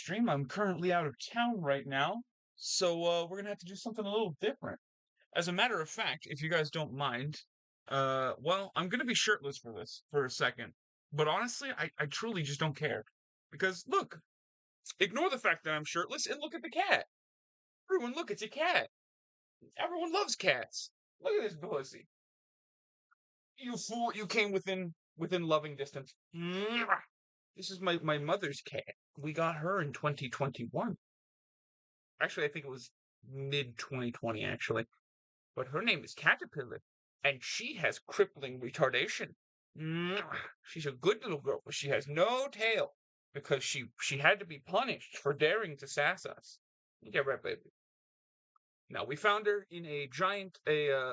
stream. I'm currently out of town right now, so we're gonna have to do something a little different. As a matter of fact, if you guys don't mind, well, I'm gonna be shirtless for this for a second. But honestly, I truly just don't care. Because look, ignore the fact that I'm shirtless and look at the cat. Everyone, look, it's a cat. Everyone loves cats. Look at this pussy. You fool! You came within loving distance. Mwah. This is my mother's cat. We got her in 2021. Actually, I think it was mid 2020, actually. But her name is Caterpillar, and she has crippling retardation. Mwah. She's a good little girl, but she has no tail because she had to be punished for daring to sass us. Yeah, right, baby. Now we found her in a giant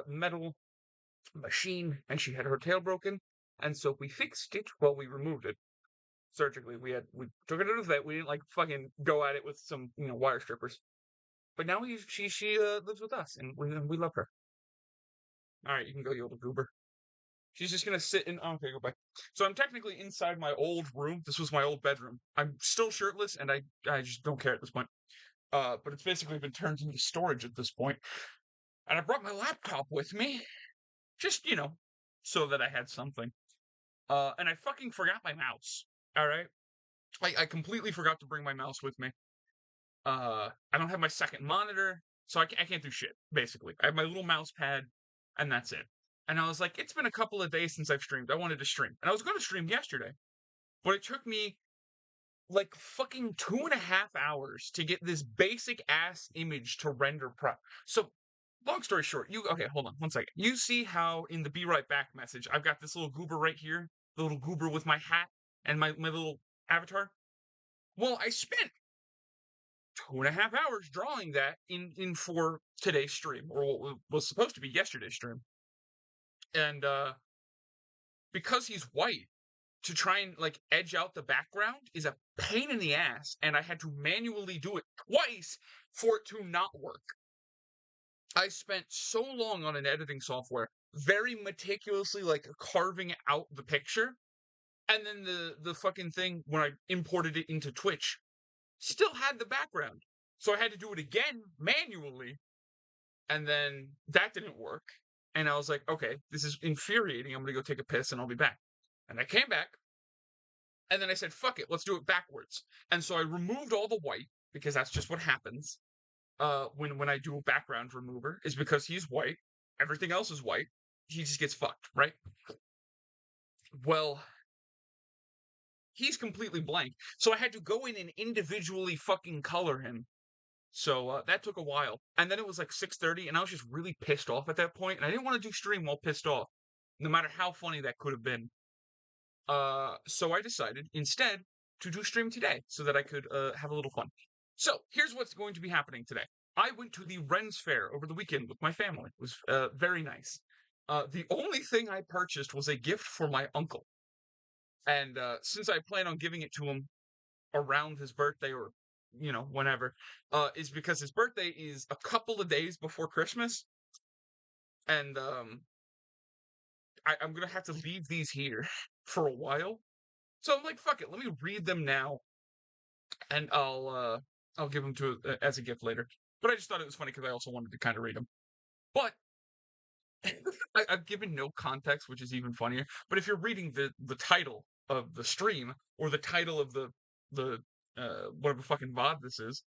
metal machine, and she had her tail broken, and so we fixed it. Well, we removed it surgically. We took it to the vet. We didn't like fucking go at it with some wire strippers. But now she lives with us, and we love her. All right, you can go, you little goober. She's just gonna sit in. Oh, okay, go back. So I'm technically inside my old room. This was my old bedroom. I'm still shirtless, and I just don't care at this point. But it's basically been turned into storage at this point. And I brought my laptop with me, just so that I had something. And I fucking forgot my mouse. All right, I completely forgot to bring my mouse with me. I don't have my second monitor, so I can't do shit, basically. I have my little mouse pad, and that's it. And I was like, it's been a couple of days since I've streamed. I wanted to stream. And I was going to stream yesterday, but it took me like fucking 2.5 hours to get this basic ass image to render So, long story short, okay, hold on 1 second. You see how in the be right back message, I've got this little goober right here, the little goober with my hat and my little avatar? Well, I spent 2.5 hours drawing that in for today's stream, or what was supposed to be yesterday's stream. And because he's white, to try and like edge out the background is a pain in the ass, and I had to manually do it twice for it to not work. I spent so long on an editing software, very meticulously like carving out the picture, and then the fucking thing when I imported it into Twitch still had the background. So I had to do it again manually, and then that didn't work. And I was like, okay, this is infuriating. I'm gonna go take a piss and I'll be back. And I came back, and then I said, fuck it, let's do it backwards. And so I removed all the white, because that's just what happens when I do a background remover, is because he's white. Everything else is white. He just gets fucked, right? Well, he's completely blank. So I had to go in and individually fucking color him. So that took a while. And then it was like 6:30, and I was just really pissed off at that point, and I didn't want to do stream while pissed off, no matter how funny that could have been. So I decided instead to do stream today so that I could have a little fun. So here's what's going to be happening today. I went to the Ren's Fair over the weekend with my family. It was very nice. The only thing I purchased was a gift for my uncle. And since I plan on giving it to him around his birthday, or whenever, is because his birthday is a couple of days before Christmas, and I'm gonna have to leave these here for a while. So I'm like, fuck it, let me read them now, and I'll give them to as a gift later. But I just thought it was funny because I also wanted to kind of read them. But I've given no context, which is even funnier. But if you're reading the title of the stream, or the title of the whatever fucking VOD this is,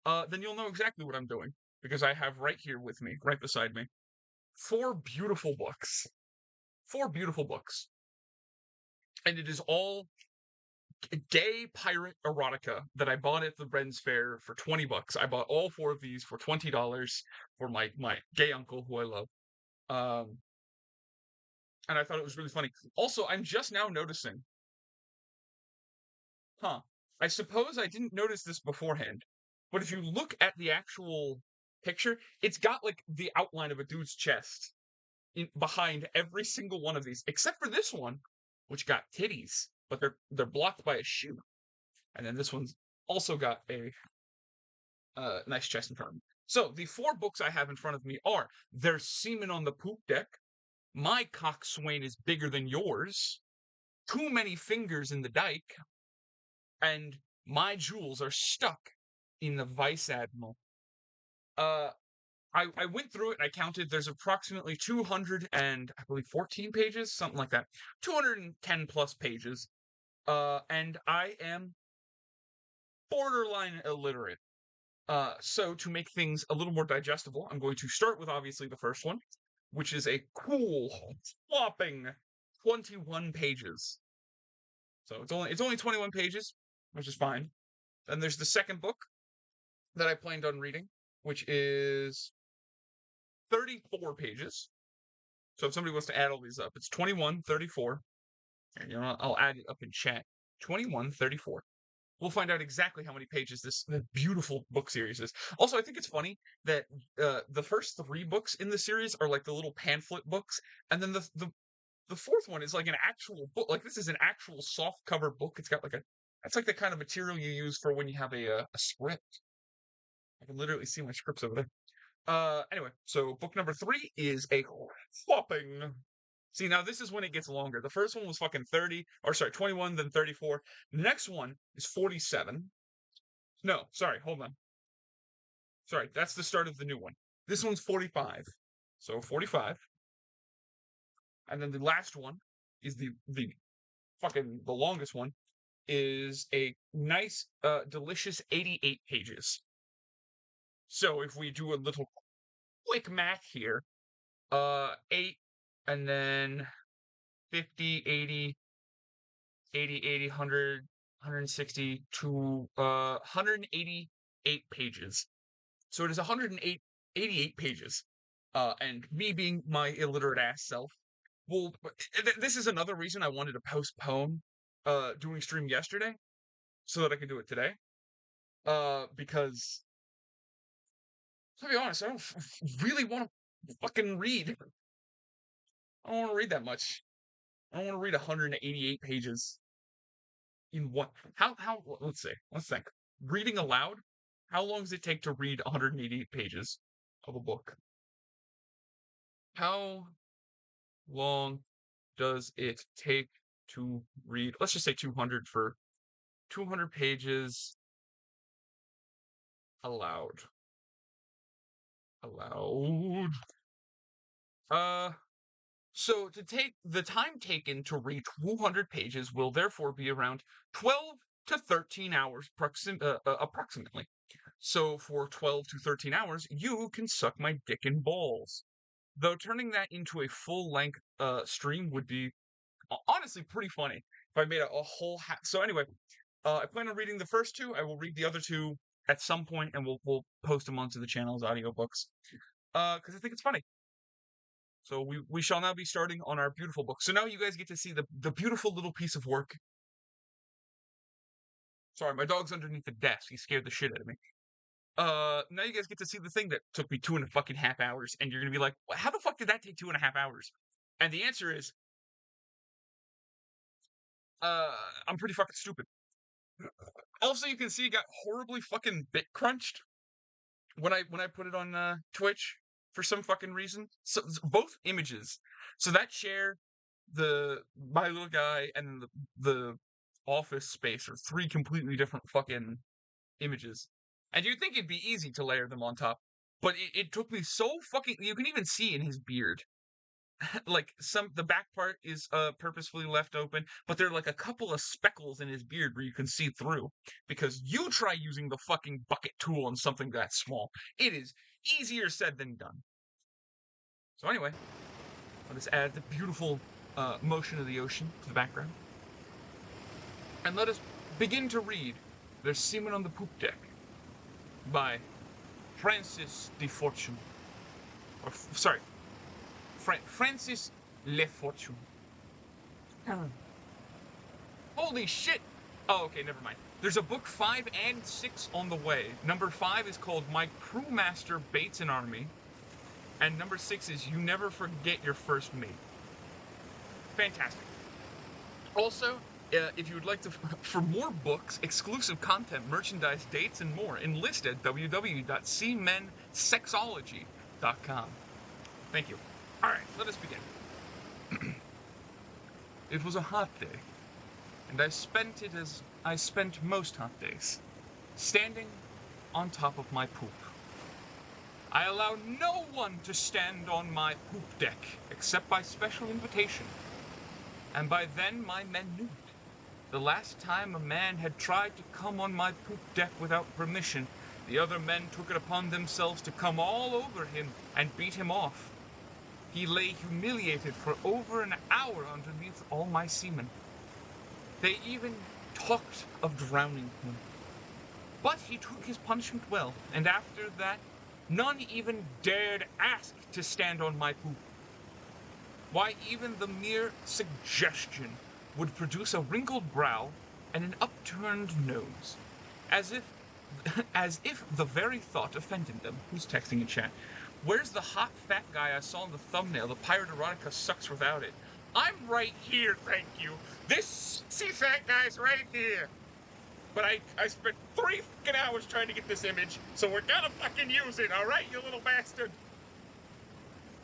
then you'll know exactly what I'm doing, because I have right here with me, right beside me, 4 beautiful books. 4 beautiful books. And it is all gay pirate erotica that I bought at the Ren's Fair for $20. I bought all 4 of these for $20 for my gay uncle, who I love. And I thought it was really funny. Also, I'm just now noticing. I suppose I didn't notice this beforehand, but if you look at the actual picture, it's got like the outline of a dude's chest behind every single one of these, except for this one, which got titties, but they're blocked by a shoe. And then this one's also got a nice chest in front of me. So the 4 books I have in front of me are There's Semen on the Poop Deck, My Coxswain is Bigger Than Yours, Too Many Fingers in the Dike, and My jewels are stuck in the Vice Admiral. I went through it and I counted. There's approximately 200 and I believe 14 pages, something like that. 210 plus pages. And I am borderline illiterate. So to make things a little more digestible, I'm going to start with obviously the first one, which is a cool, whopping 21 pages. So it's only 21 pages, which is fine. Then there's the second book that I planned on reading, which is 34 pages. So if somebody wants to add all these up, it's 21, 34. And I'll add it up in chat. 21, 34. We'll find out exactly how many pages this beautiful book series is. Also, I think it's funny that the first 3 books in the series are like the little pamphlet books, and then the fourth one is like an actual book. Like this is an actual soft cover book. It's got like that's like the kind of material you use for when you have a script. I can literally see my scripts over there. Anyway, so book number 3 is a whopping. See, now this is when it gets longer. The first one was fucking 21, then 34. The next one is 47. No, sorry, hold on. Sorry, that's the start of the new one. This one's 45. So 45. And then the last one is the longest one is a nice, delicious 88 pages. So if we do a little quick math here, 8 and then 50, 80, 100, 160 to 188 pages. So it is 188 pages. And me being my illiterate ass self, this is another reason I wanted to postpone doing stream yesterday so that I could do it today. Because to be honest, I don't really want to fucking read. I don't want to read that much. I don't want to read 188 pages in what? How? Let's see. Let's think. Reading aloud. How long does it take to read 188 pages of a book? How long does it take to read? Let's just say 200 for 200 pages aloud. So to take the time taken to read 200 pages will therefore be around 12 to 13 hours approximately. So for 12 to 13 hours, you can suck my dick and balls. Though turning that into a full-length stream would be honestly pretty funny if I made a whole so anyway, I plan on reading the first 2. I will read the other 2 at some point, and we'll post them onto the channel as audiobooks. Because I think it's funny. So we shall now be starting on our beautiful book. So now you guys get to see the beautiful little piece of work. Sorry, my dog's underneath the desk. He scared the shit out of me. Now you guys get to see the thing that took me 2.5 hours, and you're gonna be like, how the fuck did that take 2.5 hours? And the answer is, I'm pretty fucking stupid. Also, you can see it got horribly fucking bit crunched when I put it on Twitch for some fucking reason. So both images. So that chair, my little guy, and the office space are 3 completely different fucking images. And you'd think it'd be easy to layer them on top, but it took me so fucking. You can even see in his beard. Like the back part is purposefully left open, but there are like a couple of speckles in his beard where you can see through. Because you try using the fucking bucket tool on something that small. It is easier said than done. So anyway, let us add the beautiful motion of the ocean to the background. And let us begin to read There's Seamen on the Poop Deck by Francis de Fortune. Francis Le Fortune. Holy shit! Oh, okay, never mind. There's a book 5 and 6 on the way. Number 5 is called My Crewmaster Bates an Army. And number 6 is You Never Forget Your First Mate. Fantastic. Also, if you would like to, for more books, exclusive content, merchandise, dates, and more, enlist at www.cmensexology.com. Thank you. Alright, let us begin. It was a hot day, and I spent it as I spent most hot days, standing on top of my poop. I allow no one to stand on my poop deck except by special invitation. And by then my men knew it. The last time a man had tried to come on my poop deck without permission, the other men took it upon themselves to come all over him and beat him off. He lay humiliated for over an hour underneath all my semen. They even talked of drowning him. But he took his punishment well, and after that, none even dared ask to stand on my poop. Why, even the mere suggestion would produce a wrinkled brow and an upturned nose, as if the very thought offended them. Who's texting in chat? Where's the hot fat guy I saw in the thumbnail? The pirate erotica sucks without it. I'm right here, thank you. This fat guy's right here. But I spent 3 fucking hours trying to get this image, so we're gonna fucking use it, alright, you little bastard?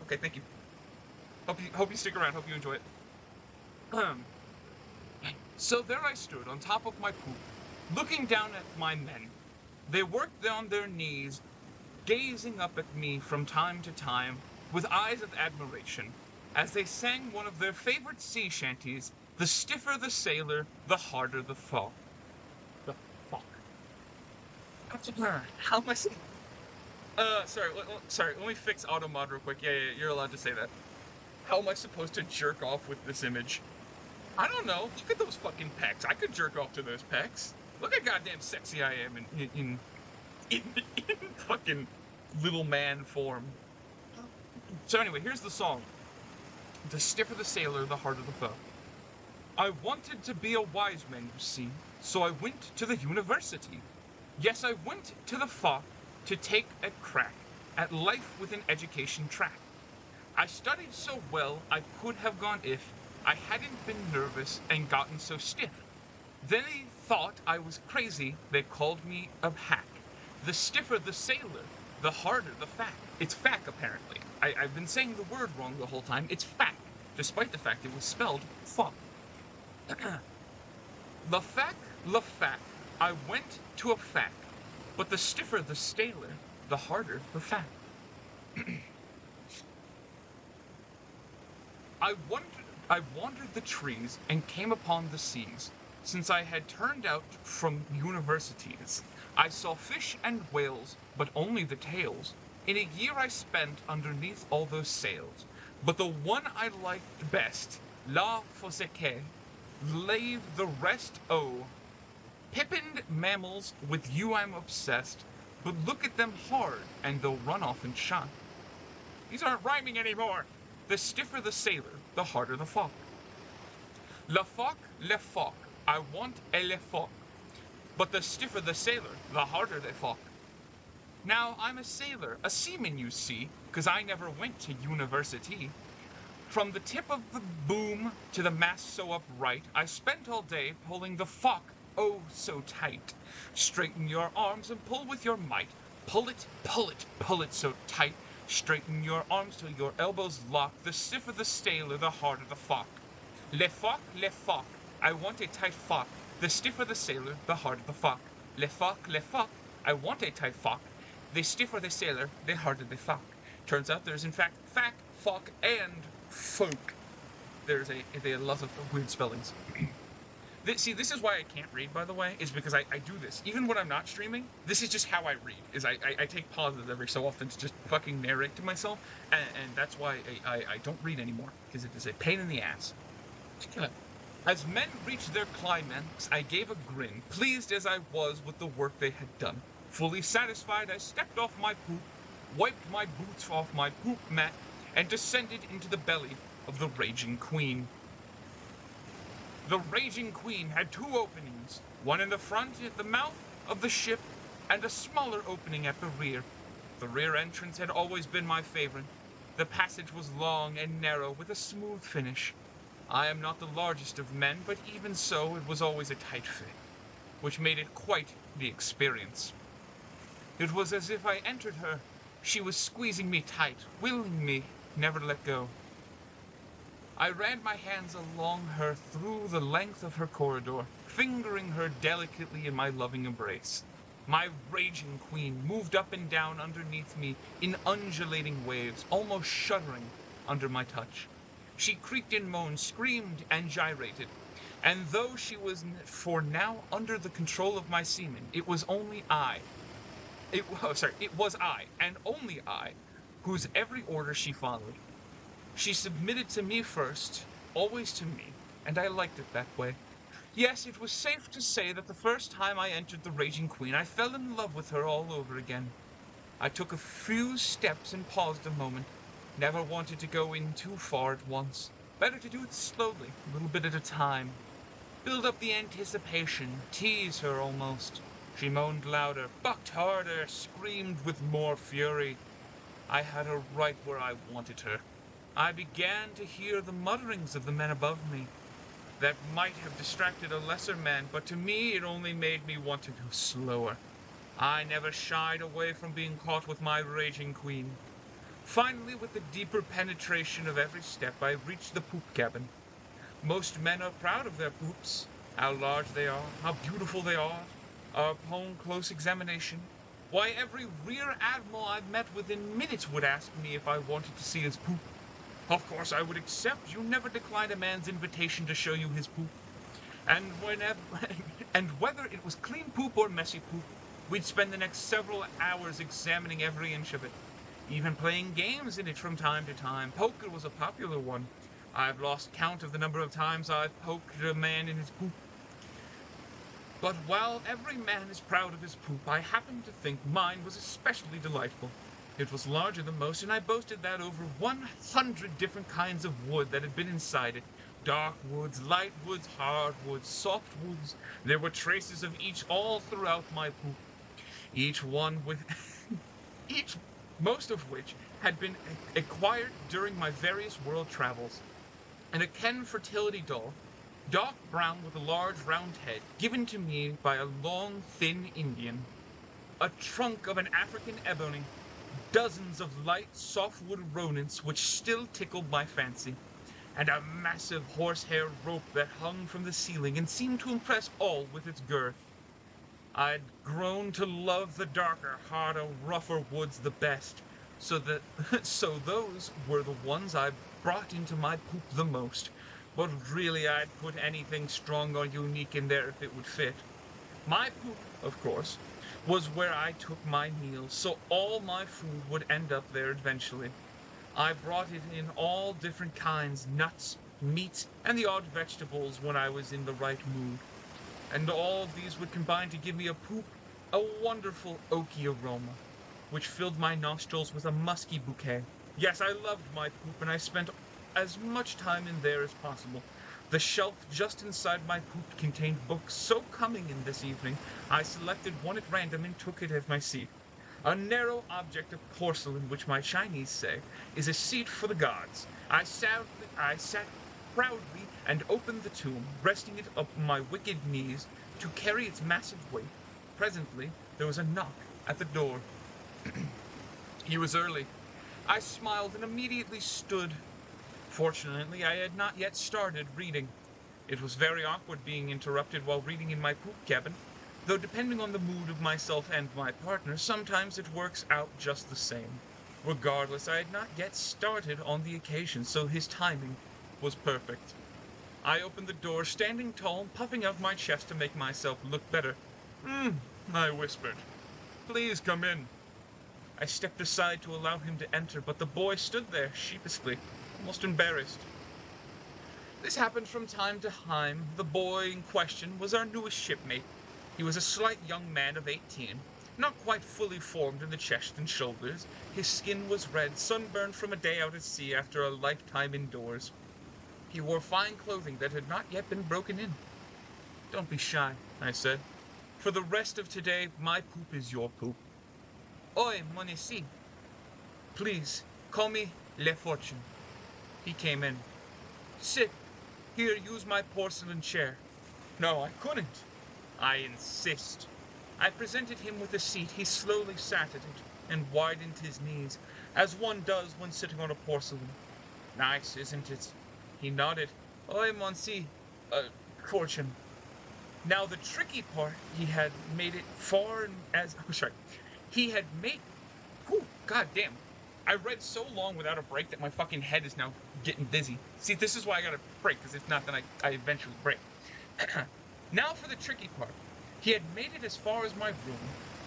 Okay, thank you. Hope you stick around, hope you enjoy it. So there I stood on top of my poop, looking down at my men. They worked on their knees, gazing up at me from time to time with eyes of admiration, as they sang one of their favorite sea shanties, "The stiffer the sailor, the harder the fall." The fuck? How am I saying? Sorry, let me fix auto mod real quick. Yeah, you're allowed to say that. How am I supposed to jerk off with this image? I don't know. Look at those fucking pecs. I could jerk off to those pecs. Look how goddamn sexy I am in fucking little man form. So anyway, here's the song. The stiffer the sailor, the harder the foe. I wanted to be a wise man, you see, so I went to the university. Yes, I went to the FOC to take a crack at life with an education track. I studied so well I could have gone if I hadn't been nervous and gotten so stiff. They thought I was crazy, they called me a hack. The stiffer the sailor, the harder the fact. It's fack, apparently. I've been saying the word wrong the whole time. It's fack, despite the fact it was spelled fuck. The fack, I went to a fack, but the stiffer the sailor, the harder the fact. I wandered the trees and came upon the seas. Since I had turned out from universities, I saw fish and whales, but only the tails. In a year I spent underneath all those sails. But the one I liked best, La Foseque, leave the rest Pippined mammals, with you I'm obsessed, but look at them hard and they'll run off and shine. These aren't rhyming anymore. The stiffer the sailor, the harder the fock. Le foc, I want a le foc. But the stiffer the sailor, the harder the fock. Now I'm a sailor, a seaman you see, 'cause I never went to university. From the tip of the boom to the mast so upright, I spent all day pulling the fock, oh so tight. Straighten your arms and pull with your might. Pull it so tight. Straighten your arms till your elbows lock. The stiffer the sailor, the harder the fock. Le foc, I want a tight fock. The stiffer the sailor, the harder the fock. Le foc, I want a tight fock. The stiffer the sailor, the harder the fock. Turns out there's in fact fack, fock, and folk. There's a lot of weird spellings. See, this is why I can't read, by the way, is because I do this. Even when I'm not streaming, this is just how I read, is I take pauses every so often to just fucking narrate to myself, and that's why I don't read anymore, because it is a pain in the ass. As men reached their climax, I gave a grin, pleased as I was with the work they had done. Fully satisfied, I stepped off my poop, wiped my boots off my poop mat, and descended into the belly of the Raging Queen. The Raging Queen had 2 openings, one in the front at the mouth of the ship, and a smaller opening at the rear. The rear entrance had always been my favorite. The passage was long and narrow with a smooth finish. I am not the largest of men, but even so it was always a tight fit, which made it quite the experience. It was as if I entered her. She was squeezing me tight, willing me never let go. I ran my hands along her through the length of her corridor, fingering her delicately in my loving embrace. My raging queen moved up and down underneath me in undulating waves, almost shuddering under my touch. She creaked and moaned, screamed and gyrated, and though she was for now under the control of my semen, it was I, and only I, whose every order she followed. She submitted to me first, always to me, and I liked it that way. Yes, it was safe to say that the first time I entered the Raging Queen, I fell in love with her all over again. I took a few steps and paused a moment. Never wanted to go in too far at once. Better to do it slowly, a little bit at a time. Build up the anticipation, tease her almost. She moaned louder, bucked harder, screamed with more fury. I had her right where I wanted her. I began to hear the mutterings of the men above me. That might have distracted a lesser man, but to me it only made me want to go slower. I never shied away from being caught with my raging queen. Finally, with the deeper penetration of every step, I reached the poop cabin. Most men are proud of their poops, how large they are, how beautiful they are. Upon close examination, why, every rear admiral I've met within minutes would ask me if I wanted to see his poop. Of course I would accept. You never decline a man's invitation to show you his poop. And and whether it was clean poop or messy poop, we'd spend the next several hours examining every inch of it, even playing games in it from time to time. Poker was a popular one. I've lost count of the number of times I've poked a man in his poop. But while every man is proud of his poop, I happen to think mine was especially delightful. It was larger than most, and I boasted that over 100 different kinds of wood that had been inside it. Dark woods, light woods, hard woods, soft woods. There were traces of each all throughout my poop. Each one with most of which had been acquired during my various world travels. And a Ken fertility doll, dark brown with a large round head, given to me by a long, thin Indian. A trunk of an African ebony, dozens of light, softwood rodents which still tickled my fancy, and a massive horsehair rope that hung from the ceiling and seemed to impress all with its girth. I'd grown to love the darker, harder, rougher woods the best, so those were the ones I brought into my poop the most. But really, I'd put anything strong or unique in there if it would fit. My poop, of course, was where I took my meals, so all my food would end up there eventually. I brought it in all different kinds, nuts, meats, and the odd vegetables when I was in the right mood. And all of these would combine to give me a poop, a wonderful oaky aroma, which filled my nostrils with a musky bouquet. Yes, I loved my poop, and I spent as much time in there as possible. The shelf just inside my poop contained books, so coming in this evening, I selected one at random and took it as my seat. A narrow object of porcelain, which my Chinese say is a seat for the gods. I sat proudly and opened the tomb, resting it upon my wicked knees to carry its massive weight. Presently, there was a knock at the door. He was early. I smiled and immediately stood. Fortunately, I had not yet started reading. It was very awkward being interrupted while reading in my poop cabin, though depending on the mood of myself and my partner, sometimes it works out just the same. Regardless, I had not yet started on the occasion, so his timing was perfect. I opened the door, standing tall and puffing out my chest to make myself look better. I whispered. Please come in. I stepped aside to allow him to enter, but the boy stood there sheepishly, almost embarrassed. This happened from time to time. The boy in question was our newest shipmate. He was a slight young man of 18, not quite fully formed in the chest and shoulders. His skin was red, sunburned from a day out at sea after a lifetime indoors. He wore fine clothing that had not yet been broken in. Don't be shy, I said. For the rest of today, my poop is your poop. Oi, mon ici. Please, call me Le Fortune. He came in. Sit. Here, use my porcelain chair. No, I couldn't. I insist. I presented him with a seat. He slowly sat at it and widened his knees, as one does when sitting on a porcelain. Nice, isn't it? He nodded. Oi, Monsieur, Fortune. Now the tricky part, he had made it far as oh, sorry, he had made. Oh, god damn! I read so long without a break that my fucking head is now getting dizzy. See, this is why I got to break, because if not, then I eventually break. Now for the tricky part. He had made it as far as my room,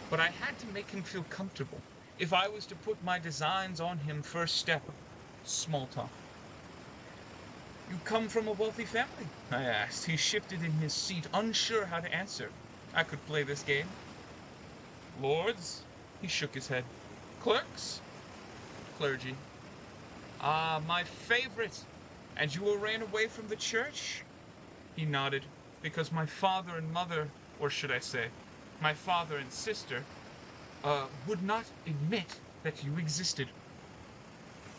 but I had to make him feel comfortable. If I was to put my designs on him, first step, small talk. You come from a wealthy family? I asked. He shifted in his seat, unsure how to answer. I could play this game. Lords? He shook his head. Clerks? Clergy. Ah, my favorite. And you ran away from the church? He nodded. Because my father and mother, or should I say, my father and sister, would not admit that you existed.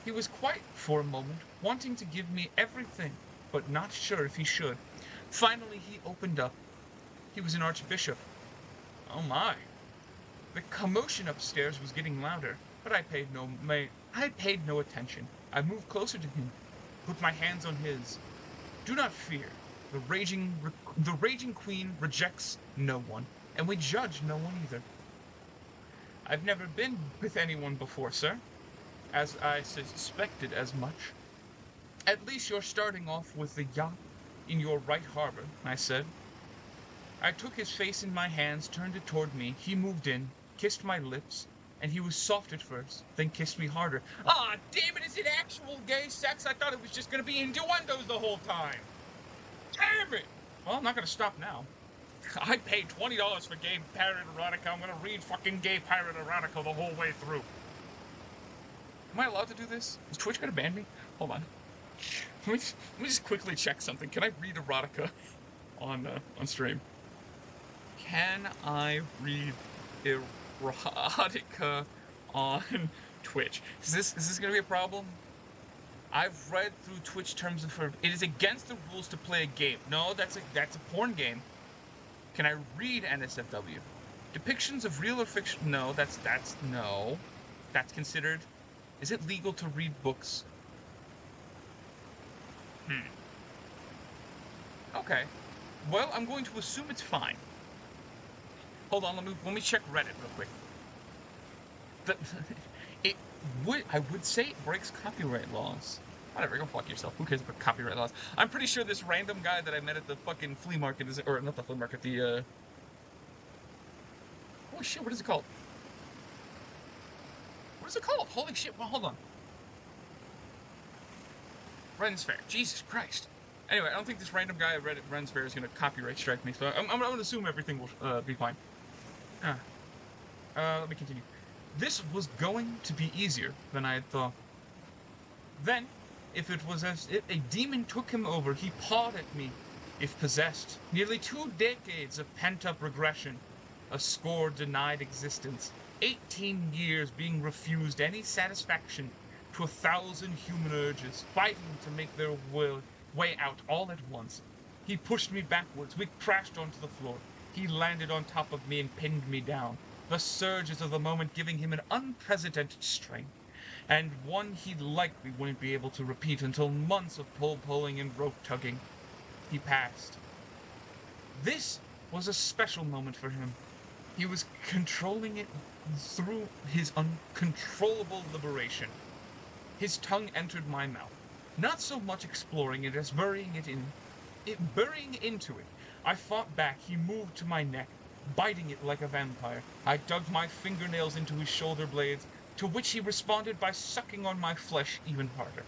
He was quiet for a moment, wanting to give me everything, but not sure if he should. Finally, he opened up. He was an archbishop. Oh my. The commotion upstairs was getting louder, but I paid no attention. I moved closer to him, put my hands on his. Do not fear. The raging queen rejects no one, and we judge no one either. I've never been with anyone before, sir, as I suspected as much. At least you're starting off with the yacht in your right harbor, I said. I took his face in my hands, turned it toward me. He moved in, kissed my lips, and he was soft at first, then kissed me harder. Ah, damn it, is it actual gay sex? I thought it was just gonna be innuendos the whole time. Damn it! Well, I'm not gonna stop now. I paid $20 for gay pirate erotica. I'm gonna read fucking gay pirate erotica the whole way through. Am I allowed to do this? Is Twitch gonna ban me? Hold on. Let me just quickly check something. Can I read erotica on stream? Can I read erotica on Twitch? Is this gonna be a problem? I've read through Twitch terms of it is against the rules to play a game. No, that's a porn game. Can I read NSFW? Depictions of real or fiction? No, that's no. That's considered. Is it legal to read books? Okay. Well, I'm going to assume it's fine. Hold on, let me check Reddit real quick. I would say it breaks copyright laws. Whatever, go fuck yourself. Who cares about copyright laws? I'm pretty sure this random guy that I met at the fucking flea market is, or not the flea market, the holy shit, what is it called? What is it called? Holy shit, well, hold on. Ren's Fair. Jesus Christ. Anyway, I don't think this random guy at Reddit Ren's Fair is gonna copyright strike me, so I'm gonna assume everything will be fine. Let me continue. This was going to be easier than I had thought. Then, if it was as if a demon took him over, he pawed at me, if possessed. Nearly 2 decades of pent-up regression, a score denied existence, 18 years being refused any satisfaction to 1,000 human urges, fighting to make their way out all at once. He pushed me backwards, we crashed onto the floor. He landed on top of me and pinned me down, the surges of the moment giving him an unprecedented strength, and one he likely wouldn't be able to repeat until months of pulling and rope tugging. He passed. This was a special moment for him. He was controlling it through his uncontrollable liberation. His tongue entered my mouth, not so much exploring it as burying into it. I fought back. He moved to my neck, biting it like a vampire. I dug my fingernails into his shoulder blades, to which he responded by sucking on my flesh even harder.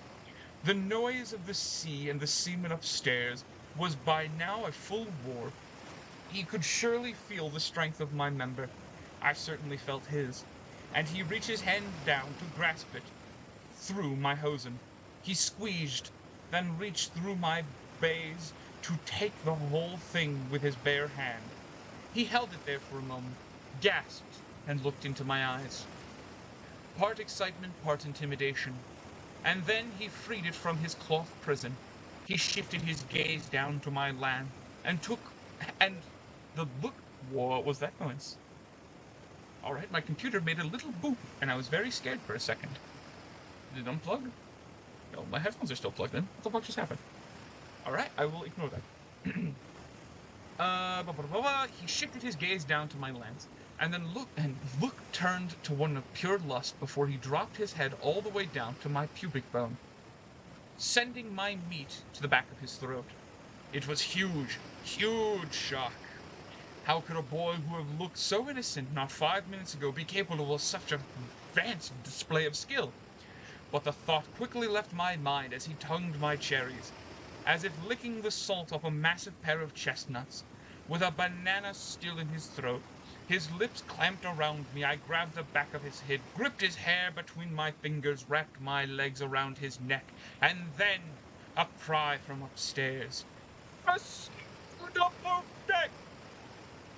The noise of the sea and the seamen upstairs was by now a full roar. He could surely feel the strength of my member. I certainly felt his, and he reached his hand down to grasp it through my hosen. He squeezed, then reached through my baize to take the whole thing with his bare hand. He held it there for a moment, gasped, and looked into my eyes. Part excitement, part intimidation. And then he freed it from his cloth prison. He shifted his gaze down to my land, and what was that noise? Alright, my computer made a little boop, and I was very scared for a second. Did it unplug? No, my headphones are still plugged in. What the fuck just happened? Alright, I will ignore that. He shifted his gaze down to my lens, and then look turned to one of pure lust before he dropped his head all the way down to my pubic bone, sending my meat to the back of his throat. It was huge, huge shock. How could a boy who had looked so innocent not 5 minutes ago be capable of such an advanced display of skill? But the thought quickly left my mind as he tongued my cherries, as if licking the salt off a massive pair of chestnuts. With a banana still in his throat, his lips clamped around me, I grabbed the back of his head, gripped his hair between my fingers, wrapped my legs around his neck, and then a cry from upstairs.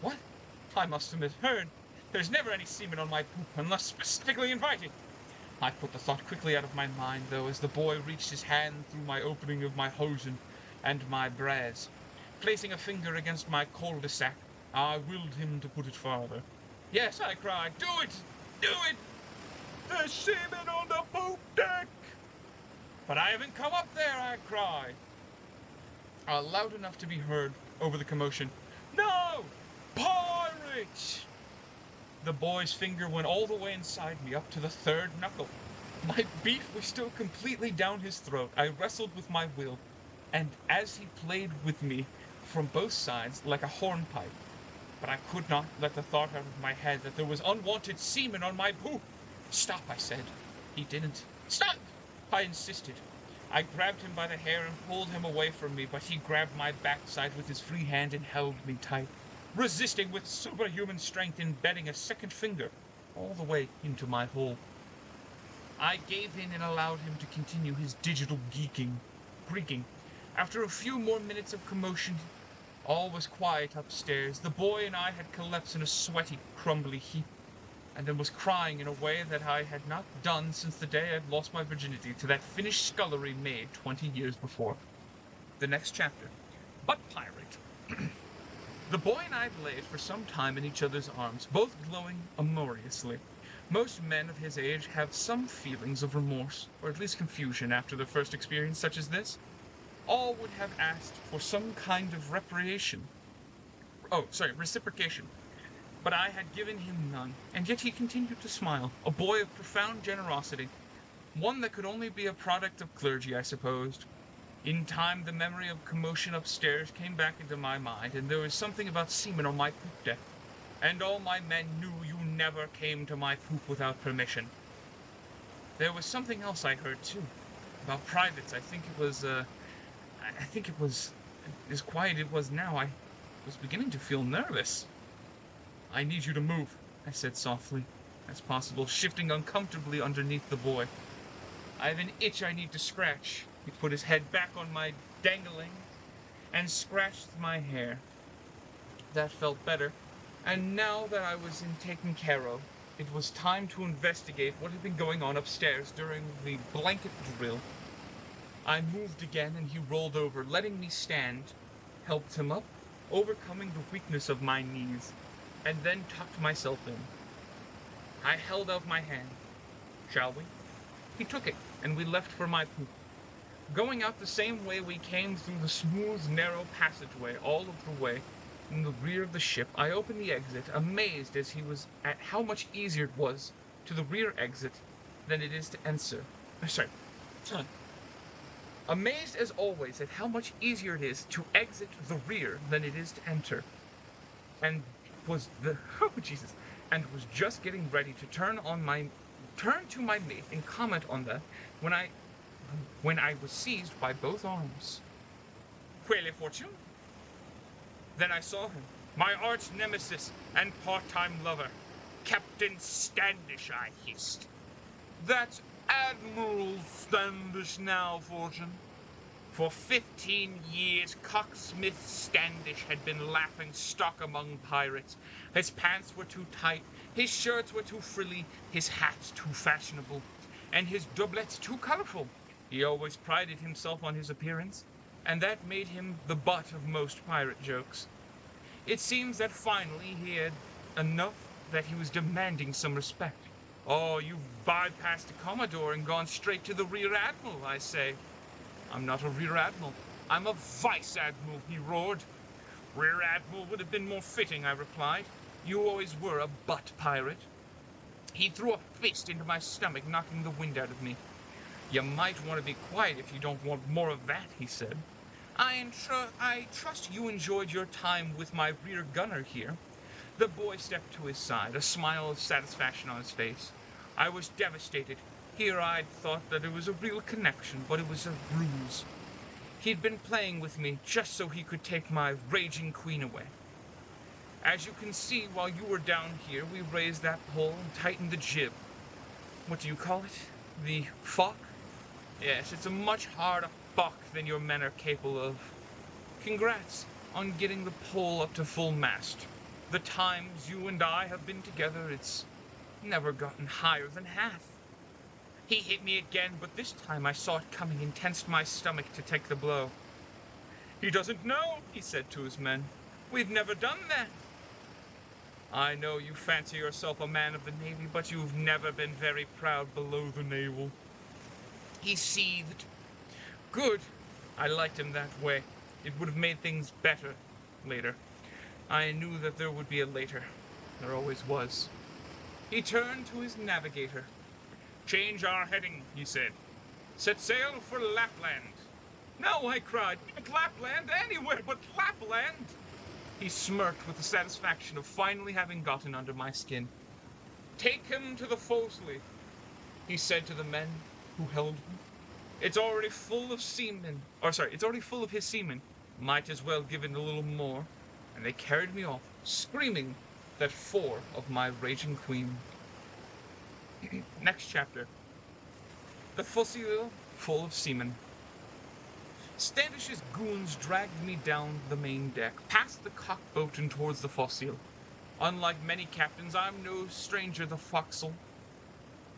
What? I must have misheard. There's never any semen on my poop unless specifically invited. I put the thought quickly out of my mind, though, as the boy reached his hand through my opening of my hosen and my brass. Placing a finger against my cul-de-sac, I willed him to put it farther. Yes, I cried, do it! Do it! There's semen on the poop deck! But I haven't come up there, I cried. Loud enough to be heard over the commotion. No! Pirate! The boy's finger went all the way inside me, up to the third knuckle. My beak was still completely down his throat. I wrestled with my will, and as he played with me from both sides like a hornpipe. But I could not let the thought out of my head that there was unwanted semen on my poop. Stop, I said. He didn't. Stop! I insisted. I grabbed him by the hair and pulled him away from me, but he grabbed my backside with his free hand and held me tight, resisting with superhuman strength, embedding a second finger all the way into my hole. I gave in and allowed him to continue his digital greeking. After a few more minutes of commotion, all was quiet upstairs. The boy and I had collapsed in a sweaty, crumbly heap, and then was crying in a way that I had not done since the day I'd lost my virginity to that Finnish scullery maid 20 years before. The next chapter. But pirate. The boy and I lay for some time in each other's arms, both glowing amoriously. Most men of his age have some feelings of remorse, or at least confusion, after their first experience such as this. All would have asked for some kind of reciprocation. But I had given him none, and yet he continued to smile, a boy of profound generosity, one that could only be a product of clergy, I supposed. In time, the memory of commotion upstairs came back into my mind, and there was something about semen on my poop deck, and all my men knew you never came to my poop without permission. There was something else I heard, too, about privates. I think it was as quiet as it was now. I was beginning to feel nervous. I need you to move, I said softly as possible, shifting uncomfortably underneath the boy. I have an itch I need to scratch. He put his head back on my dangling and scratched my hair. That felt better, and now that I was taken care of, it was time to investigate what had been going on upstairs during the blanket drill. I moved again, and he rolled over, letting me stand, helped him up, overcoming the weakness of my knees, and then tucked myself in. I held out my hand. Shall we? He took it, and we left for my poop. Going out the same way we came through the smooth, narrow passageway all of the way in the rear of the ship, I opened the exit, amazed as he was at how much easier it was to the rear exit than it is to enter. Amazed as always at how much easier it is to exit the rear than it is to enter. And was just getting ready to turn to my mate and comment on that when I was seized by both arms. Quelle fortune? Then I saw him, my arch nemesis and part-time lover, Captain Standish, I hissed. That's Admiral Standish now, Fortune. For 15 years, Cocksmith Standish had been laughing stock among pirates. His pants were too tight, his shirts were too frilly, his hats too fashionable, and his doublets too colorful. He always prided himself on his appearance, and that made him the butt of most pirate jokes. It seems that finally he had enough that he was demanding some respect. Oh, you've bypassed the Commodore and gone straight to the Rear Admiral, I say. I'm not a Rear Admiral. I'm a Vice Admiral, he roared. Rear Admiral would have been more fitting, I replied. You always were a butt pirate. He threw a fist into my stomach, knocking the wind out of me. You might want to be quiet if you don't want more of that, he said. I trust you enjoyed your time with my rear gunner here. The boy stepped to his side, a smile of satisfaction on his face. I was devastated. Here I'd thought that it was a real connection, but it was a ruse. He'd been playing with me just so he could take my raging queen away. As you can see, while you were down here, we raised that pole and tightened the jib. What do you call it? The fock? Yes, it's a much harder fuck than your men are capable of. Congrats on getting the pole up to full mast. The times you and I have been together, it's never gotten higher than half. He hit me again, but this time I saw it coming and tensed my stomach to take the blow. He doesn't know, he said to his men. We've never done that. I know you fancy yourself a man of the Navy, but you've never been very proud below the navel. He seethed. Good. I liked him that way. It would have made things better later. I knew that there would be a later. There always was. He turned to his navigator. Change our heading, he said. Set sail for Lapland. No, I cried. Not Lapland, anywhere but Lapland. He smirked with the satisfaction of finally having gotten under my skin. Take him to the forecastle, he said to the men who held him. It's already full of seamen. It's already full of his seamen. Might as well give it a little more. And they carried me off, screaming that 4 of my raging queen. Next chapter. The forecastle full of seamen. Standish's goons dragged me down the main deck, past the cockboat and towards the forecastle. Unlike many captains, I'm no stranger to the forecastle.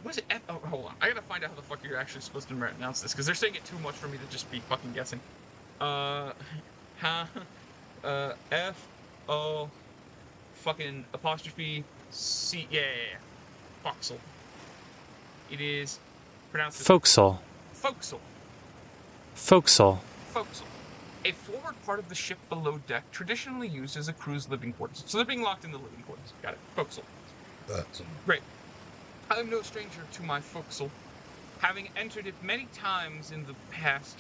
What is it? Oh, hold on. I gotta find out how the fuck you're actually supposed to pronounce this, because they're saying it too much for me to just be fucking guessing. F-O fucking apostrophe C, yeah. Forecastle. It is pronounced as Forecastle. Forecastle. Forecastle. Forecastle. A forward part of the ship below deck, traditionally used as a crew's living quarters. So they're being locked in the living quarters. Got it. Forecastle. Great. I'm no stranger to my forecastle, having entered it many times in the past,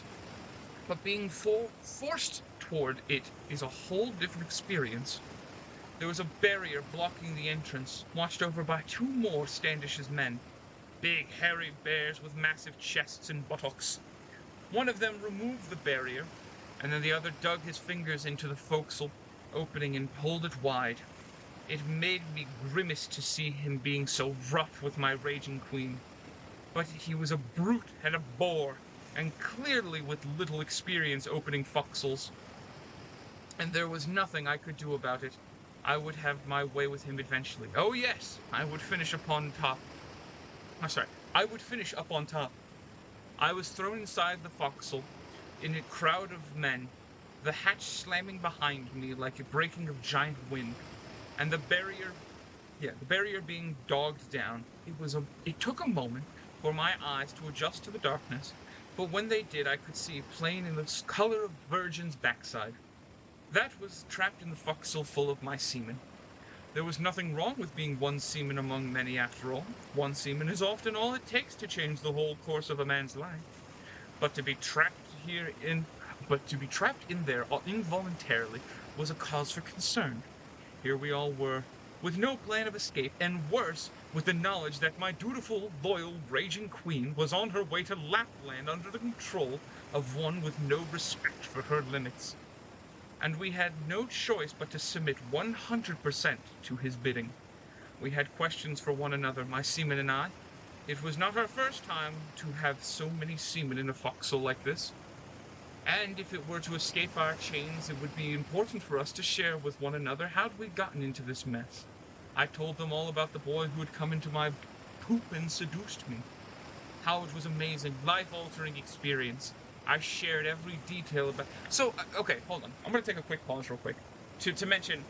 but being forced toward it is a whole different experience. There was a barrier blocking the entrance, watched over by 2 more Standish's men, big hairy bears with massive chests and buttocks. One of them removed the barrier, and then the other dug his fingers into the forecastle opening and pulled it wide. It made me grimace to see him being so rough with my raging queen. But he was a brute and a bore, and clearly with little experience opening forecastles. And there was nothing I could do about it. I would have my way with him eventually. Oh yes, I would finish up on top. I would finish up on top. I was thrown inside the forecastle in a crowd of men, the hatch slamming behind me like a breaking of giant wind. And the barrier being dogged down. It took a moment for my eyes to adjust to the darkness, but when they did, I could see plain in the color of Virgin's backside. That was trapped in the forecastle full of my seamen. There was nothing wrong with being one seaman among many after all. One seaman is often all it takes to change the whole course of a man's life. But to be trapped in there involuntarily was a cause for concern. Here we all were, with no plan of escape, and worse, with the knowledge that my dutiful, loyal, raging queen was on her way to Lapland under the control of one with no respect for her limits. And we had no choice but to submit 100% to his bidding. We had questions for one another, my seamen and I. It was not our first time to have so many seamen in a forecastle like this. And if it were to escape our chains, it would be important for us to share with one another how we'd gotten into this mess. I told them all about the boy who had come into my poop and seduced me. How it was amazing, life-altering experience. I shared every detail about... So, okay, hold on. I'm going to take a quick pause real quick to mention...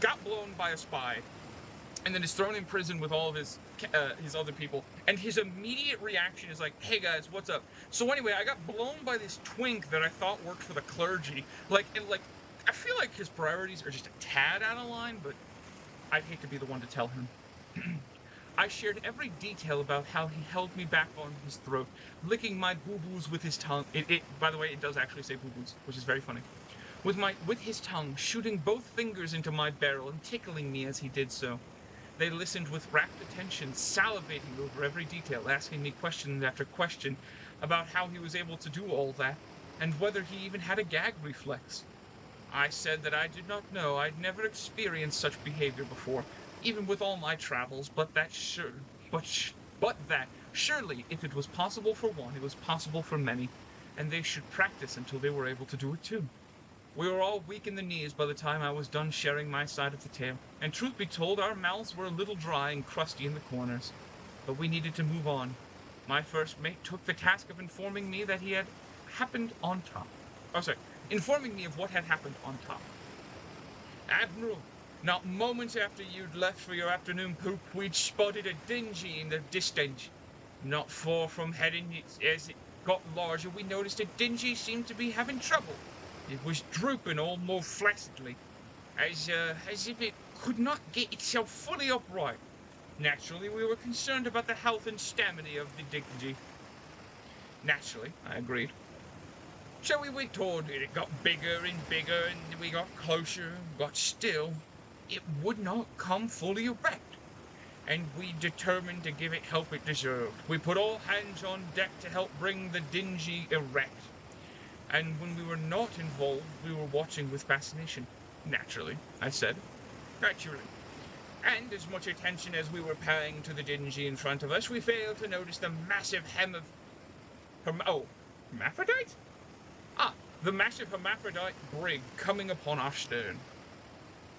Got blown by a spy, and then is thrown in prison with all of his other people, and his immediate reaction is like, hey guys, what's up? So anyway, I got blown by this twink that I thought worked for the clergy. feel like his priorities are just a tad out of line, but I'd hate to be the one to tell him. I shared every detail about how he held me back on his throat, licking my boo-boos with his tongue. By the way, it does actually say boo-boos, which is very funny. With his tongue, shooting both fingers into my barrel and tickling me as he did so. They listened with rapt attention, salivating over every detail, asking me question after question about how he was able to do all that, and whether he even had a gag reflex. I said that I did not know, I'd never experienced such behavior before, even with all my travels, but that surely, if it was possible for one, it was possible for many, and they should practice until they were able to do it too. We were all weak in the knees by the time I was done sharing my side of the tale, and truth be told, our mouths were a little dry and crusty in the corners. But we needed to move on. My first mate took the task of informing me that he had happened on top. Oh, sorry, informing me of what had happened on top. Admiral, not moments after you'd left for your afternoon poop, we'd spotted a dingy in the distance. Not far from heading, as it got larger, we noticed a dingy seemed to be having trouble. It was drooping almost flaccidly, as if it could not get itself fully upright. Naturally, we were concerned about the health and stamina of the dingy. Naturally, I agreed. So we went toward it. It got bigger and bigger, and we got closer, but still, it would not come fully erect. And we determined to give it help it deserved. We put all hands on deck to help bring the dingy erect. And when we were not involved, we were watching with fascination. Naturally, I said. Naturally. And as much attention as we were paying to the dingy in front of us, we failed to notice the massive hermaphrodite? The massive hermaphrodite brig coming upon our stern.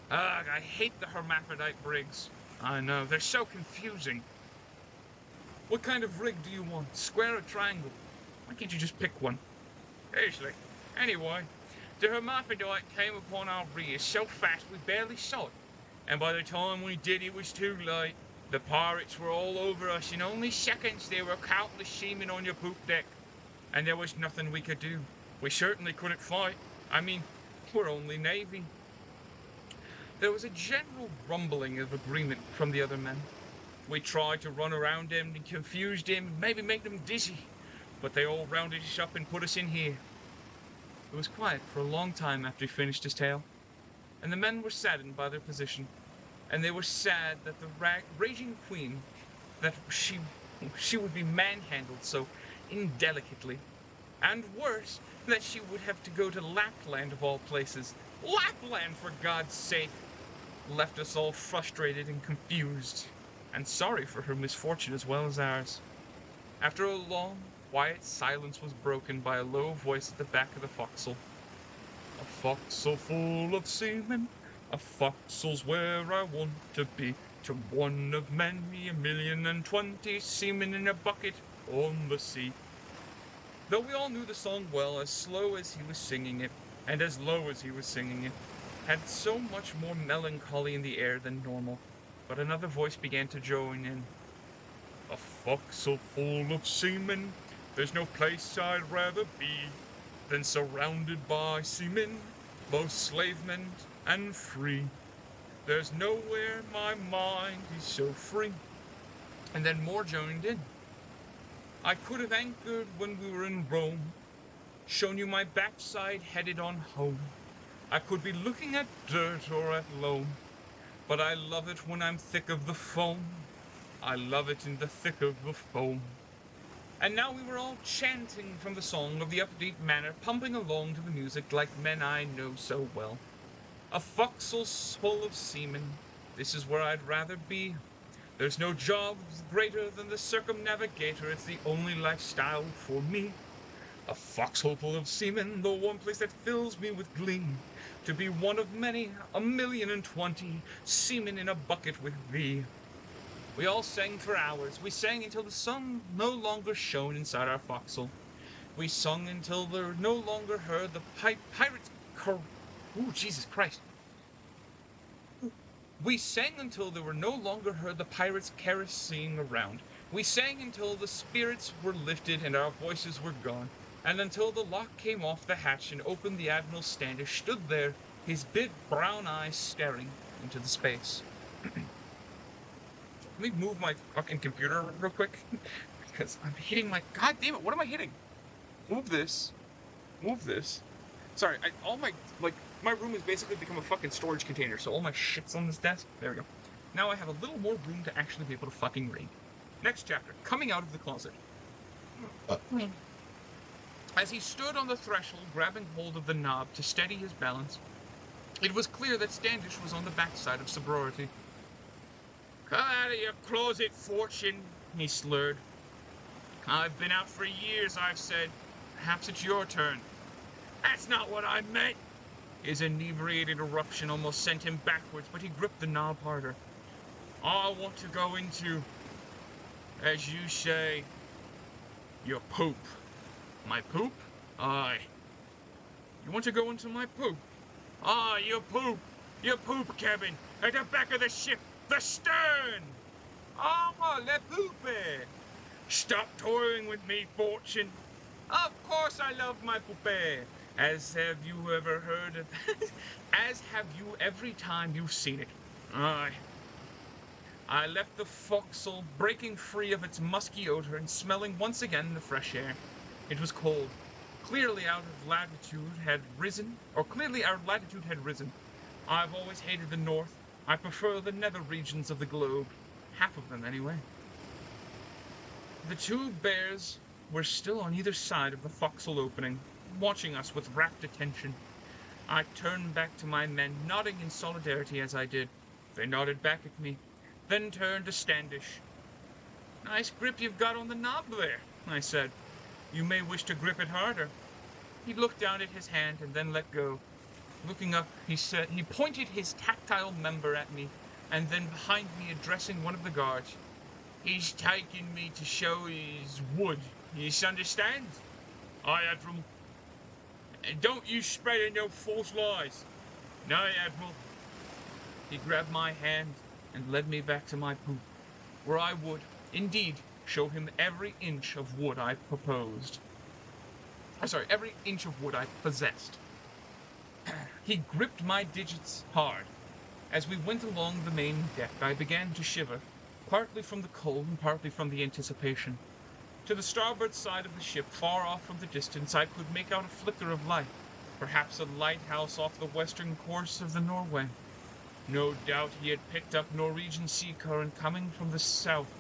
Ugh, I hate the hermaphrodite brigs. I know, they're so confusing. What kind of rig do you want? Square or triangle? Why can't you just pick one? Seriously. Anyway, the hermaphrodite came upon our rear so fast we barely saw it. And by the time we did, it was too late. The pirates were all over us. In only seconds, there were countless seamen on your poop deck. And there was nothing we could do. We certainly couldn't fight. I mean, we're only Navy. There was a general rumbling of agreement from the other men. We tried to run around them and confuse them and maybe make them dizzy, but they all rounded us up and put us in here. It was quiet for a long time after he finished his tale, and the men were saddened by their position, and they were sad that the raging queen, that she would be manhandled so indelicately, and worse, that she would have to go to Lapland of all places. Lapland, for God's sake! Left us all frustrated and confused, and sorry for her misfortune as well as ours. After a long, quiet silence was broken by a low voice at the back of the forecastle. A forecastle full of seamen, a forecastle's where I want to be. To one of many, 1,020,000 seamen in a bucket on the sea. Though we all knew the song well, as slow as he was singing it, and as low as he was singing it, had so much more melancholy in the air than normal. But another voice began to join in. A forecastle full of seamen, there's no place I'd rather be than surrounded by seamen, both slavemen and free. There's nowhere my mind is so free. And then more joined in. I could have anchored when we were in Rome, shown you my backside headed on home. I could be looking at dirt or at loam, but I love it when I'm thick of the foam. I love it in the thick of the foam. And now we were all chanting from the song of the upbeat manner, pumping along to the music like men I know so well. A forecastle full of seamen, this is where I'd rather be. There's no job greater than the circumnavigator, it's the only lifestyle for me. A forecastle full of seamen, the one place that fills me with glee. To be one of many, 1,020,000 seamen in a bucket with thee. We all sang for hours. We sang until the sun no longer shone inside our forecastle. We sung until there no longer heard the pirates' Ooh, Jesus Christ. We sang until there were no longer heard the pirates' kerosene around. We sang until the spirits were lifted and our voices were gone, and until the lock came off the hatch and opened the Admiral's Standish stood there, his big brown eyes staring into the space. Let me move my fucking computer real quick, because I'm hitting my... God damn it, what am I hitting? Move this. Move this. Sorry, all my, like, my room has basically become a fucking storage container, so all my shit's on this desk. There we go. Now I have a little more room to actually be able to fucking read. Next chapter, coming out of the closet. As he stood on the threshold, grabbing hold of the knob to steady his balance, it was clear that Standish was on the backside of sobriety. "Come out of your closet, Fortune," he slurred. "I've been out for years," I've said. "Perhaps it's your turn." "That's not what I meant." His inebriated eruption almost sent him backwards, but he gripped the knob harder. "I want to go into, as you say, your poop." "My poop?" "Aye." "You want to go into my poop?" "Aye, your poop. Your poop cabin. At the back of the ship. The stern." "Oh, le poupe." "Stop toying with me, Fortune." "Of course I love my poupée. As have you ever heard of... as have you every time you've seen it." "Aye." I left the forecastle, breaking free of its musky odor and smelling once again the fresh air. It was cold. Clearly our latitude had risen. I've always hated the north. I prefer the nether regions of the globe. Half of them, anyway. The two bears were still on either side of the forecastle opening, watching us with rapt attention. I turned back to my men, nodding in solidarity as I did. They nodded back at me, then turned to Standish. "Nice grip you've got on the knob there," I said. "You may wish to grip it harder." He looked down at his hand and then let go. Looking up, he pointed his tactile member at me, and then behind me addressing one of the guards. "He's taking me to show his wood. You understand?" "Aye, Admiral." "And don't you spread no false lies." "No, Admiral." He grabbed my hand and led me back to my poop, where I would, indeed, show him every inch of wood I every inch of wood I possessed. He gripped my digits hard. As we went along the main deck, I began to shiver, partly from the cold and partly from the anticipation. To the starboard side of the ship, far off from the distance, I could make out a flicker of light, perhaps a lighthouse off the western course of the Norway. No doubt he had picked up Norwegian sea current coming from the south,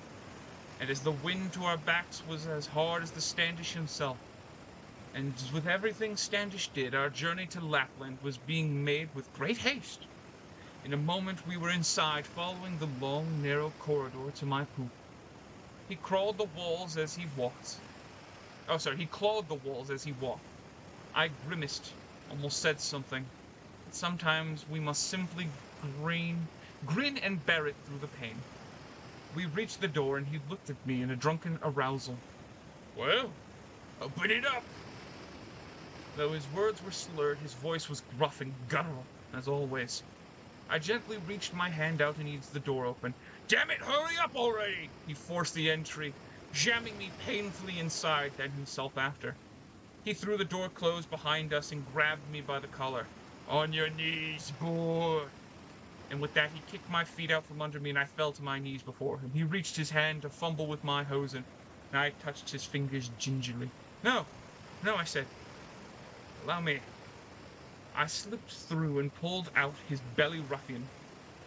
and as the wind to our backs was as hard as the Standish himself, and as with everything Standish did, our journey to Lapland was being made with great haste. In a moment we were inside, following the long, narrow corridor to my poop. He clawed the walls as he walked. I grimaced, almost said something. But sometimes we must simply grin and bear it through the pain. We reached the door and he looked at me in a drunken arousal. "Well, open it up." Though his words were slurred, his voice was gruff and guttural, as always. I gently reached my hand out and eased the door open. "Damn it, hurry up already!" He forced the entry, jamming me painfully inside, then himself after. He threw the door closed behind us and grabbed me by the collar. "On your knees, boy!" And with that, he kicked my feet out from under me and I fell to my knees before him. He reached his hand to fumble with my hosen, and I touched his fingers gingerly. No, I said. "Allow me." I slipped through and pulled out his belly ruffian.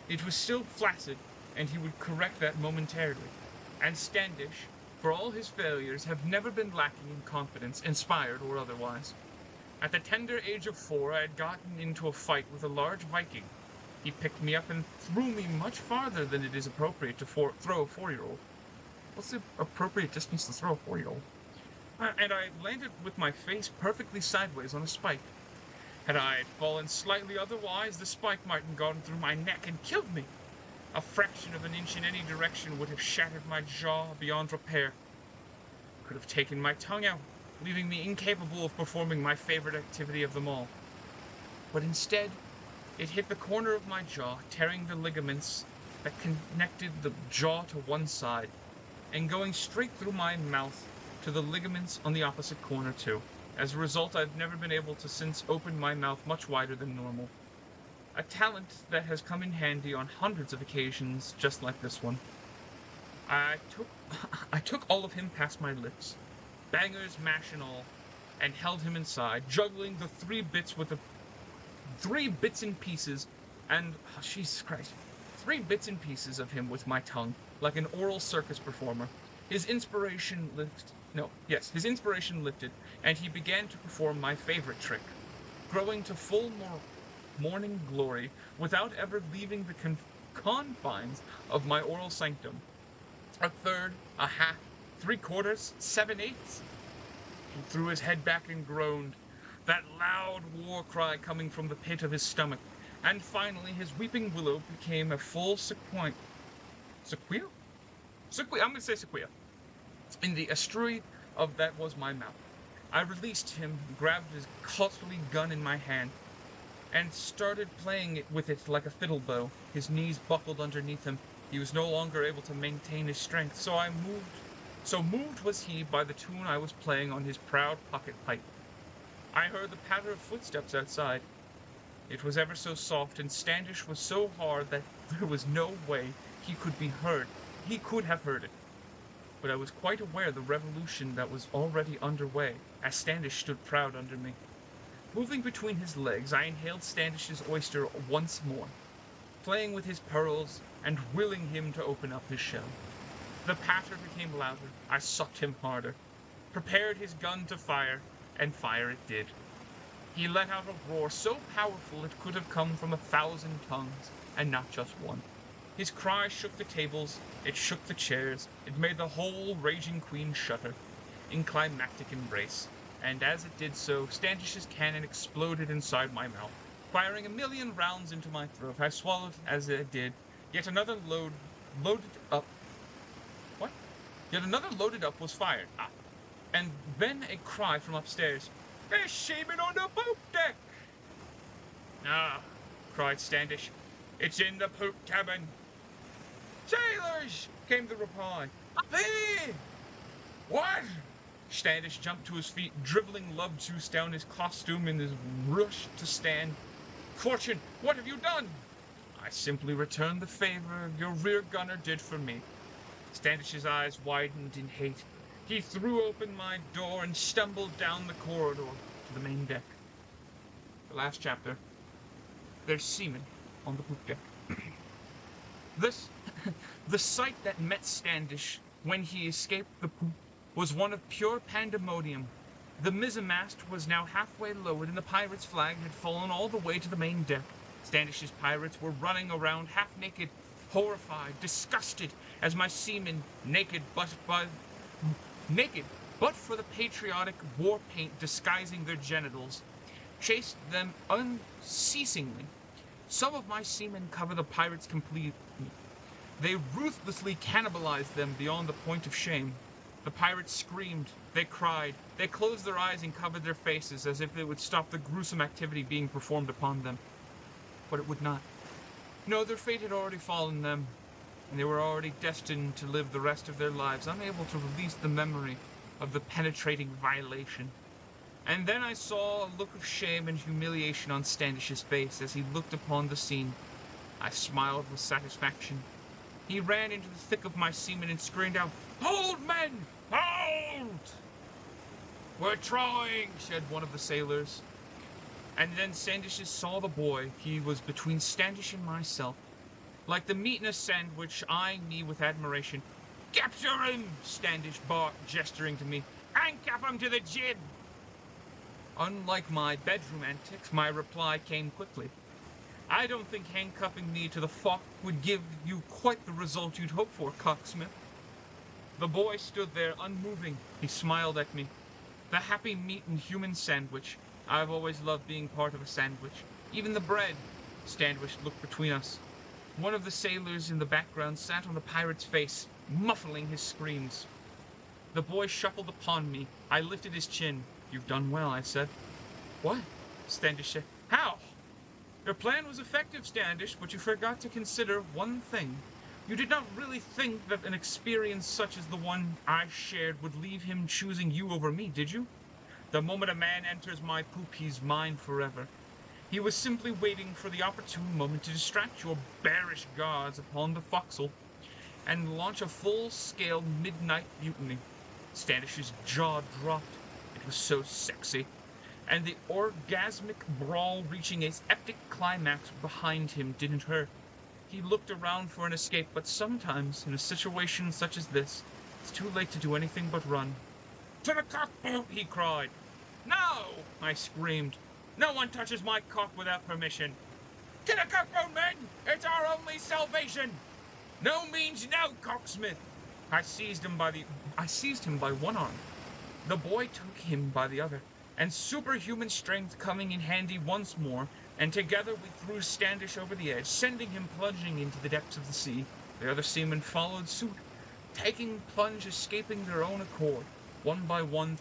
It was still flaccid, and he would correct that momentarily. And Standish, for all his failures, have never been lacking in confidence, inspired or otherwise. At the tender age of 4, I had gotten into a fight with a large Viking. He picked me up and threw me much farther than it is appropriate to throw a 4-year-old. What's the appropriate distance to throw a 4-year-old? And I landed with my face perfectly sideways on a spike. Had I fallen slightly otherwise, the spike might have gone through my neck and killed me. A fraction of an inch in any direction would have shattered my jaw beyond repair. Could have taken my tongue out, leaving me incapable of performing my favorite activity of them all. But instead, it hit the corner of my jaw, tearing the ligaments that connected the jaw to one side, and going straight through my mouth to the ligaments on the opposite corner too. As a result, I've never been able to since open my mouth much wider than normal. a talent that has come in handy on hundreds of occasions just like this one. I took I took all of him past my lips, bangers, mash and all, and held him inside, juggling the three bits and pieces, and oh, Jesus Christ, 3 bits and pieces of him with my tongue, like an oral circus performer. His inspiration lifted. No, yes, his inspiration lifted, and he began to perform my favorite trick, growing to full morning glory without ever leaving the confines of my oral sanctum. A third, a half, 3/4, 7/8. He threw his head back and groaned, that loud war cry coming from the pit of his stomach, and finally his weeping willow became a full sequoia. Sequoia? Sequoia, I'm gonna say sequoia. In the estuary of that was my mouth. I released him, grabbed his costly gun in my hand, and started playing with it like a fiddle bow. His knees buckled underneath him. He was no longer able to maintain his strength, so moved was he by the tune I was playing on his proud pocket pipe. I heard the patter of footsteps outside. It was ever so soft, and Standish was so hard that there was no way he could have heard it. But I was quite aware the revolution that was already underway, as Standish stood proud under me. Moving between his legs, I inhaled Standish's oyster once more, playing with his pearls and willing him to open up his shell. The patter became louder. I sucked him harder, prepared his gun to fire, and fire it did. He let out a roar so powerful it could have come from 1,000 tongues, and not just one. His cry shook the tables, it shook the chairs, it made the whole raging queen shudder, in climactic embrace. And as it did so, Standish's cannon exploded inside my mouth, firing 1,000,000 rounds into my throat. I swallowed as it did. Yet another loaded up. What? Yet another loaded up was fired. And then a cry from upstairs. There's seamen on the poop deck! Ah, cried Standish. It's in the poop cabin. Sailors! Came the reply. Up here! What? Standish jumped to his feet, dribbling love juice down his costume in his rush to stand. Fortune, what have you done? I simply returned the favor your rear gunner did for me. Standish's eyes widened in hate. He threw open my door and stumbled down the corridor to the main deck. The last chapter. There's seamen on the poop deck. The sight that met Standish when he escaped the poop was one of pure pandemonium. The mizzenmast was now halfway lowered, and the pirate's flag had fallen all the way to the main deck. Standish's pirates were running around half-naked, horrified, disgusted, as my seamen, naked but for the patriotic war paint disguising their genitals, chased them unceasingly. Some of my seamen covered the pirates completely. They ruthlessly cannibalized them beyond the point of shame. The pirates screamed, they cried, they closed their eyes and covered their faces as if it would stop the gruesome activity being performed upon them. But it would not. No, their fate had already fallen them, and they were already destined to live the rest of their lives unable to release the memory of the penetrating violation. And then I saw a look of shame and humiliation on Standish's face as he looked upon the scene. I smiled with satisfaction. He ran into the thick of my seamen and screamed out, "Hold, men! Hold!" "We're trying," said one of the sailors. And then Standish saw the boy. He was between Standish and myself. Like the meat in a sandwich, eyeing me with admiration. "Capture him!" Standish barked, gesturing to me. "Handcuff him to the jib!" Unlike my bedroom antics, my reply came quickly. "I don't think handcuffing me to the fock would give you quite the result you'd hope for, cocksmith." The boy stood there unmoving. He smiled at me. The happy meat and human sandwich. I've always loved being part of a sandwich. Even the bread. Standish looked between us. One of the sailors in the background sat on the pirate's face, muffling his screams. The boy shuffled upon me. I lifted his chin. "You've done well," I said. "What?" Standish said. "How?" "Your plan was effective, Standish, but you forgot to consider one thing. You did not really think that an experience such as the one I shared would leave him choosing you over me, did you? The moment a man enters my poop, he's mine forever. He was simply waiting for the opportune moment to distract your bearish guards upon the forecastle and launch a full-scale midnight mutiny. Standish's jaw dropped. It was so sexy. And the orgasmic brawl reaching its epic climax behind him didn't hurt. He looked around for an escape, but sometimes, in a situation such as this, it's too late to do anything but run. "To the cockboat!" he cried. "No!" I screamed. "No one touches my cock without permission." "To the cockboat, men! It's our only salvation!" "No means no, cocksmith!" I seized him by one arm. The boy took him by the other, and superhuman strength coming in handy once more, and together we threw Standish over the edge, sending him plunging into the depths of the sea. The other seamen followed suit, taking plunge, escaping their own accord. One by one,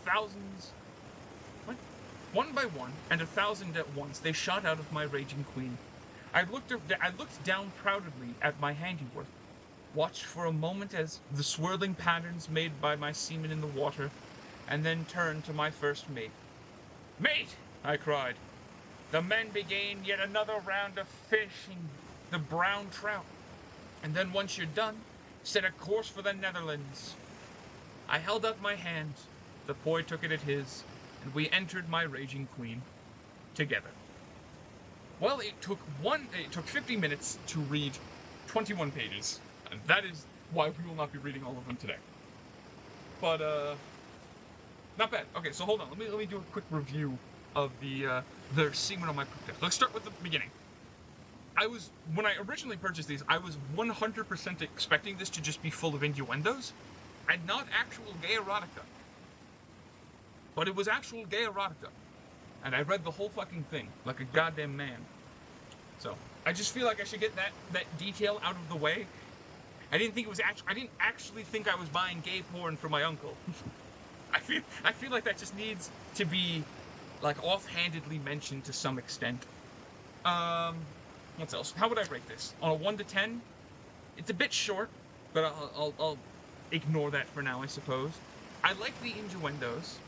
and 1,000 at once, they shot out of my raging queen. I looked down proudly at my handiwork, watched for a moment as the swirling patterns made by my seamen in the water, and then turned to my first mate. "Mate!" I cried. "The men began yet another round of fishing the brown trout, and then once you're done, set a course for the Netherlands." I held out my hand, the boy took it at his, and we entered my raging queen together. Well, it took 50 minutes to read 21 pages. And that is why we will not be reading all of them today. But not bad. Okay, so hold on. Let me do a quick review of the semen on my poop test. Let's start with the beginning. When I originally purchased these, I was 100% expecting this to just be full of innuendos and not actual gay erotica. But it was actual gay erotica. And I read the whole fucking thing like a goddamn man. So, I just feel like I should get that detail out of the way. I didn't actually think I was buying gay porn for my uncle. I feel like that just needs to be like offhandedly mentioned to some extent. What else? How would I rate this? On a 1 to 10? It's a bit short, but I'll ignore that for now, I suppose. I like the innuendos.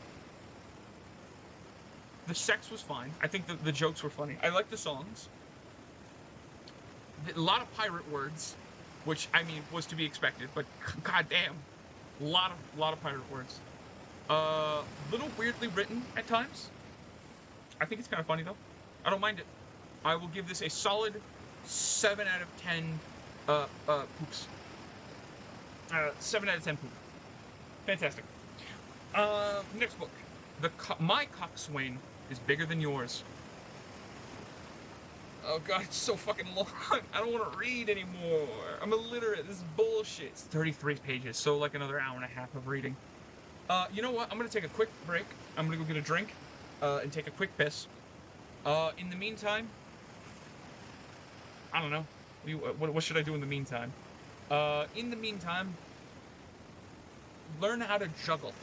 The sex was fine. I think the jokes were funny. I like the songs. A lot of pirate words, which, I mean, was to be expected, but goddamn, a lot of pirate words. Little weirdly written at times. I think it's kind of funny, though. I don't mind it. I will give this a solid 7 out of 10, poops. 7 out of 10 poop. Fantastic. Next book. My coxswain is bigger than yours. Oh god, it's so fucking long. I don't want to read anymore. I'm illiterate. This is bullshit. It's 33 pages, so like another hour and a half of reading. You know what? I'm gonna take a quick break. I'm gonna go get a drink, and take a quick piss. In the meantime, I don't know. What should I do in the meantime? In the meantime, learn how to juggle.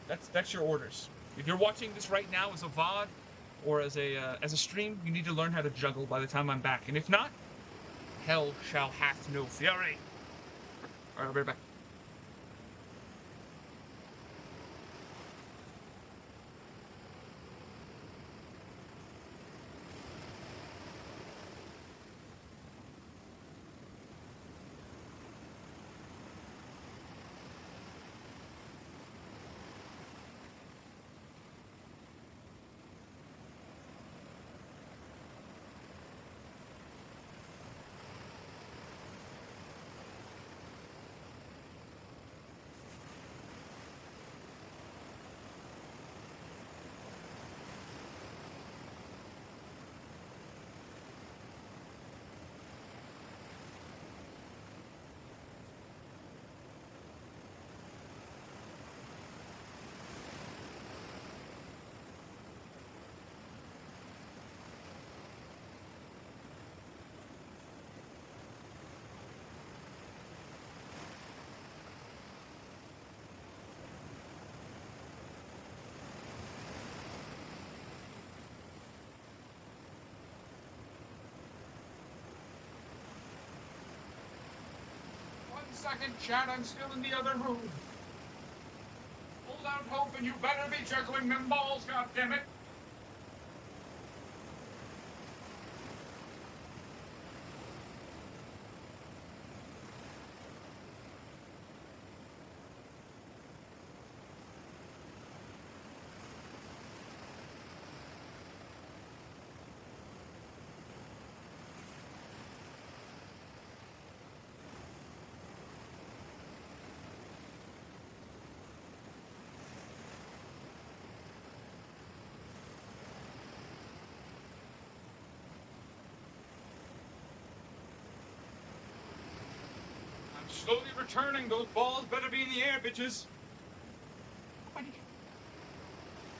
That's your orders. If you're watching this right now as a VOD or as a stream, you need to learn how to juggle by the time I'm back. And if not, hell shall hath no fury. Alright, I'll be right back. Second, chat, I'm still in the other room. Hold out hope and you better be juggling them balls, goddammit. slowly returning. Those balls better be in the air, bitches.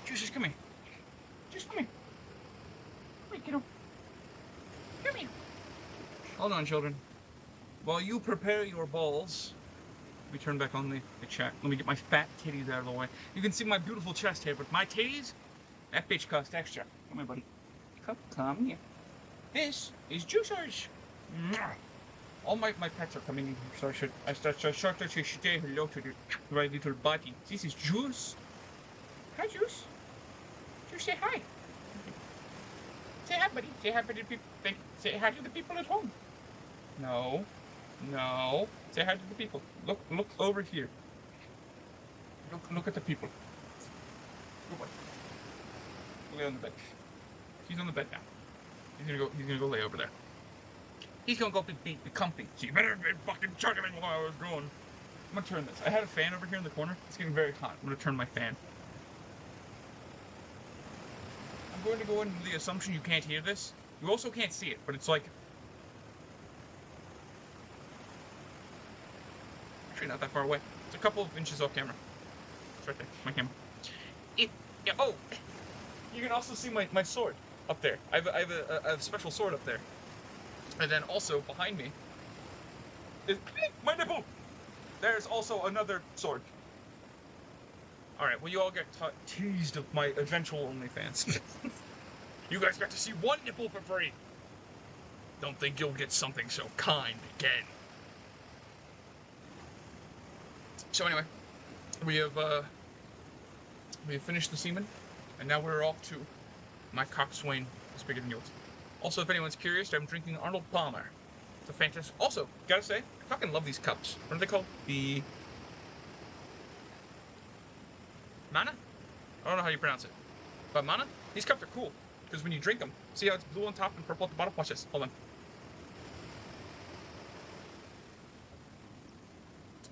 Juices, come here. Just come here. Wait, kiddo. Come here. Hold on, children. While you prepare your balls, let me turn back on the chat. Let me get my fat titties out of the way. You can see my beautiful chest here, but my titties, that bitch cost extra. Come here, buddy. Come here. This is Juicers. All my pets are coming in here, so I should say hello to my little buddy. This is Juice. Hi, Juice. Juice, say hi. Say hi, buddy. Say hi to the people. Say hi to the people at home. No. Say hi to the people. Look over here. Look at the people. Good boy. Lay on the bed. He's on the bed now. He's gonna go lay over there. He's gonna go be comfy. So you better be fucking chugging it while I was going. I'm gonna turn this. I had a fan over here in the corner. It's getting very hot. I'm gonna turn my fan. I'm going to go into the assumption you can't hear this. You also can't see it, but it's like... Actually, not that far away. It's a couple of inches off camera. It's right there. My camera. Yeah, oh! You can also see my sword up there. I have a special sword up there. And then also, behind me, is my nipple! There's also another sword. Alright, well you all get teased of my eventual OnlyFans. You guys got to see one nipple for free. Don't think you'll get something so kind again. So anyway, we have finished the semen, and now we're off to my coxswain is bigger than yours. Also, if anyone's curious, I'm drinking Arnold Palmer. It's a fantastic... Also, gotta say, I fucking love these cups. What are they called? The... Mana? I don't know how you pronounce it. But Mana? These cups are cool. Because when you drink them, see how it's blue on top and purple at the bottom? Watch this. Hold on.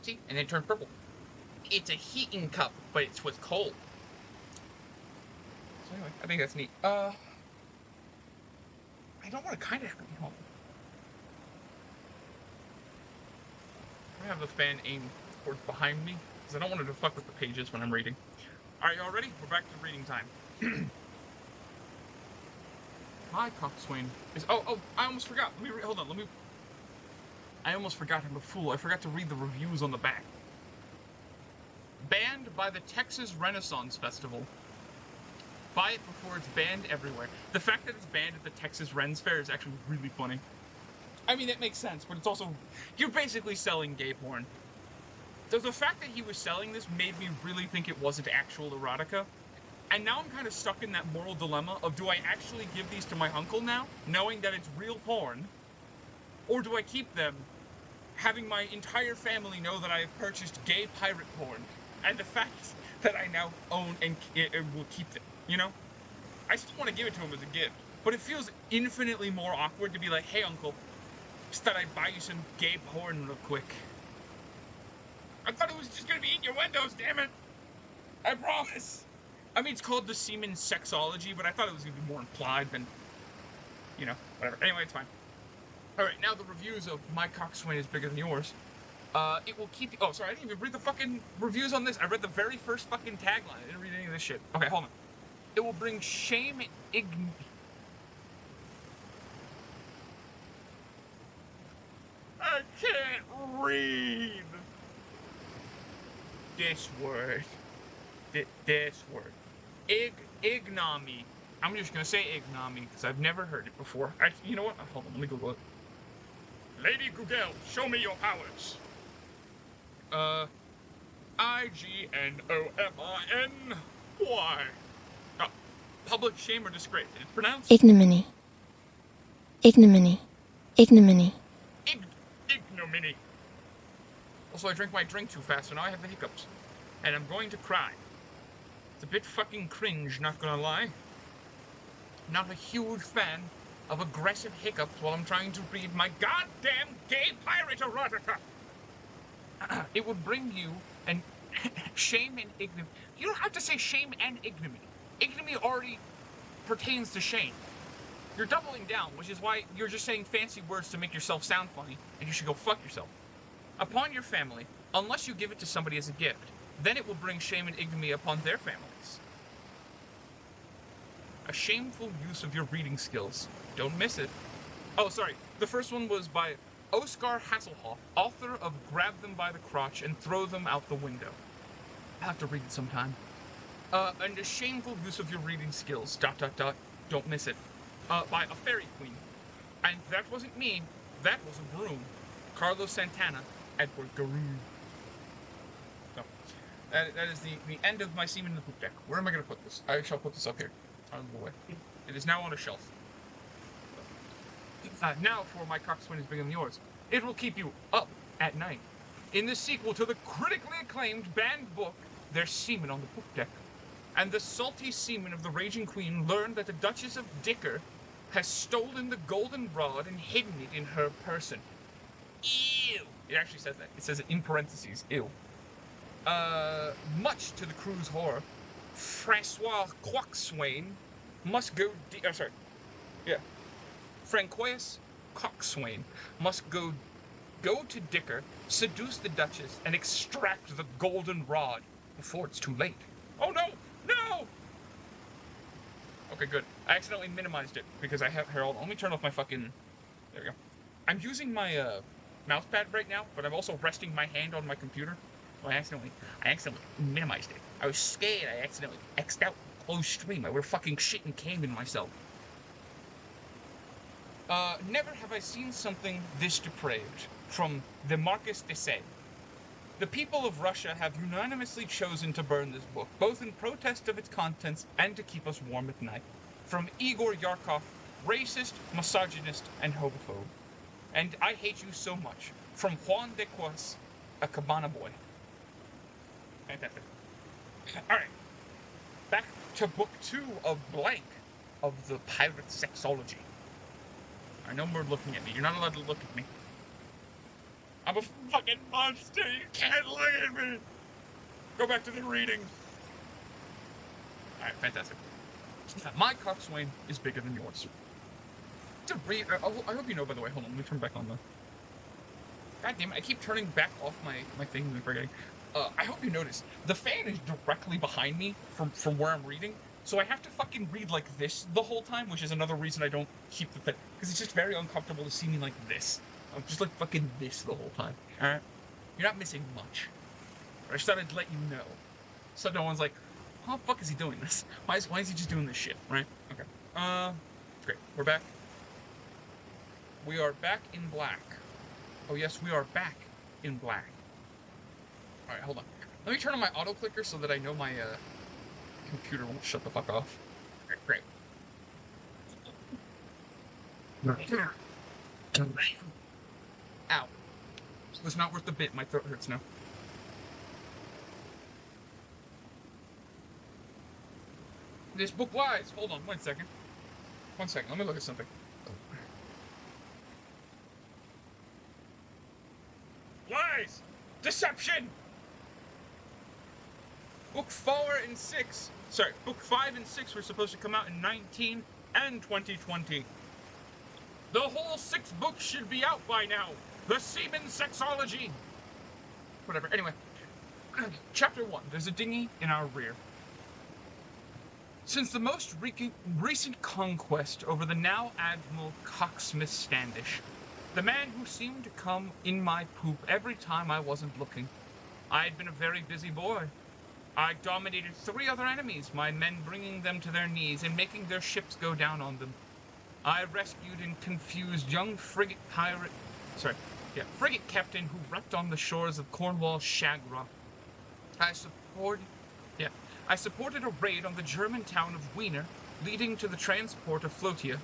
See? And then it turns purple. It's a heating cup, but it's with cold. So anyway, I think that's neat. I don't want to kind of... Hold on. I have the fan aimed towards behind me, because I don't want it to fuck with the pages when I'm reading. Alright, y'all ready? We're back to reading time. My coxswain is... Oh, I almost forgot. Hold on, I almost forgot. I'm a fool. I forgot to read the reviews on the back. Banned by the Texas Renaissance Festival. Buy it before it's banned everywhere. The fact that it's banned at the Texas Rens Fair is actually really funny. I mean, it makes sense, but it's also... You're basically selling gay porn. So the fact that he was selling this made me really think it wasn't actual erotica. And now I'm kind of stuck in that moral dilemma of, do I actually give these to my uncle now, knowing that it's real porn? Or do I keep them, having my entire family know that I have purchased gay pirate porn, and the fact that I now own and will keep them, you know? I still want to give it to him as a gift, but it feels infinitely more awkward to be like, hey uncle, just thought I'd buy you some gay porn real quick. I thought it was just gonna be in your windows, damn it! I promise! I mean, it's called the semen sexology, but I thought it was gonna be more implied than, you know, whatever. Anyway, it's fine. Alright, now the reviews of My Coxswain is Bigger Than Yours. It will keep... Oh, sorry, I didn't even read the fucking reviews on this. I read the very first fucking tagline. I didn't read any of this shit. Okay, hold on. It will bring shame and I can't read! This word. This word. Ignominy. I'm just gonna say ignominy, because I've never heard it before. You know what? Hold on, let me Google it. Lady Google, show me your powers. I-G-N-O-M-I-N-Y. Public shame or disgrace. It's pronounced... Ignominy. Ignominy. Ignominy. Ignominy. Also, I drank my drink too fast, so now I have the hiccups. And I'm going to cry. It's a bit fucking cringe, not gonna lie. Not a huge fan of aggressive hiccups while I'm trying to read my goddamn gay pirate erotica. It would bring you an shame and ignominy. You don't have to say shame and ignominy. Ignominy already pertains to shame. You're doubling down, which is why you're just saying fancy words to make yourself sound funny, and you should go fuck yourself. upon your family, unless you give it to somebody as a gift. Then it will bring shame and ignominy upon their families. A shameful use of your reading skills. Don't miss it. Oh, sorry. The first one was by Oskar Hasselhoff, author of Grab Them by the Crotch and Throw Them Out the Window. I'll have to read it sometime. And a shameful use of your reading skills. ... Don't miss it. By a fairy queen. And that wasn't me. That was a broom. Carlos Santana, Edward Garou. So, that is the end of my semen in the poop deck. Where am I going to put this? I shall put this up here. Out of the way. It is now on a shelf. Now for my coxswain is bigger than yours. It will keep you up at night. In the sequel to the critically acclaimed banned book, There's Semen on the Poop Deck. And the salty semen of the Raging Queen learned that the Duchess of Dicker has stolen the golden rod and hidden it in her person. Ew! It actually says that. It says it in parentheses. Ew. Much to the crew's horror, Francois Coxswain must go... Francois Coxswain must go to Dicker, seduce the Duchess, and extract the golden rod before it's too late. Oh no! No! Okay, good. I accidentally minimized it because I have Harold. Let me turn off my fucking... There we go. I'm using my mousepad right now, but I'm also resting my hand on my computer. So I accidentally minimized it. I was scared I accidentally X'd out closed stream. I would have fucking shit and came in myself. Never have I seen something this depraved. From the Marcus de Sade. The people of Russia have unanimously chosen to burn this book, both in protest of its contents and to keep us warm at night. From Igor Yarkov, racist, misogynist, and homophobe. And I hate you so much. From Juan de Quas, a cabana boy. Fantastic. Alright. Back to book 2 of Blank, of the pirate sexology. I know more looking at me. You're not allowed to look at me. I'm a fucking monster. You can't look at me. Go back to the reading. Alright, fantastic. My coxswain is bigger than yours. To read, I hope you know, by the way. Hold on, let me turn back on the... God damn it, I keep turning back off my thing and forgetting. I hope you notice, the fan is directly behind me from where I'm reading, so I have to fucking read like this the whole time, which is another reason I don't keep the thing, because it's just very uncomfortable to see me like this. I'm just like fucking this the whole time, alright? You're not missing much. I just thought I'd let you know. So no one's like, how the fuck is he doing this? Why is he just doing this shit, right? Okay. Great. We're back. We are back in black. Oh yes, we are back in black. Alright, hold on. Let me turn on my auto clicker so that I know my computer won't shut the fuck off. Alright, great. Ow. It was not worth the bit. My throat hurts now. This book lies. Hold on, 1 second. 1 second, let me look at something. Lies! Deception! Book 4 and 6. Sorry, book 5 and 6 were supposed to come out in 19 and 2020. The whole 6 books should be out by now. The Semen Sexology. Whatever, anyway. Chapter 1. There's a dinghy in our rear. Since the most recent conquest over the now Admiral Coxsmith Standish, the man who seemed to come in my poop every time I wasn't looking, I had been a very busy boy. I dominated 3 other enemies, my men bringing them to their knees and making their ships go down on them. I rescued and confused young frigate captain who wrecked on the shores of Cornwall's Shagra. I supported a raid on the German town of Wiener, leading to the transport of Flotia,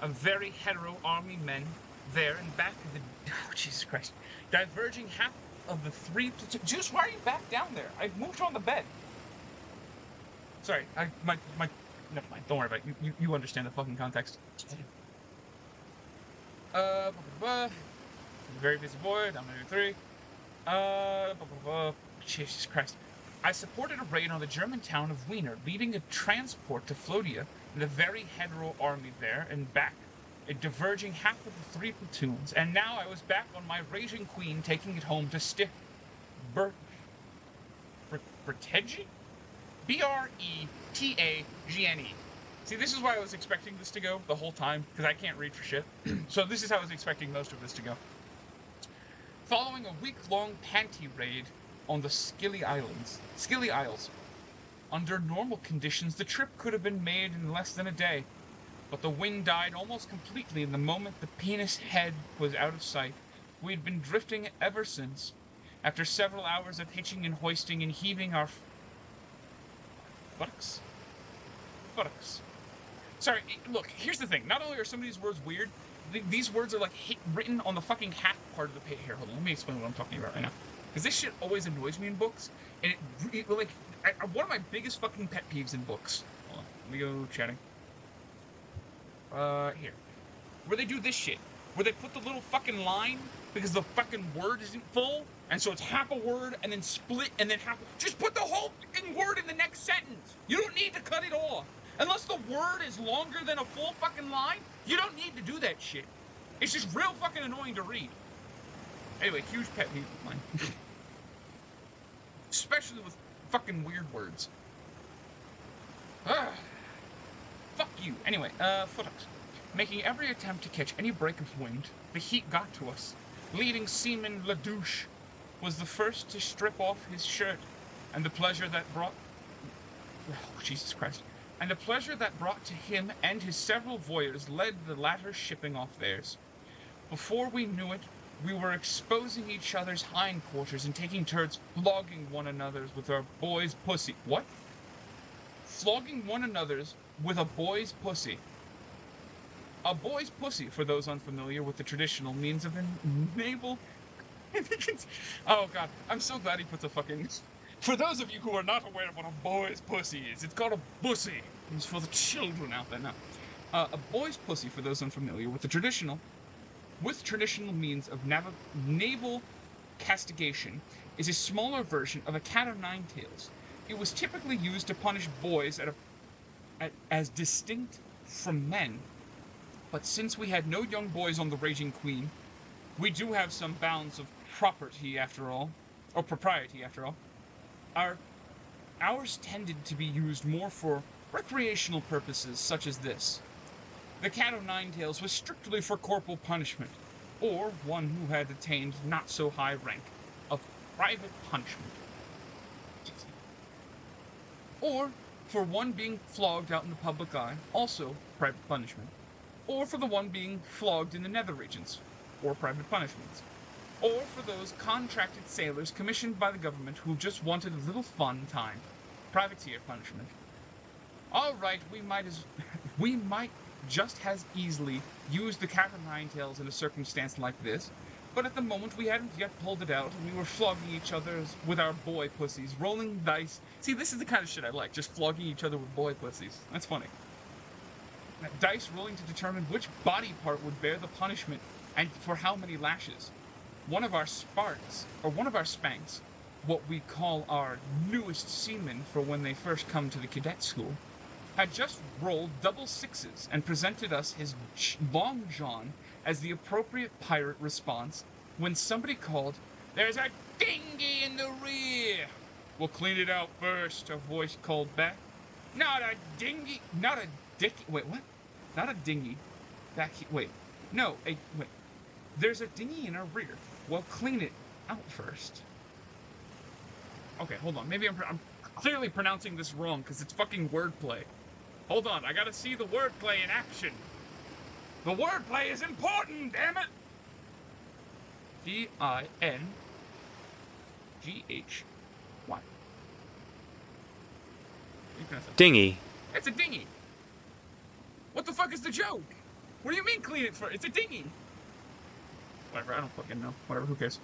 a very hetero army men there and back of the... Oh, Jesus Christ. Diverging half of the 3... Juice, why are you back down there? I moved you on the bed. Sorry, my... Never mind, don't worry about it. You understand the fucking context. Very busy boy, down to 3. Jesus Christ. I supported a raid on the German town of Wiener, leading a transport to Flotia and a very hetero army there and back. diverging half of the 3 platoons, and now I was back on my raging queen, taking it home to stiff Bertegi? Bretagne. See, this is why I was expecting this to go the whole time, because I can't read for shit. So this is how I was expecting most of this to go. Following a week-long panty raid on the Scilly Isles. Under normal conditions, the trip could have been made in less than a day, but the wind died almost completely in the moment the penis head was out of sight. We'd been drifting ever since. After several hours of hitching and hoisting and heaving our buttocks. Sorry, look, here's the thing. Not only are some of these words weird, these words are like written on the fucking half part of the page. Here, hold on, let me explain what I'm talking about right now. Because this shit always annoys me in books, and one of my biggest fucking pet peeves in books. Hold on, let me go chatting. Here. Where they do this shit. Where they put the little fucking line because the fucking word isn't full, and so it's half a word and then split and then half. Just put the whole fucking word in the next sentence. You don't need to cut it off. Unless the word is longer than a full fucking line, you don't need to do that shit. It's just real fucking annoying to read. Anyway, huge pet peeve of mine. Especially with fucking weird words. Fuck you. Anyway, footnotes. Making every attempt to catch any break of wind, the heat got to us. Leading seaman Ladouche was the first to strip off his shirt, and the pleasure that brought... Oh, Jesus Christ. And the pleasure that brought to him and his several voyeurs led the latter shipping off theirs. Before we knew it, we were exposing each other's hindquarters and taking turns flogging one another's with our boy's pussy. What? Flogging one another's with a boy's pussy. A boy's pussy, for those unfamiliar with the traditional means of naval... Oh god, I'm so glad he puts a fucking... For those of you who are not aware of what a boy's pussy is, it's called a bussy. It's for the children out there now. A boy's pussy, for those unfamiliar with the traditional means of naval castigation, is a smaller version of a cat o' nine tails. It was typically used to punish boys as distinct from men. But since we had no young boys on the Raging Queen, we do have some bounds of propriety after all. Ours tended to be used more for recreational purposes such as this. The cat o' nine tails was strictly for corporal punishment, or one who had attained not so high rank of private punishment. Or for one being flogged out in the public eye, also private punishment. Or for the one being flogged in the nether regions, or private punishments. Or for those contracted sailors commissioned by the government who just wanted a little fun time. Privateer punishment. Alright, we might just as easily use the cat o' nine tails in a circumstance like this, but at the moment we hadn't yet pulled it out, and we were flogging each other with our boy pussies, rolling dice. See, this is the kind of shit I like, just flogging each other with boy pussies. That's funny. Dice rolling to determine which body part would bear the punishment, and for how many lashes. One of our spanks, what we call our newest seamen for when they first come to the cadet school, had just rolled double sixes and presented us his long john as the appropriate pirate response when somebody called, "There's a dinghy in the rear!" "We'll clean it out first," a voice called back. Not a dinghy, wait, what? Not a dinghy. There's a dinghy in our rear. Well, clean it out first. Okay, hold on. Maybe I'm clearly pronouncing this wrong because it's fucking wordplay. Hold on, I gotta see the wordplay in action. The wordplay is important, damn it! D-I-N-G-H-Y. Dinghy. It's a dinghy. What the fuck is the joke? What do you mean clean it first? It's a dinghy. Whatever, I don't fucking know. Whatever, who cares?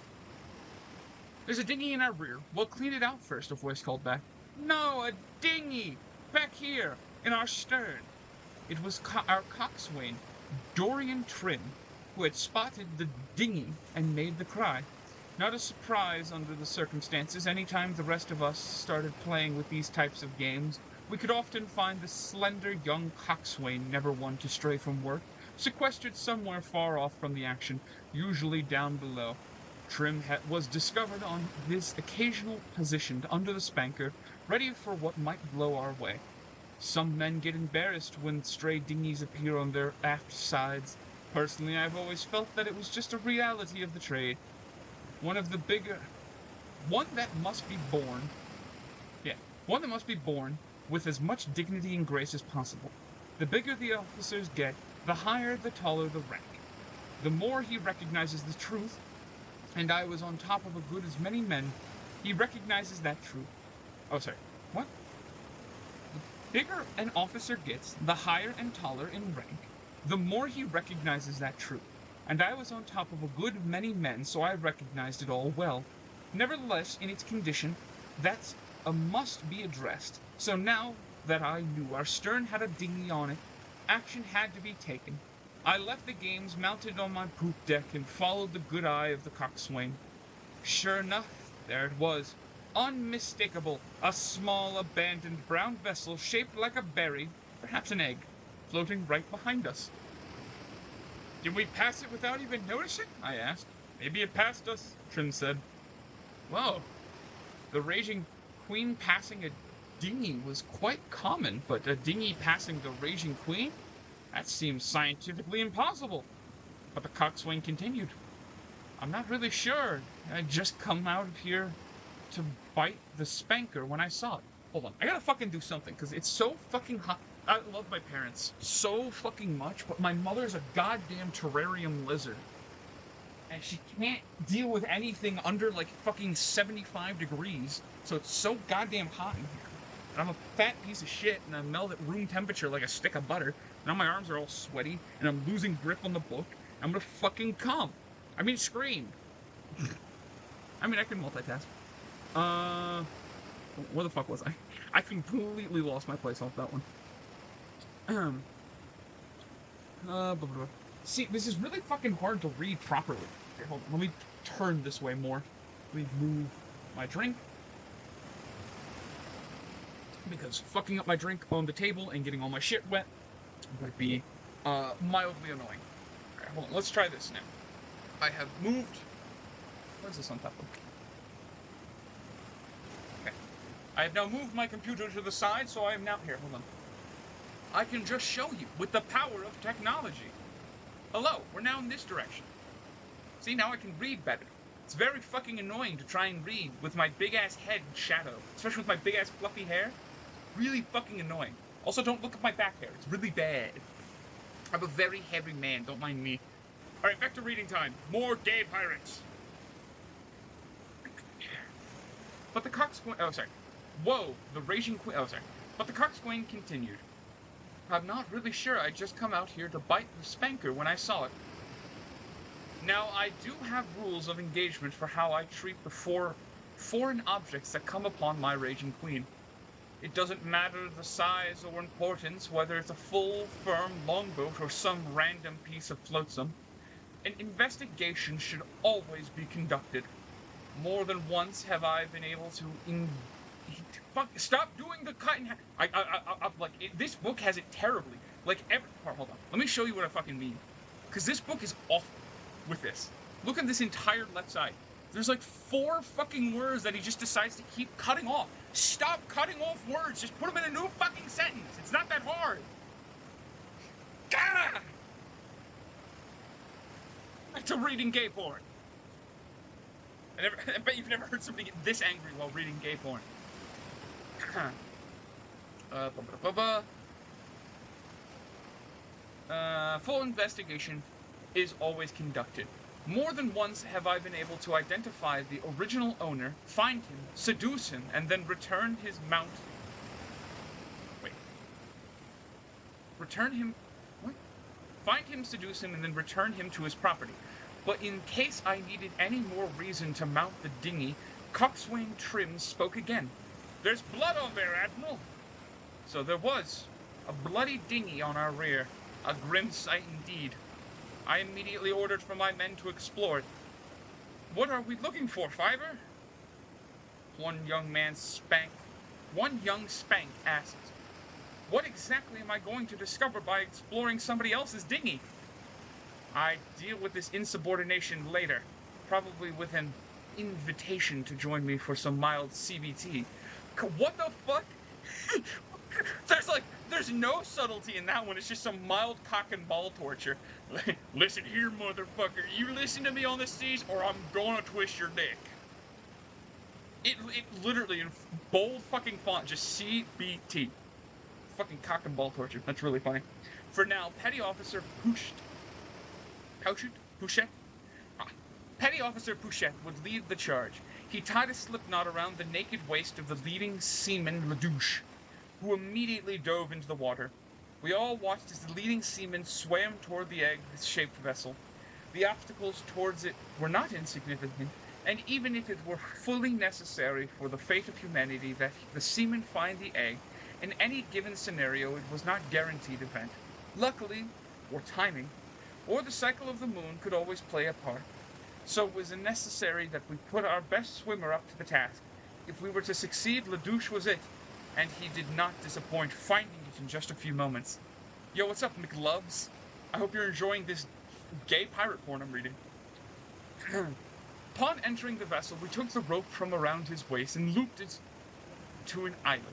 There's a dinghy in our rear. We'll clean it out first, a voice called back. No, a dinghy! Back here, in our stern. It was our coxswain, Dorian Trim, who had spotted the dinghy and made the cry. Not a surprise under the circumstances. Anytime the rest of us started playing with these types of games, we could often find the slender young coxswain, never one to stray from work, sequestered somewhere far off from the action, usually down below. Trim was discovered on his occasional position under the spanker, ready for what might blow our way. Some men get embarrassed when stray dinghies appear on their aft sides. Personally, I've always felt that it was just a reality of the trade. One that must be born, yeah, one that must be born with as much dignity and grace as possible. The bigger the officers get, the higher, the taller the rank. The more he recognizes the truth, and I was on top of a good as many men, he recognizes that truth. Oh, sorry. What? The bigger an officer gets, the higher and taller in rank, the more he recognizes that truth. And I was on top of a good many men, so I recognized it all well. Nevertheless, in its condition, that's a must be addressed. So now that I knew our stern had a dinghy on it, action had to be taken. I left the games mounted on my poop deck and followed the good eye of the coxswain. Sure enough, there it was. Unmistakable, a small, abandoned brown vessel shaped like a berry, perhaps an egg, floating right behind us. Did we pass it without even noticing? I asked. Maybe it passed us, Trim said. Whoa. The Raging Queen passing a dinghy was quite common, but a dinghy passing the Raging Queen? That seems scientifically impossible. But the coxswain continued. I'm not really sure. I'd just come out of here to bite the spanker when I saw it. Hold on. I gotta fucking do something, because it's so fucking hot. I love my parents so fucking much, but my mother's a goddamn terrarium lizard. And she can't deal with anything under like fucking 75 degrees. So it's so goddamn hot in here. And I'm a fat piece of shit, and I melt at room temperature like a stick of butter. Now my arms are all sweaty, and I'm losing grip on the book. I'm gonna fucking come. I mean, scream. I mean, I can multitask. Where the fuck was I? I completely lost my place off that one. Blah, blah, blah. See, this is really fucking hard to read properly. Okay, hold on. Let me turn this way more. Let me move my drink. Because fucking up my drink on the table and getting all my shit wet would be mildly annoying. Alright, hold on. Let's try this now. I have moved. What is this on top of? Okay. I have now moved my computer to the side, so I am now here. Hold on. I can just show you with the power of technology. Hello, we're now in this direction. See, now I can read better. It's very fucking annoying to try and read with my big-ass head in shadow, especially with my big-ass fluffy hair. Really fucking annoying. Also, don't look at my back hair. It's really bad. I'm a very heavy man. Don't mind me. Alright, back to reading time. More gay pirates. But the coxswain... Oh, sorry. Whoa, the Raging Queen... Oh, sorry. But the coxswain continued. I'm not really sure. I just come out here to bite the spanker when I saw it. Now, I do have rules of engagement for how I treat the foreign objects that come upon my Raging Queen. It doesn't matter the size or importance, whether it's a full, firm longboat or some random piece of flotsam. An investigation should always be conducted. More than once have I been able to stop doing the cut in half. This book has it terribly. Hold on. Let me show you what I fucking mean. Because this book is awful with this. Look at this entire left side. There's like 4 fucking words that he just decides to keep cutting off. Stop cutting off words. Just put them in a new fucking sentence. It's not that hard. Gah! Back to reading gay porn. I bet you've never heard somebody get this angry while reading gay porn. Full investigation is always conducted. More than once have I been able to identify the original owner, find him, seduce him, and then return his mount. Wait. Return him... What? Find him, seduce him, and then return him to his property. But in case I needed any more reason to mount the dinghy, Coxswain Trim spoke again. There's blood on there, Admiral! So there was. A bloody dinghy on our rear. A grim sight indeed. I immediately ordered for my men to explore it. What are we looking for, Fiver? One young Spank asked. What exactly am I going to discover by exploring somebody else's dinghy? I deal with this insubordination later, probably with an invitation to join me for some mild CBT. What the fuck? There's no subtlety in that one. It's just some mild cock and ball torture. Listen here, motherfucker. You listen to me on the stage, or I'm gonna twist your dick. It literally in bold fucking font, just CBT. Fucking cock and ball torture. That's really funny. For now, Petty Officer Pouchet? Petty Officer Pouchet would lead the charge. He tied a slip knot around the naked waist of the leading seaman Ledouche, who immediately dove into the water. We all watched as the leading seaman swam toward the egg-shaped vessel. The obstacles towards it were not insignificant, and even if it were fully necessary for the fate of humanity that the seaman find the egg, in any given scenario it was not guaranteed event. Luckily, or timing, or the cycle of the moon could always play a part. So it was necessary that we put our best swimmer up to the task. If we were to succeed, Ledouche was it, and he did not disappoint, finding it in just a few moments. Yo, what's up, McLoves? I hope you're enjoying this gay pirate porn I'm reading. Upon entering the vessel, we took the rope from around his waist and looped it to an islet.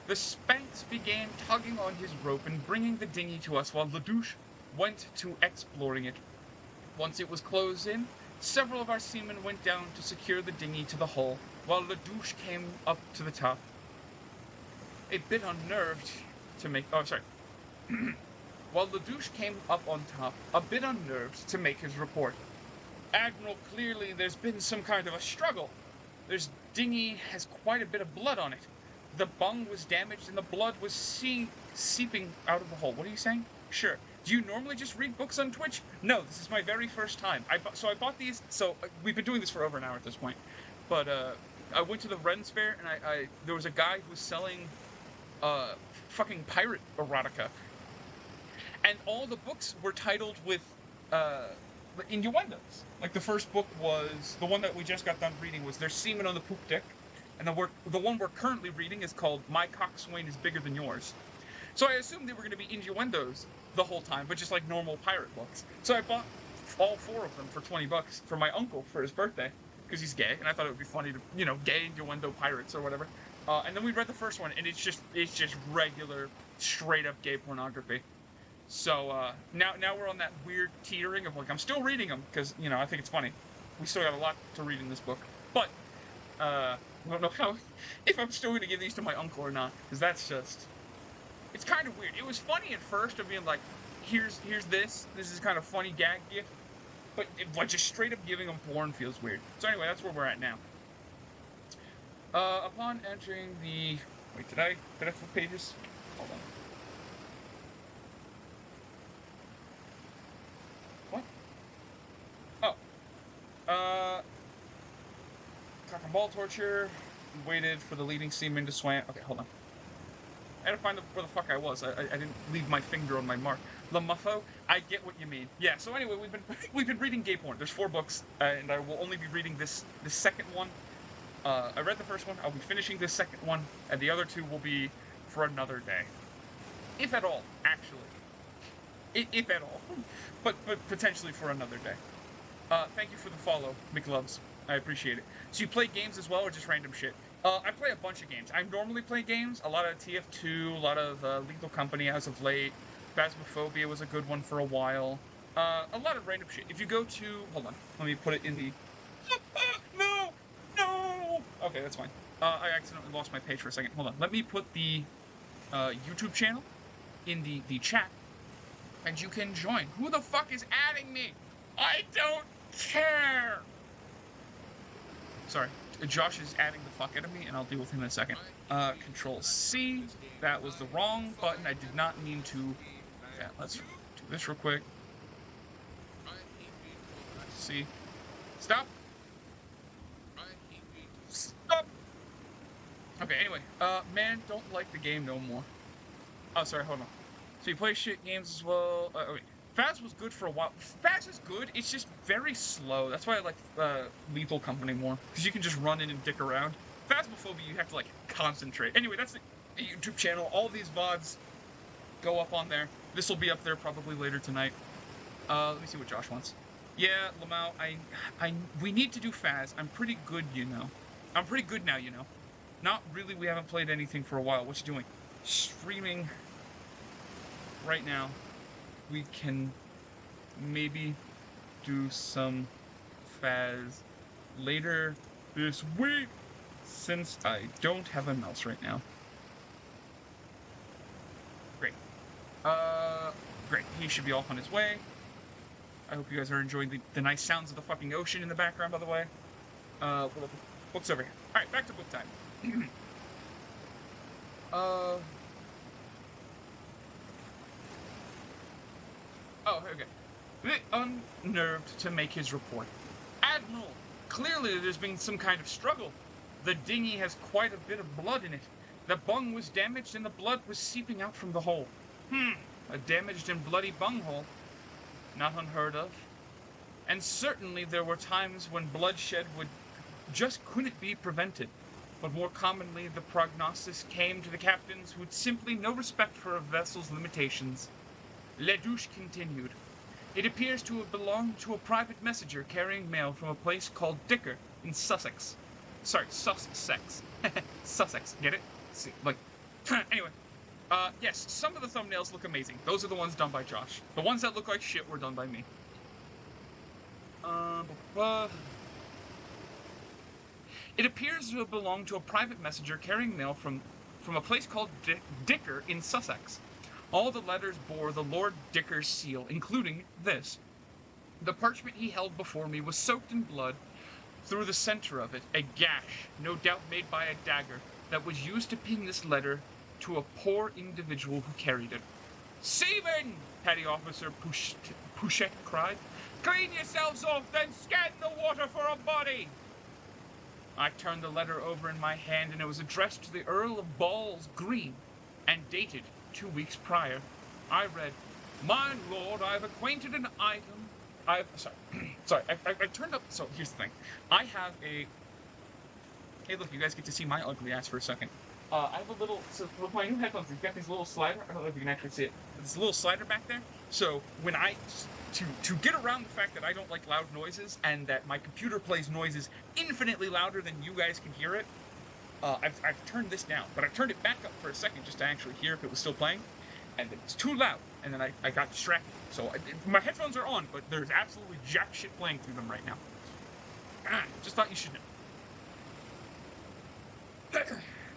The Spanx began tugging on his rope and bringing the dinghy to us while Ledouche went to exploring it. Once it was closed in, several of our seamen went down to secure the dinghy to the hull, while Ledouche came up to the top. A bit unnerved to make... Oh, sorry. While Ledouche came up on top, a bit unnerved to make his report. Admiral, clearly there's been some kind of a struggle. This dinghy has quite a bit of blood on it. The bung was damaged and the blood was seeping out of the hole. What are you saying? Sure. Do you normally just read books on Twitch? No, this is my very first time. I bought these, so we've been doing this for over an hour at this point. But I went to the Ren's Fair and there was a guy who was selling fucking pirate erotica. And all the books were titled with innuendos. Like the first book was, the one that we just got done reading was There's Semen on the Poop Deck. And the one we're currently reading is called My Coxswain is Bigger Than Yours. So I assumed they were going to be innuendos the whole time, but just like normal pirate books. So I bought all 4 of them for $20 for my uncle for his birthday, because he's gay, and I thought it would be funny to, gay innuendo pirates or whatever. And then we read the first one, and it's just regular, straight up gay pornography. So now we're on that weird teetering of like, I'm still reading them, because, I think it's funny. We still got a lot to read in this book. But, I don't know if I'm still going to give these to my uncle or not, because that's just... It's kind of weird. It was funny at first of being like, here's this is kind of funny gag gift, but just straight up giving them porn feels weird. So anyway, that's where we're at now. Upon entering the... Wait, did I flip pages? Hold on. What? Oh. Cock and ball torture. Waited for the leading seaman to swim. Okay, hold on. I had to find where the fuck I was. I didn't leave my finger on my mark. Lamuffo, I get what you mean. Yeah. So anyway, we've been reading gay porn. There's 4 books, and I will only be reading this second one. I read the first one. I'll be finishing this second one, and the other 2 will be for another day, if at all. Actually, if at all, but potentially for another day. Thank you for the follow, McLoves. I appreciate it. So you play games as well, or just random shit? I play a bunch of games. I normally play games, a lot of TF2, a lot of Lethal Company as of late. Phasmophobia was a good one for a while. A lot of random shit. If you go to... Hold on. Let me put it in the... No! Okay, that's fine. I accidentally lost my page for a second. Hold on. Let me put the YouTube channel in the chat, and you can join. Who the fuck is adding me? I don't care! Sorry. Josh is adding the fuck out of me, and I'll deal with him in a second. Control-C. That was the wrong button. I did not mean to... Okay, let's do this real quick. C. Stop! Stop! Okay, anyway. Man, don't like the game no more. Oh, sorry, hold on. So you play shit games as well. Wait. Phas was good for a while. Phas is good, it's just very slow. That's why I like Lethal Company more. Because you can just run in and dick around. Phasmophobia, you have to, concentrate. Anyway, that's the YouTube channel. All these VODs go up on there. This will be up there probably later tonight. Let me see what Josh wants. Yeah, Lamau, we need to do Faz. I'm pretty good, you know. I'm pretty good now, you know. Not really, we haven't played anything for a while. What you doing? Streaming right now. We can maybe do some Faz later this week, since I don't have a mouse right now. Great. Great. He should be off on his way. I hope you guys are enjoying the nice sounds of the fucking ocean in the background, by the way. Books over here. Alright, back to book time. Oh, okay. Unnerved to make his report. Admiral, clearly there's been some kind of struggle. The dinghy has quite a bit of blood in it. The bung was damaged and the blood was seeping out from the hole. A damaged and bloody bunghole. Not unheard of. And certainly there were times when bloodshed couldn't be prevented. But more commonly, the prognosis came to the captains who had simply no respect for a vessel's limitations. Ledouche continued. It appears to have belonged to a private messenger carrying mail from a place called Dicker in Sussex. Sorry, Sussex. Sussex, get it? See, like, anyway. Yes, some of the thumbnails look amazing. Those are the ones done by Josh. The ones that look like shit were done by me. It appears to have belonged to a private messenger carrying mail from a place called Dicker in Sussex. All the letters bore the Lord Dicker's seal, including this. The parchment he held before me was soaked in blood. Through the center of it, a gash, no doubt made by a dagger, that was used to pin this letter to a poor individual who carried it. "Seamen!" Petty Officer Pouchette cried. "Clean yourselves off, then scan the water for a body!" I turned the letter over in my hand, and it was addressed to the Earl of Balls Green, and dated 2 weeks prior. I read, "My lord, I have acquainted an item. I turned up. So here's the thing. I have a. Hey, look, you guys get to see my ugly ass for a second. I have a little. So with my new headphones, we've got these little slider. I don't know if you can actually see it. This little slider back there. So when to get around the fact that I don't like loud noises and that my computer plays noises infinitely louder than you guys can hear it, I've turned this down, but I turned it back up for a second just to actually hear if it was still playing, and it's too loud, and then I got distracted. So my headphones are on, but there's absolutely jack shit playing through them right now. Just thought you should know.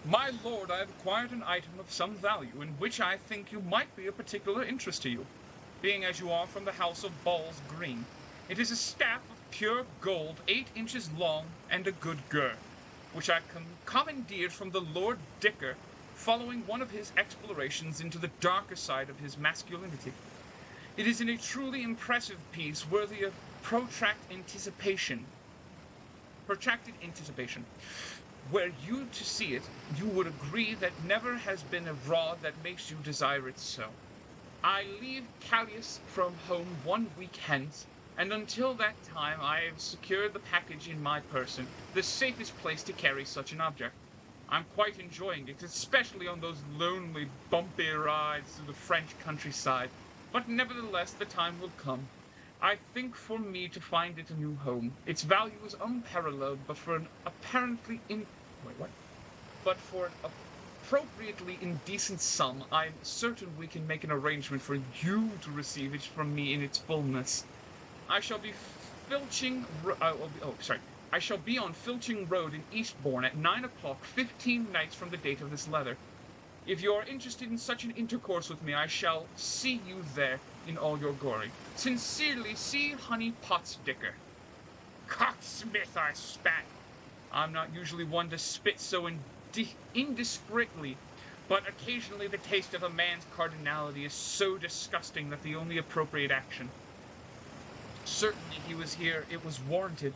My lord, I have acquired an item of some value in which I think you might be of particular interest to you, being as you are from the house of Balls Green. It is a staff of pure gold, 8 inches long, and a good girth, which I commandeered from the Lord Dicker following one of his explorations into the darker side of his masculinity. It is in a truly impressive piece worthy of protracted anticipation. Were you to see it, you would agree that never has been a rod that makes you desire it so. I leave Callias from home 1 week hence, and until that time I have secured the package in my person, the safest place to carry such an object. I'm quite enjoying it, especially on those lonely, bumpy rides through the French countryside, but nevertheless the time will come. I think for me to find it a new home. Its value is unparalleled, but for an appropriately indecent sum, I'm certain we can make an arrangement for you to receive it from me in its fullness. I shall be I shall be on Filching Road in Eastbourne at 9 o'clock, 15 nights from the date of this letter. If you are interested in such an intercourse with me, I shall see you there in all your glory. Sincerely, C. Honey Potts Dicker. Cocksmith, I spat. I'm not usually one to spit so indiscreetly, but occasionally the taste of a man's cardinality is so disgusting that the only appropriate action. Certainly here it was warranted.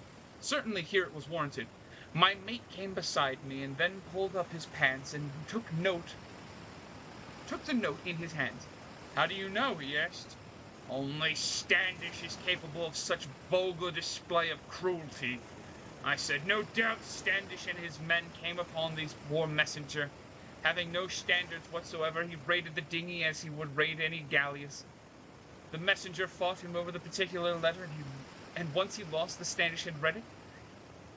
My mate came beside me and then pulled up his pants and took the note in his hands. How do you know? He asked. Only Standish is capable of such vulgar display of cruelty. I said, no doubt Standish and his men came upon this poor messenger. Having no standards whatsoever, he raided the dinghy as he would raid any galleass. The messenger fought him over the particular letter, and once he lost, the Standish had read it.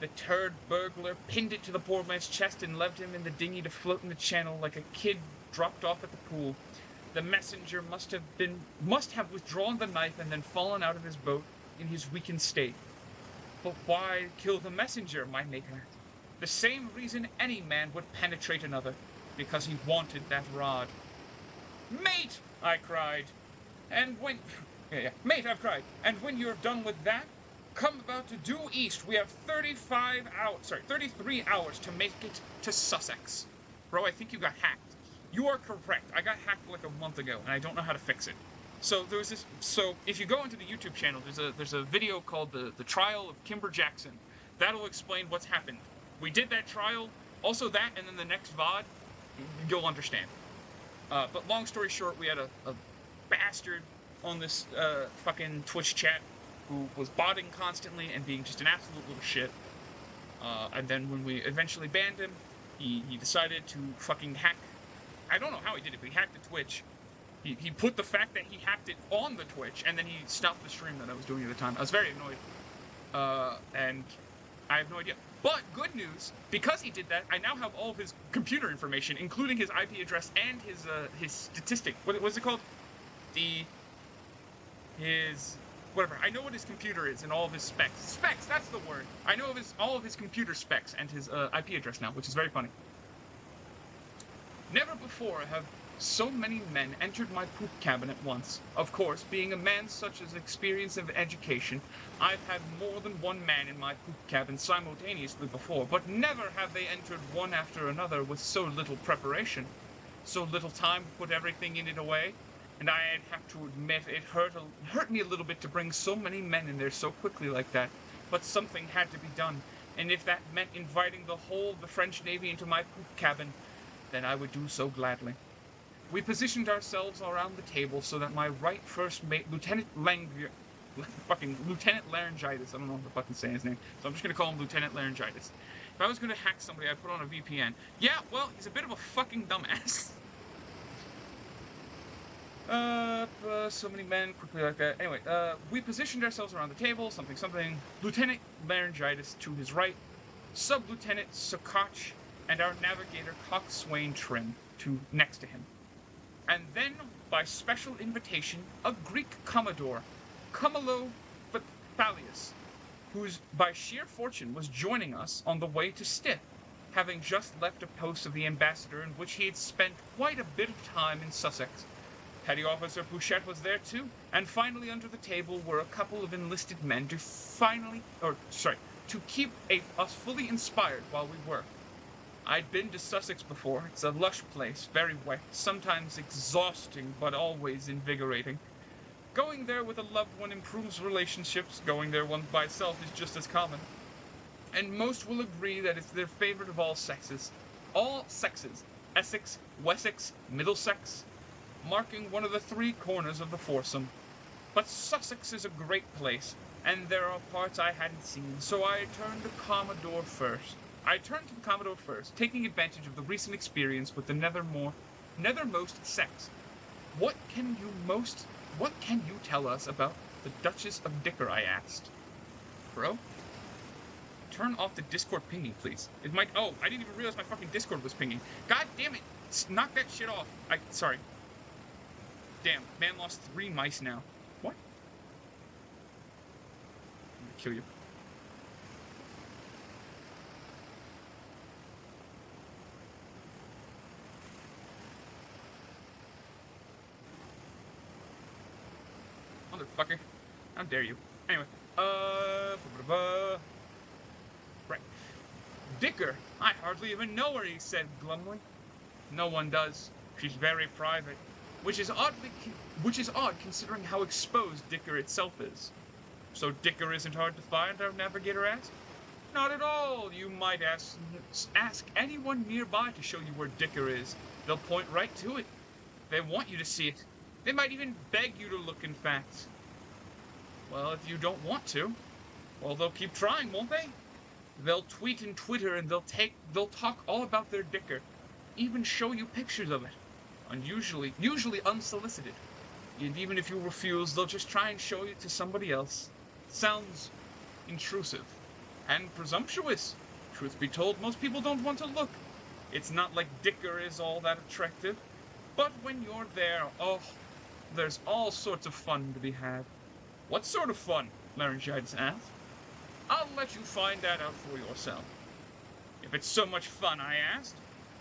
The turd burglar pinned it to the poor man's chest and left him in the dinghy to float in the channel like a kid dropped off at the pool. The messenger must have withdrawn the knife and then fallen out of his boat in his weakened state. But why kill the messenger, my maker? The same reason any man would penetrate another, because he wanted that rod. Mate! I cried. Mate, I've cried. And when you're done with that, come about to due east. We have 33 hours to make it to Sussex. Bro, I think you got hacked. You are correct. I got hacked like a month ago, and I don't know how to fix it. So there's this. So if you go into the YouTube channel, there's a video called the Trial of Kimber Jackson. That'll explain what's happened. We did that trial, also that, and then the next VOD, you'll understand. But long story short, we had a bastard on this fucking Twitch chat who was botting constantly and being just an absolute little shit. And then when we eventually banned him, he decided to fucking hack. I don't know how he did it, but he hacked the Twitch. He put the fact that he hacked it on the Twitch, and then he stopped the stream that I was doing at the time. I was very annoyed. And I have no idea. But good news, because he did that, I now have all of his computer information, including his IP address and his statistic. What's it called? Whatever. I know what his computer is and all of his specs. Specs, that's the word. I know of all of his computer specs and his IP address now, which is very funny. Never before have so many men entered my poop cabin at once. Of course, being a man such as experience of education, I've had more than one man in my poop cabin simultaneously before, but never have they entered one after another with so little preparation, so little time to put everything in it away, and I'd have to admit it hurt me a little bit to bring so many men in there so quickly like that, but something had to be done, and if that meant inviting the whole of the French Navy into my poop cabin, then I would do so gladly. We positioned ourselves around the table so that my right first mate, Lieutenant Laryngitis, I don't know what to fucking say his name, so I'm just gonna call him Lieutenant Laryngitis. If I was gonna hack somebody, I'd put on a VPN. Yeah, well, he's a bit of a fucking dumbass. So many men, quickly like that. Anyway, we positioned ourselves around the table, something. Lieutenant Laryngitis to his right, Sub-Lieutenant Sokach, and our navigator Coxswain Trim next to him. And then, by special invitation, a Greek Commodore, Camilo Thalius, who's by sheer fortune was joining us on the way to Stith, having just left a post of the ambassador in which he had spent quite a bit of time in Sussex. Petty Officer Pouchette was there too, and finally under the table were a couple of enlisted men to keep us fully inspired while we worked. I'd been to Sussex before. It's a lush place, very wet, sometimes exhausting, but always invigorating. Going there with a loved one improves relationships. Going there one by itself is just as common. And most will agree that it's their favorite of all sexes. All sexes. Essex, Wessex, Middlesex, marking one of the three corners of the foursome. But Sussex is a great place, and there are parts I hadn't seen, so I turned to the Commodore first, taking advantage of the recent experience with the nethermost sex. What can you tell us about the Duchess of Dicker, I asked. Bro? Turn off the Discord pinging, please. I didn't even realize my fucking Discord was pinging. God damn it! Knock that shit off. Sorry. Damn, man lost 3 mice now. What? I'm gonna kill you. Motherfucker. How dare you. Anyway, right. Dicker, I hardly even know her, he said glumly. No one does. She's very private. Which is odd considering how exposed Dicker itself is. So Dicker isn't hard to find, our navigator asked? Not at all. You might ask anyone nearby to show you where Dicker is. They'll point right to it. They want you to see it. They might even beg you to look, in fact. Well, if you don't want to, well, they'll keep trying, won't they? They'll tweet and Twitter, and they'll talk all about their Dicker. Even show you pictures of it. And usually unsolicited. And even if you refuse, they'll just try and show you to somebody else. Sounds intrusive and presumptuous. Truth be told, most people don't want to look. It's not like Dicker is all that attractive. But when you're there, oh, there's all sorts of fun to be had. What sort of fun? Laryngitis asked. I'll let you find that out for yourself. If it's so much fun, I asked,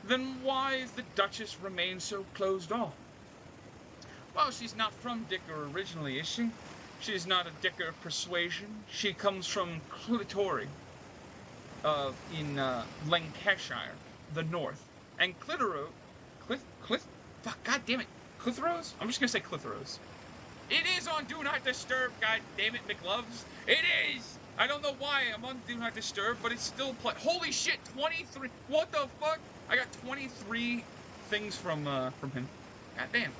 then why is the Duchess remain so closed off? Well, she's not from Dicker originally, is she? She's not a Dicker persuasion. She comes from Clitory, in Lancashire, the north. And fuck, god damn it, Clitheros? I'm just gonna say Clitheros. It is on Do Not Disturb, god damn it, McLoves. It is! I don't know why I'm on Do Not Disturb, but it's still holy shit, 23, what the fuck? I got 23 things from him. God damn.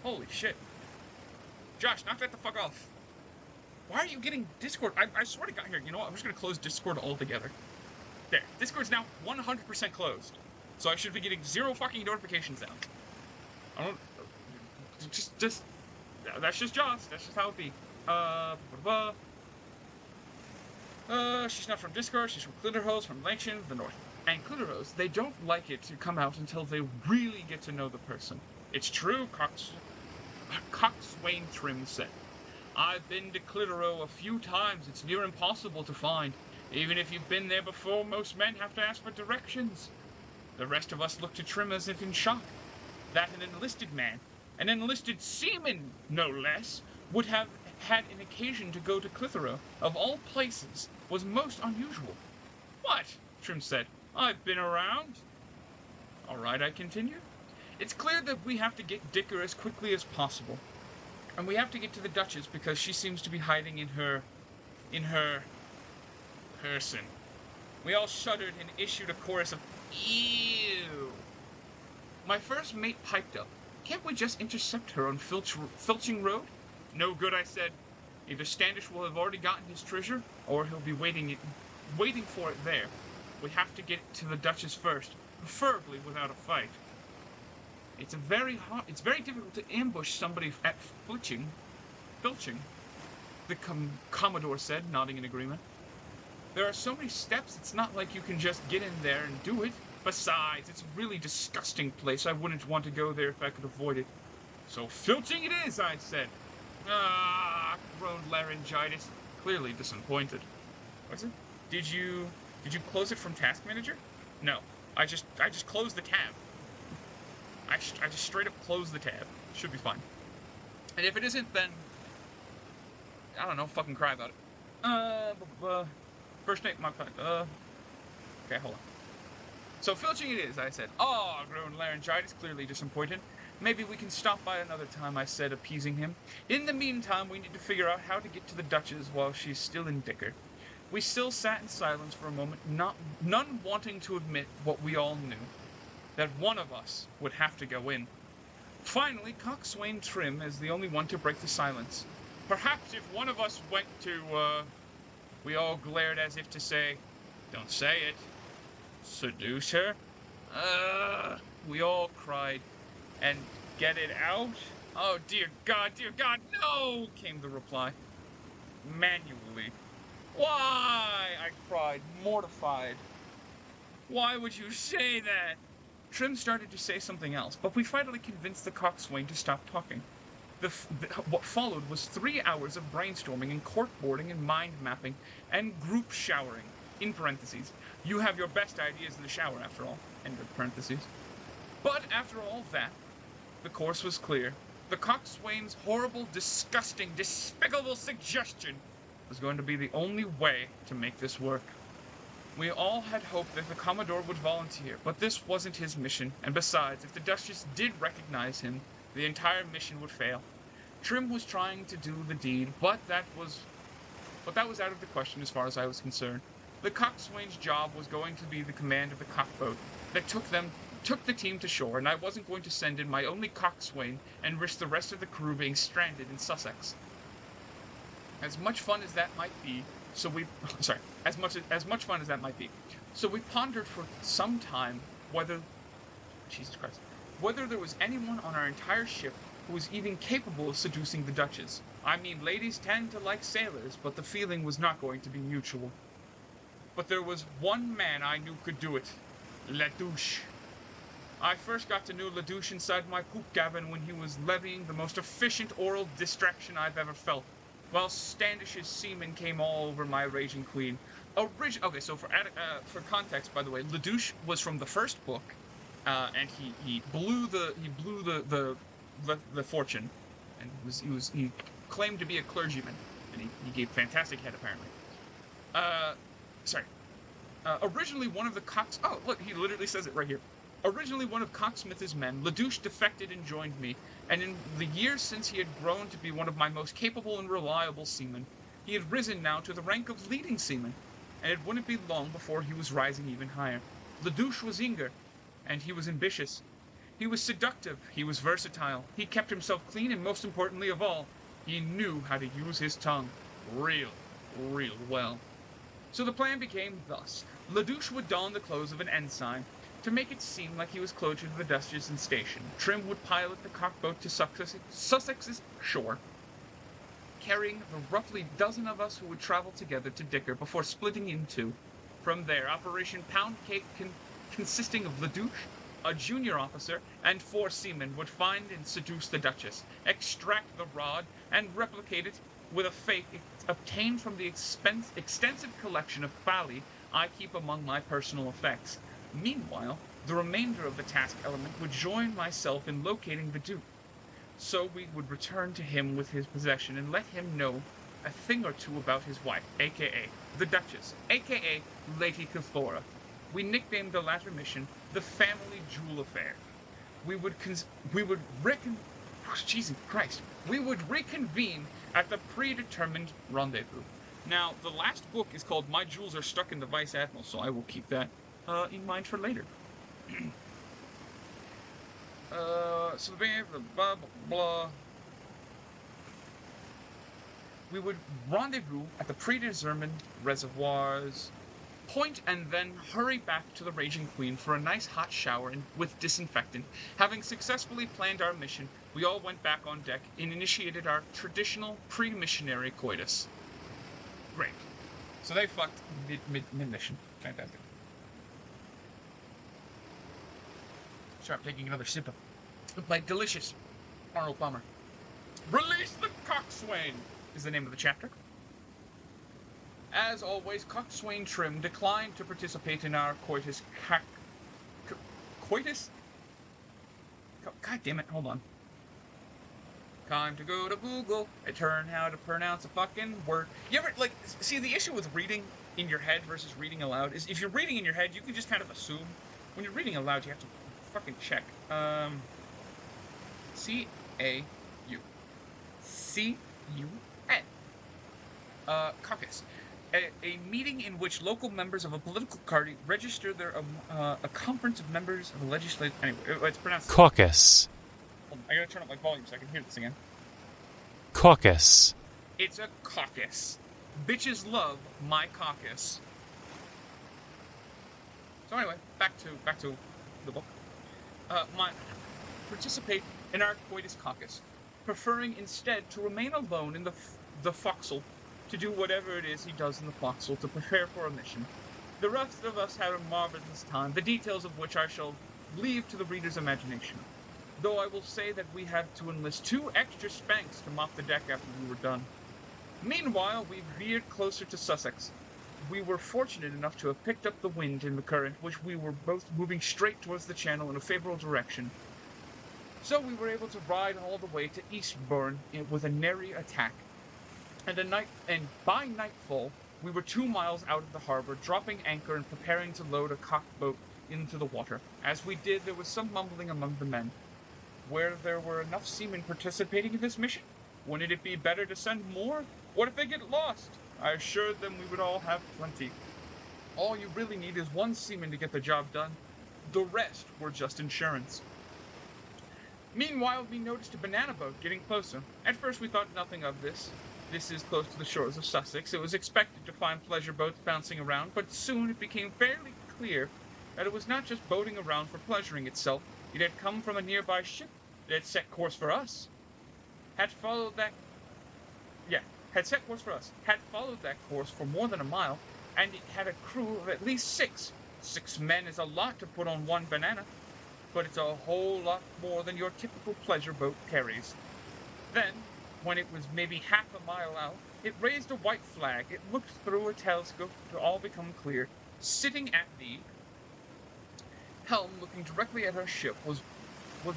Holy shit. Josh, knock that the fuck off. Why are you getting Discord? I swear to God, here, you know what? I'm just gonna close Discord altogether. There, Discord's now 100% closed. So I should be getting 0 fucking notifications now. I don't, that's just Josh. That's just how it be. She's not from Discord, she's from Clitterhose, from Lancashire, the north. And Clitterhose, they don't like it to come out until they really get to know the person. It's true, Coxswain Trim said. I've been to Clitero a few times. It's near impossible to find. Even if you've been there before, most men have to ask for directions. The rest of us look to Trim as if in shock. That an enlisted man, an enlisted seaman, no less, would have had an occasion to go to Clithero, of all places, was most unusual. What? Trim said. I've been around. All right, I continued. It's clear that we have to get Dicker as quickly as possible. And we have to get to the Duchess because she seems to be hiding in her person. We all shuddered and issued a chorus of ew. My first mate piped up. Can't we just intercept her on Filching Road? No good, I said. Either Standish will have already gotten his treasure, or he'll be waiting for it there. We have to get to the Duchess first, preferably without a fight. It's very difficult to ambush somebody at Filching, the Commodore said, nodding in agreement. There are so many steps, it's not like you can just get in there and do it. Besides, it's a really disgusting place. I wouldn't want to go there if I could avoid it. So Filching it is, I said. Ah, groaned Laryngitis, clearly disappointed. What's it? Did you close it from Task Manager? No, I just closed the tab. I just straight up closed the tab. Should be fine. And if it isn't, then I don't know, fucking cry about it. First name, my okay, hold on. So filching it is, I said. Oh, groaned Laryngitis, clearly disappointed. Maybe we can stop by another time, I said, appeasing him. In the meantime, we need to figure out how to get to the Duchess while she's still in Dicker. We still sat in silence for a moment, none wanting to admit what we all knew, that one of us would have to go in. Finally, Coxswain Trim is the only one to break the silence. Perhaps if one of us went to, we all glared as if to say, don't say it. Seduce her? We all cried. And get it out? Oh, dear God, no! Came the reply. Manually. Why? I cried, mortified. Why would you say that? Trim started to say something else, but we finally convinced the coxswain to stop talking. What followed was 3 hours of brainstorming and corkboarding and mind mapping and group showering. In parentheses. You have your best ideas in the shower, after all. End of parentheses. But after all that, the course was clear. The coxswain's horrible, disgusting, despicable suggestion was going to be the only way to make this work. We all had hoped that the Commodore would volunteer, but this wasn't his mission, and besides, if the Duchess did recognize him, the entire mission would fail. Trim was trying to do the deed, but that was out of the question as far as I was concerned. The coxswain's job was going to be the command of the cockboat that took the team to shore, and I wasn't going to send in my only coxswain and risk the rest of the crew being stranded in Sussex. As much fun as that might be, as much fun as that might be. So we pondered for some time whether there was anyone on our entire ship who was even capable of seducing the Duchess. I mean, ladies tend to like sailors, but the feeling was not going to be mutual. But there was one man I knew could do it. Ladouche. I first got to know Ladouche inside my poop cabin when he was levying the most efficient oral distraction I've ever felt, while Standish's semen came all over my raging queen. Okay, so for context, by the way, Ladouche was from the first book, and he blew the fortune, and he claimed to be a clergyman, and he gave fantastic head apparently. Sorry. Originally one of the Cox. Oh, look, he literally says it right here. Originally one of Cocksmith's men, Ladouche defected and joined me, and in the years since he had grown to be one of my most capable and reliable seamen. He had risen now to the rank of leading seaman, and it wouldn't be long before he was rising even higher. Ladouche was eager, and he was ambitious. He was seductive, he was versatile, he kept himself clean, and most importantly of all, he knew how to use his tongue real well. So the plan became thus. Ladouche would don the clothes of an ensign, to make it seem like he was closer to the Duchess's station. Trim would pilot the cockboat to Sussex's shore, carrying the roughly dozen of us who would travel together to Dicker before splitting in two. From there, Operation Pound Cake, consisting of Ladouche, a junior officer, and 4 seamen, would find and seduce the Duchess, extract the rod, and replicate it with a fake obtained from the extensive collection of phalli I keep among my personal effects. Meanwhile, the remainder of the task element would join myself in locating the Duke. So we would return to him with his possession and let him know a thing or two about his wife, aka the Duchess, aka Lady Cathora. We nicknamed the latter mission the Family Jewel Affair. We would reconvene at the predetermined rendezvous. Now, the last book is called My Jewels Are Stuck in the Vice Admiral, so I will keep that in mind for later. So blah, blah, blah. We would rendezvous at the predetermined reservoirs point and then hurry back to the Raging Queen for a nice hot shower and with disinfectant. Having successfully planned our mission, we all went back on deck and initiated our traditional pre-missionary coitus. Great. So they fucked mid-mission. Fantastic. Sorry, I'm taking another sip of my delicious Arnold Palmer. Release the Coxswain is the name of the chapter. As always, Coxswain Trim declined to participate in our coitus. Coitus? God damn it, hold on. Time to go to Google and learn how to pronounce a fucking word. You ever, see, the issue with reading in your head versus reading aloud is if you're reading in your head, you can just kind of assume. When you're reading aloud, you have to fucking check. C-A-U. C-U-N. Caucus. A meeting in which local members of a political party register their a conference of members of a legislative. Anyway, it's pronounced caucus. I gotta turn up my volume so I can hear this again. Caucus. It's a caucus. Bitches love my caucus. So anyway, back to the book. Participate in our coitus caucus, preferring instead to remain alone in the forecastle to do whatever it is he does in the forecastle to prepare for a mission. The rest of us had a marvelous time, the details of which I shall leave to the reader's imagination. Though I will say that we had to enlist 2 extra spanks to mop the deck after we were done. Meanwhile, we veered closer to Sussex. We were fortunate enough to have picked up the wind in the current, which we were both moving straight towards the channel in a favorable direction. So we were able to ride all the way to Eastbourne with a nary attack. And by nightfall, we were 2 miles out of the harbor, dropping anchor and preparing to load a cockboat into the water. As we did, there was some mumbling among the men. Where there were enough seamen participating in this mission? Wouldn't it be better to send more? What if they get lost? I assured them we would all have plenty. All you really need is 1 seaman to get the job done. The rest were just insurance. Meanwhile, we noticed a banana boat getting closer. At first we thought nothing of this. This is close to the shores of Sussex. It was expected to find pleasure boats bouncing around, but soon it became fairly clear that it was not just boating around for pleasuring itself. It had come from a nearby ship that had set course for us. had followed that yeah, had set course for us, had followed that course for more than a mile, and it had a crew of at least six. 6 men is a lot to put on one banana, but it's a whole lot more than your typical pleasure boat carries. Then, when it was maybe half a mile out, it raised a white flag. It looked through a telescope to all become clear. Sitting at the helm, looking directly at our ship, was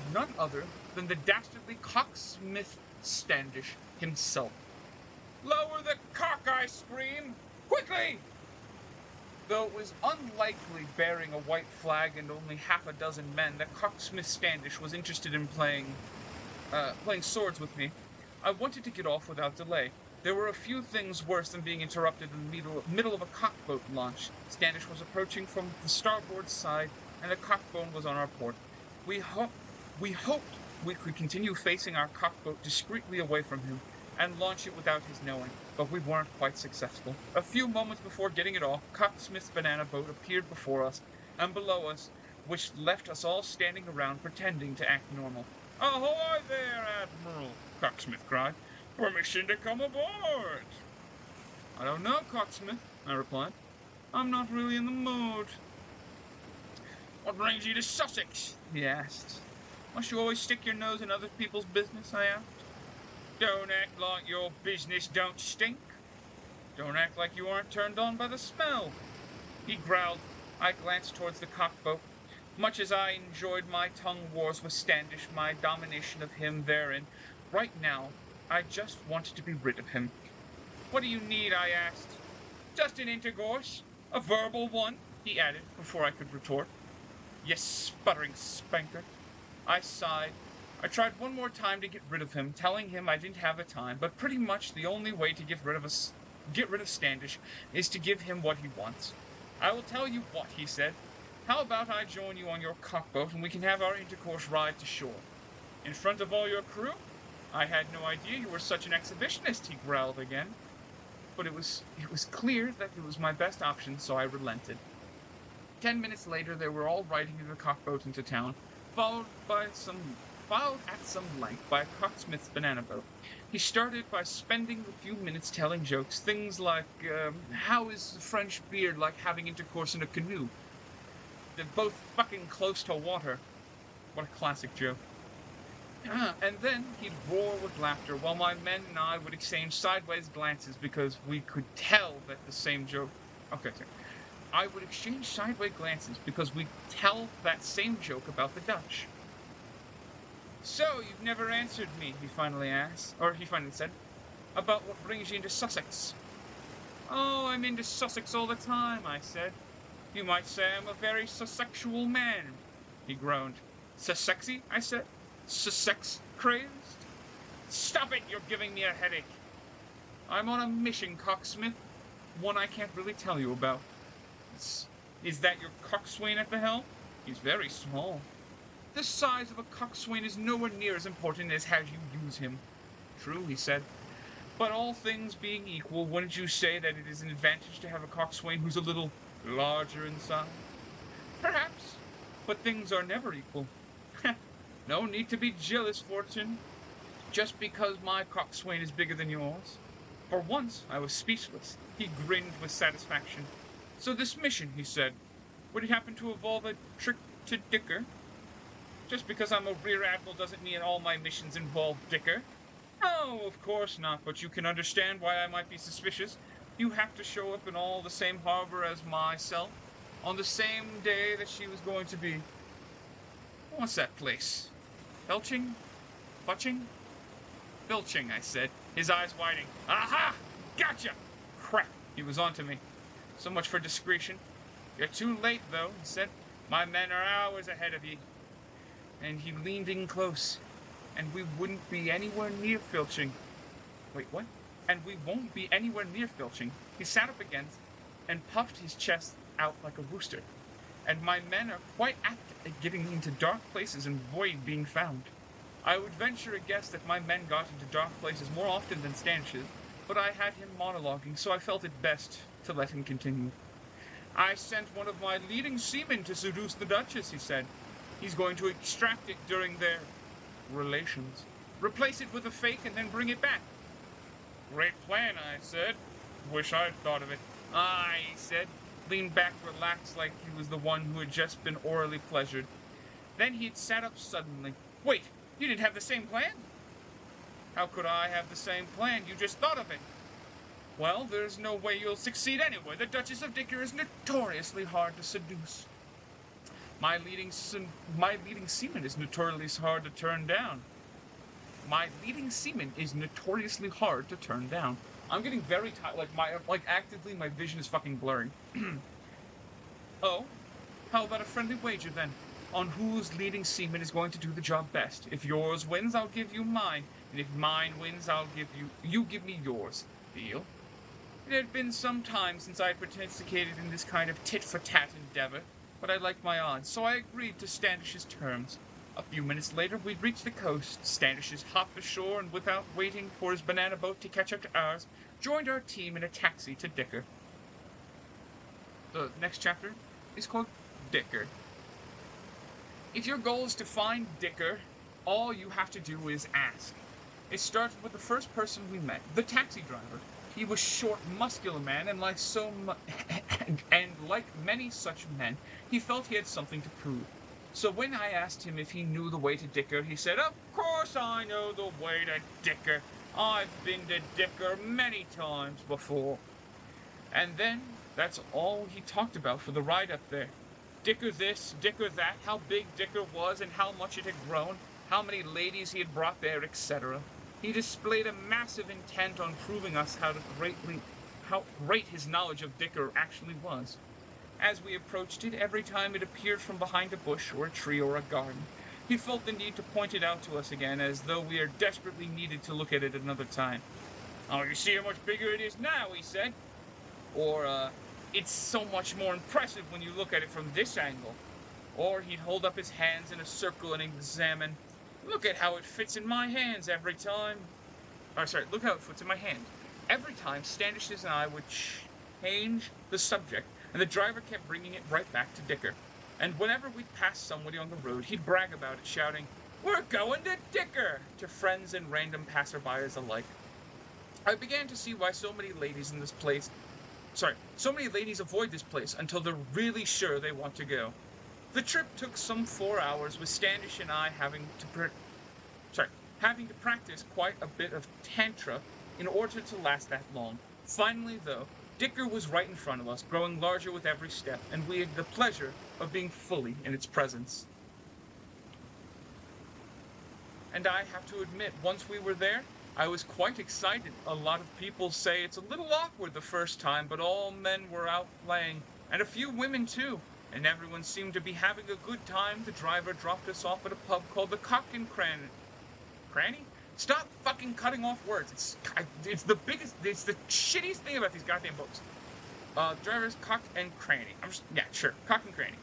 none other than the dastardly cocksmith Standish himself. "Lower the cock!" I screamed. "Quickly!" Though it was unlikely, bearing a white flag and only half a dozen men, that cocksmith Standish was interested in playing swords with me. I wanted to get off without delay. There were a few things worse than being interrupted in the middle of a cockboat launch. Standish was approaching from the starboard side, and the cockbone was on our port. We hoped we could continue facing our cockboat discreetly away from him, and launch it without his knowing, but we weren't quite successful. A few moments before getting it off, Cocksmith's banana boat appeared before us and below us, which left us all standing around pretending to act normal. "Ahoy there, Admiral!" Cocksmith cried. "Permission to come aboard!" "I don't know, Cocksmith," I replied. "I'm not really in the mood." "What brings you to Sussex?" he asked. "Must you always stick your nose in other people's business?" I asked. "Don't act like your business don't stink. Don't act like you aren't turned on by the smell," he growled. I glanced towards the cockboat. Much as I enjoyed my tongue wars with Standish, my domination of him therein, right now, I just wanted to be rid of him. "What do you need?" I asked. "Just an intercourse. A verbal one," he added, before I could retort. "You sputtering spanker." I sighed. I tried one more time to get rid of him, telling him I didn't have the time, but pretty much the only way to get rid of Standish is to give him what he wants. "I will tell you what," he said. "How about I join you on your cockboat and we can have our intercourse ride to shore? In front of all your crew? I had no idea you were such an exhibitionist," he growled again. But it was clear that it was my best option, so I relented. 10 minutes later, they were all riding in the cockboat into town, followed at some length by a cocksmith's banana boat. He started by spending a few minutes telling jokes, things like, how is the French beard like having intercourse in a canoe? They're both fucking close to water. What a classic joke. And then he'd roar with laughter, while my men and I would exchange sideways glances because we could tell that the same joke... I would exchange sideways glances because we'd tell that same joke about the Dutch. "So, you've never answered me," he finally said, "about what brings you into Sussex." "Oh, I'm into Sussex all the time," I said. "You might say I'm a very Sussexual man," he groaned. "Sussexy?" I said. "Sussex crazed?" "Stop it, you're giving me a headache." "I'm on a mission, Cocksmith. One I can't really tell you about." Is that your coxswain at the helm?" "He's very small." "The size of a coxswain is nowhere near as important as how you use him." "True," he said. "But all things being equal, wouldn't you say that it is an advantage to have a coxswain who's a little larger in size?" "Perhaps, but things are never equal." "No need to be jealous, Fortune, just because my coxswain is bigger than yours." For once, I was speechless. He grinned with satisfaction. "So this mission," he said, "would it happen to involve a trick to dicker?" "Just because I'm a rear admiral doesn't mean all my missions involve dicker." "Oh, of course not, but you can understand why I might be suspicious. You have to show up in all the same harbor as myself, on the same day that she was going to be... What's that place? Belching? Butching?" "Filching," I said, his eyes widening. "Aha! Gotcha!" Crap, he was onto me. So much for discretion. "You're too late, though," he said. "My men are hours ahead of you." And he leaned in close. "And we wouldn't be anywhere near filching." Wait, what? "And we won't be anywhere near filching." He sat up again and puffed his chest out like a rooster. "And my men are quite apt at getting into dark places and avoid being found. I would venture a guess that my men got into dark places more often than Standish's, but I had him monologuing, so I felt it best to let him continue. "I sent one of my leading seamen to seduce the Duchess," he said. "He's going to extract it during their relations." Replace it with a fake and then bring it back. Great plan, I said. Wish I'd thought of it. Ah, he said, leaned back relaxed like he was the one who had just been orally pleasured. Then he had sat up suddenly. Wait, you didn't have the same plan? How could I have the same plan? You just thought of it. Well, there's no way you'll succeed anyway. The Duchess of Dicker is notoriously hard to seduce. My leading seaman is notoriously hard to turn down. My leading seaman is notoriously hard to turn down. I'm getting very tired. Actively, my vision is fucking blurring. Oh, how about a friendly wager then? On whose leading seaman is going to do the job best. If yours wins, I'll give you mine. And if mine wins, you give me yours. Deal? It had been some time since I had participated in this kind of tit-for-tat endeavor, but I liked my odds, so I agreed to Standish's terms. A few minutes later, we'd reached the coast. Standish hopped ashore and, without waiting for his banana boat to catch up to ours, joined our team in a taxi to Dicker. The next chapter is called Dicker. If your goal is to find Dicker, all you have to do is ask. It started with the first person we met, the taxi driver. He was short, muscular man, and like many such men, he felt he had something to prove. So when I asked him if he knew the way to Dicker, he said, "Of course I know the way to Dicker. I've been to Dicker many times before." And then, that's all he talked about for the ride up there. Dicker this, Dicker that, how big Dicker was and how much it had grown, how many ladies he had brought there, etc. He displayed a massive intent on proving us how great his knowledge of Dicker actually was. As we approached it, every time it appeared from behind a bush or a tree or a garden, he felt the need to point it out to us again, as though we are desperately needed to look at it another time. "Oh, you see how much bigger it is now," he said. Or, "It's so much more impressive when you look at it from this angle." Or he'd hold up his hands in a circle and examine. "Look at how it fits in my hands every time." Look how it fits in my hand. Every time, Standish and I would change the subject, and the driver kept bringing it right back to Dicker. And whenever we'd pass somebody on the road, he'd brag about it, shouting, "We're going to Dicker!" to friends and random passerbyers alike. I began to see why so many ladies avoid this place until they're really sure they want to go. The trip took some 4 hours, with Standish and I having to practice quite a bit of tantra in order to last that long. Finally, though, Dicker was right in front of us, growing larger with every step, and we had the pleasure of being fully in its presence. And I have to admit, once we were there, I was quite excited. A lot of people say it's a little awkward the first time, but all men were out playing, and a few women too, and everyone seemed to be having a good time. The driver dropped us off at a pub called the Cock and Cranny. Cranny? Stop fucking cutting off words. It's the shittiest thing about these goddamn books. Driver's Cock and Cranny. Cock and Cranny.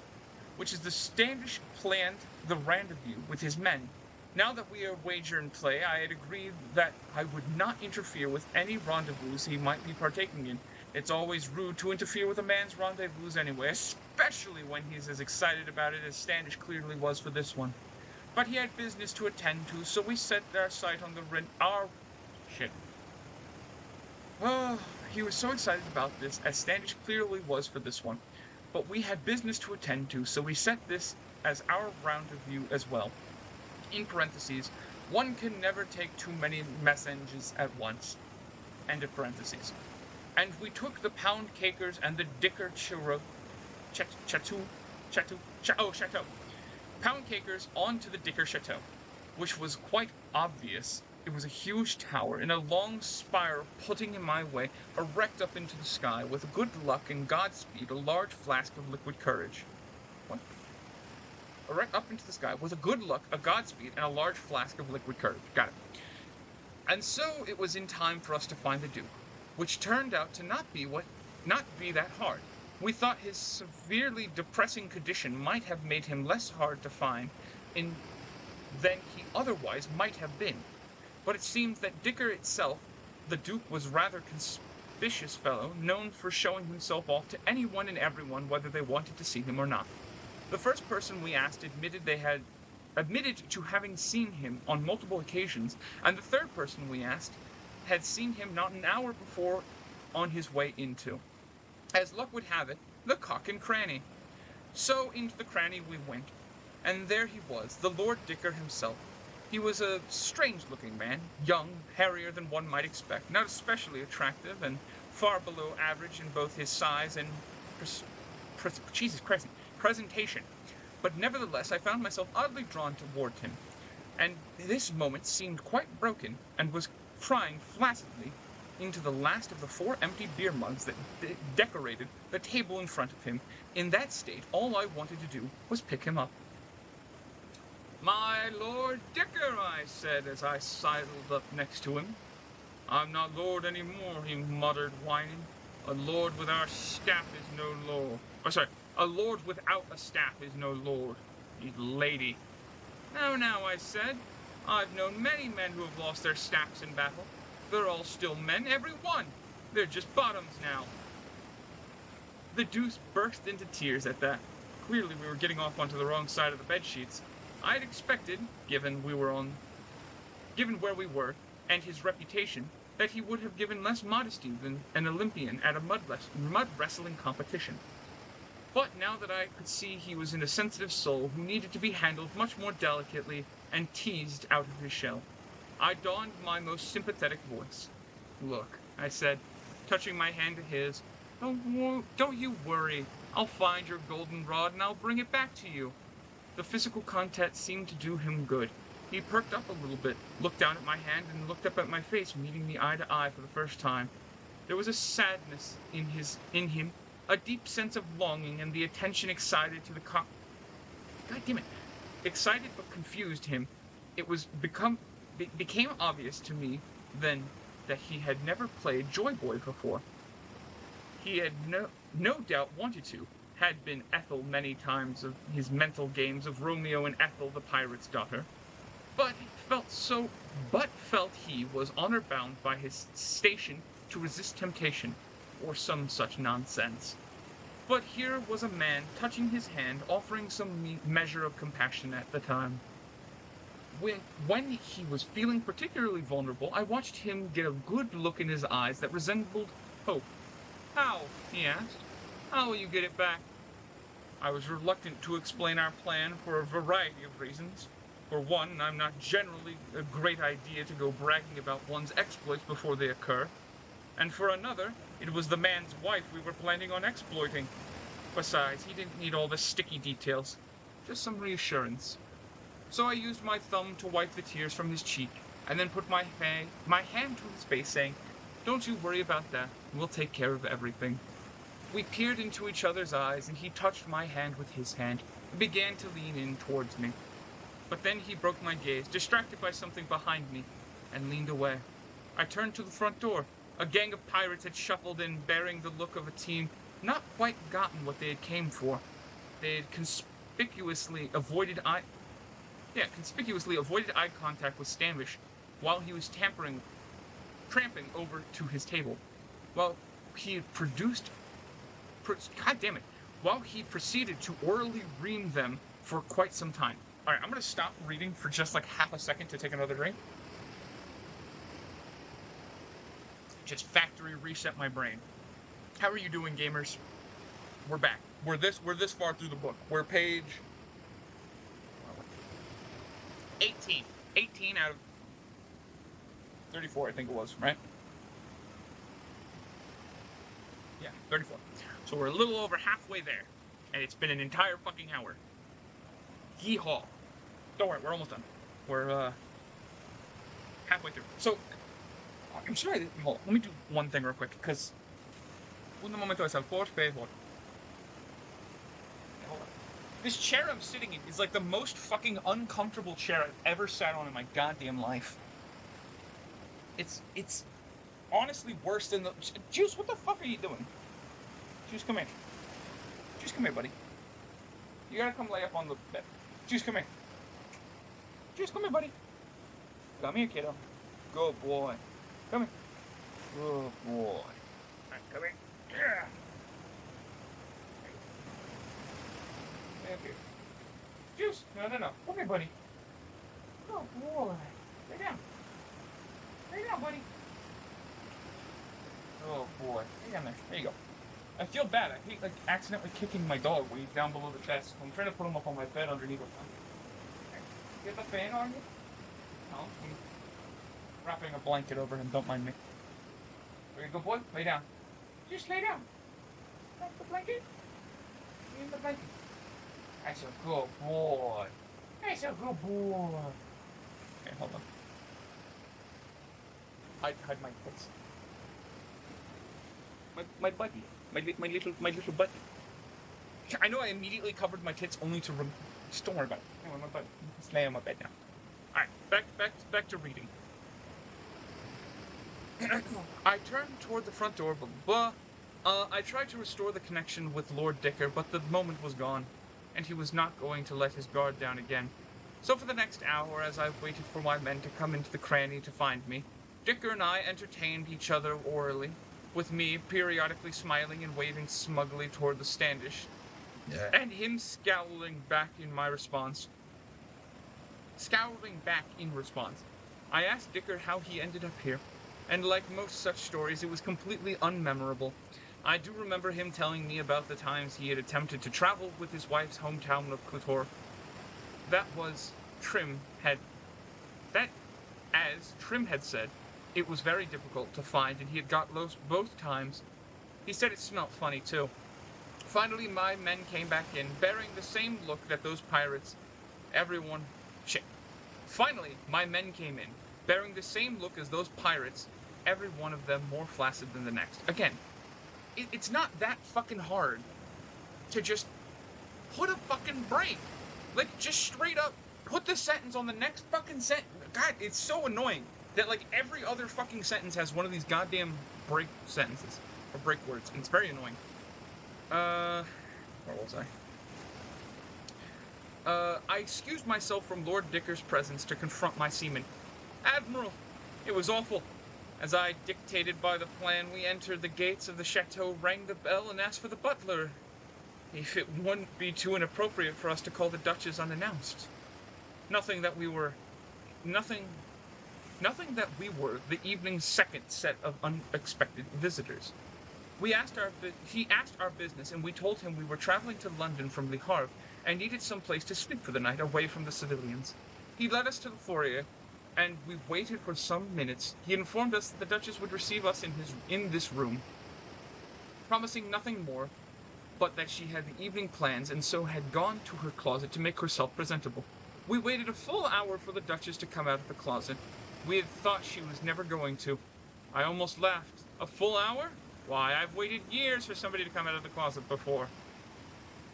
Which is the Standish planned the rendezvous with his men. Now that we are wager in play, I had agreed that I would not interfere with any rendezvous he might be partaking in. It's always rude to interfere with a man's rendezvous anyway, especially when he's as excited about it as Standish clearly was for this one. But he had business to attend to, so we set our sight on he was so excited about this, as Standish clearly was for this one. But we had business to attend to, so we set this as our rendezvous as well. In parentheses, one can never take too many messengers at once. End of parentheses. And we took the pound cakers and the Dicker chateau. Pound cakers onto the Dicker chateau, which was quite obvious. It was a huge tower in a long spire putting in my way, erect up into the sky, with good luck and Godspeed, a large flask of liquid courage. What? Erect up into the sky, with a good luck, a Godspeed, and a large flask of liquid courage. Got it. And so it was in time for us to find the Duke, which turned out to not be that hard. We thought his severely depressing condition might have made him less hard to find than he otherwise might have been. But it seems that Dicker itself, the Duke, was rather conspicuous fellow, known for showing himself off to anyone and everyone, whether they wanted to see him or not. The first person we asked admitted they had admitted to having seen him on multiple occasions, and the third person we asked had seen him not an hour before on his way into, as luck would have it, the Cock and Cranny. So into the cranny we went, and there he was, the Lord Dicker himself. He was a strange-looking man, young, hairier than one might expect, not especially attractive, and far below average in both his size and Jesus Christ, presentation. But nevertheless, I found myself oddly drawn toward him, and this moment seemed quite broken, and was crying flaccidly into the last of the 4 empty beer mugs that decorated the table in front of him. In that state, all I wanted to do was pick him up. "My Lord Dicker," I said as I sidled up next to him. "I'm not lord any more," he muttered, whining. "A lord without staff is no lord. A lord without a staff is no lord. He's lady." Now, I said. "I've known many men who have lost their staffs in battle. They're all still men, every one. They're just bottoms now." The deuce burst into tears at that. Clearly we were getting off onto the wrong side of the bed sheets. I had expected, given where we were, and his reputation, that he would have given less modesty than an Olympian at a mud wrestling competition. But now that I could see he was an sensitive soul who needed to be handled much more delicately and teased out of his shell, I donned my most sympathetic voice. "Look," I said, touching my hand to his, don't you worry. I'll find your goldenrod and I'll bring it back to you." The physical contact seemed to do him good. He perked up a little bit, looked down at my hand, and looked up at my face, meeting me eye to eye for the first time. There was a sadness in him, a deep sense of longing, and the attention excited but confused him. It became obvious to me then that he had never played Joy Boy before. He had no doubt wanted to, had been Ethel many times of his mental games of Romeo and Ethel, the pirate's daughter, but felt he was honor bound by his station to resist temptation, or some such nonsense. But here was a man touching his hand, offering some measure of compassion at the time. When he was feeling particularly vulnerable, I watched him get a good look in his eyes that resembled hope. "How?" he asked. "How will you get it back?" I was reluctant to explain our plan for a variety of reasons. For one, I'm not generally a great idea to go bragging about one's exploits before they occur. And for another, it was the man's wife we were planning on exploiting. Besides, he didn't need all the sticky details, just some reassurance. So I used my thumb to wipe the tears from his cheek, and then put my hand to his face, saying, "Don't you worry about that. We'll take care of everything." We peered into each other's eyes, and he touched my hand with his hand, and began to lean in towards me. But then he broke my gaze, distracted by something behind me, and leaned away. I turned to the front door. A gang of pirates had shuffled in, bearing the look of a team not quite gotten what they had came for. They had conspicuously avoided eye contact with Standish while he was tramping over to his table. While he proceeded to orally ream them for quite some time. All right, I'm going to stop reading for just like half a second to take another drink. Just factory reset my brain. How are you doing, gamers? We're back. We're this far through the book. We're page 18. 18 out of 34, I think it was, right? Yeah, 34. So we're a little over halfway there, and it's been an entire fucking hour. Yeehaw. Don't worry, we're almost done. We're halfway through. So, I'm sorry, hold on, let me do one thing real quick, because un momento es al por favor. Hold on. This chair I'm sitting in is like the most fucking uncomfortable chair I've ever sat on in my goddamn life. It's honestly worse than the... Juice, what the fuck are you doing? Juice, come here. Juice, come here, buddy. You gotta come lay up on the bed. Juice, come here. Juice, come here, buddy. Come here, kiddo. Good boy. Come here. Good boy. Alright, come here. Yeah. Okay. Juice. No, no, no. Come here, buddy. Oh, boy. Lay down. Lay down, buddy. Oh, boy. Lay down there. There you go. I feel bad. I hate, like, accidentally kicking my dog when he's down below the desk. I'm trying to put him up on my bed underneath him. Get the fan on you? No, I'm wrapping a blanket over him. Don't mind me. There you go, boy. Lay down. Just lay down. That's the blanket. Lay in the blanket. That's a good boy. That's a good boy. Okay, hold on. Hide my tits. My buddy. My little buddy. I know I immediately covered my tits only to just don't worry about it. Anyway, my buddy. Just lay on my bed now. Alright, back to reading. I turned toward the front door, I tried to restore the connection with Lord Dicker, but the moment was gone, and he was not going to let his guard down again. So for the next hour, as I waited for my men to come into the cranny to find me, Dicker and I entertained each other orally, with me periodically smiling and waving smugly toward the Standish, and him scowling back in response. I asked Dicker how he ended up here, and like most such stories, it was completely unmemorable. I do remember him telling me about the times he had attempted to travel with his wife's hometown of Clitor. As Trim had said, it was very difficult to find, and he had got lost both times. He said it smelt funny, too. Finally, my men came back in, bearing the same look that those pirates... Finally, my men came in, bearing the same look as those pirates, every one of them more flaccid than the next. Again, it's not that fucking hard to just put a fucking break. Like, just straight up put the sentence on the next fucking sentence. God, it's so annoying that, like, every other fucking sentence has one of these goddamn break sentences. Or break words. And it's very annoying. Where was I? I excused myself from Lord Dicker's presence to confront my seamen. Admiral, it was awful. As I dictated by the plan, we entered the gates of the chateau, rang the bell, and asked for the butler. If it wouldn't be too inappropriate for us to call the Duchess unannounced. Nothing that we were the evening's second set of unexpected visitors. He asked our business, and we told him we were traveling to London from Le Havre and needed some place to sleep for the night away from the civilians. He led us to the foyer, and we waited for some minutes. He informed us that the Duchess would receive us in this room, promising nothing more, but that she had the evening plans and so had gone to her closet to make herself presentable. We waited a full hour for the Duchess to come out of the closet. We had thought she was never going to. I almost laughed. A full hour? Why, I've waited years for somebody to come out of the closet before.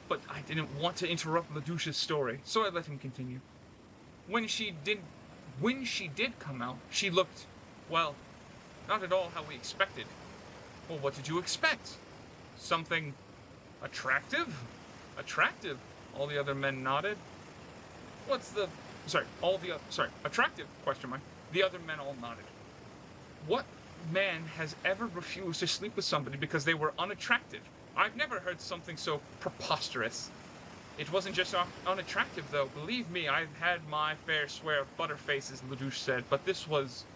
But I didn't want to interrupt Ledouche's story, so I let him continue. When she did come out, she looked, well, not at all how we expected. Well, what did you expect? Something attractive? Attractive? All the other men nodded. Attractive, question mark. The other men all nodded. What man has ever refused to sleep with somebody because they were unattractive? I've never heard something so preposterous. It wasn't just unattractive, though. Believe me, I've had my fair share of butterfaces, Ledouche said, but this was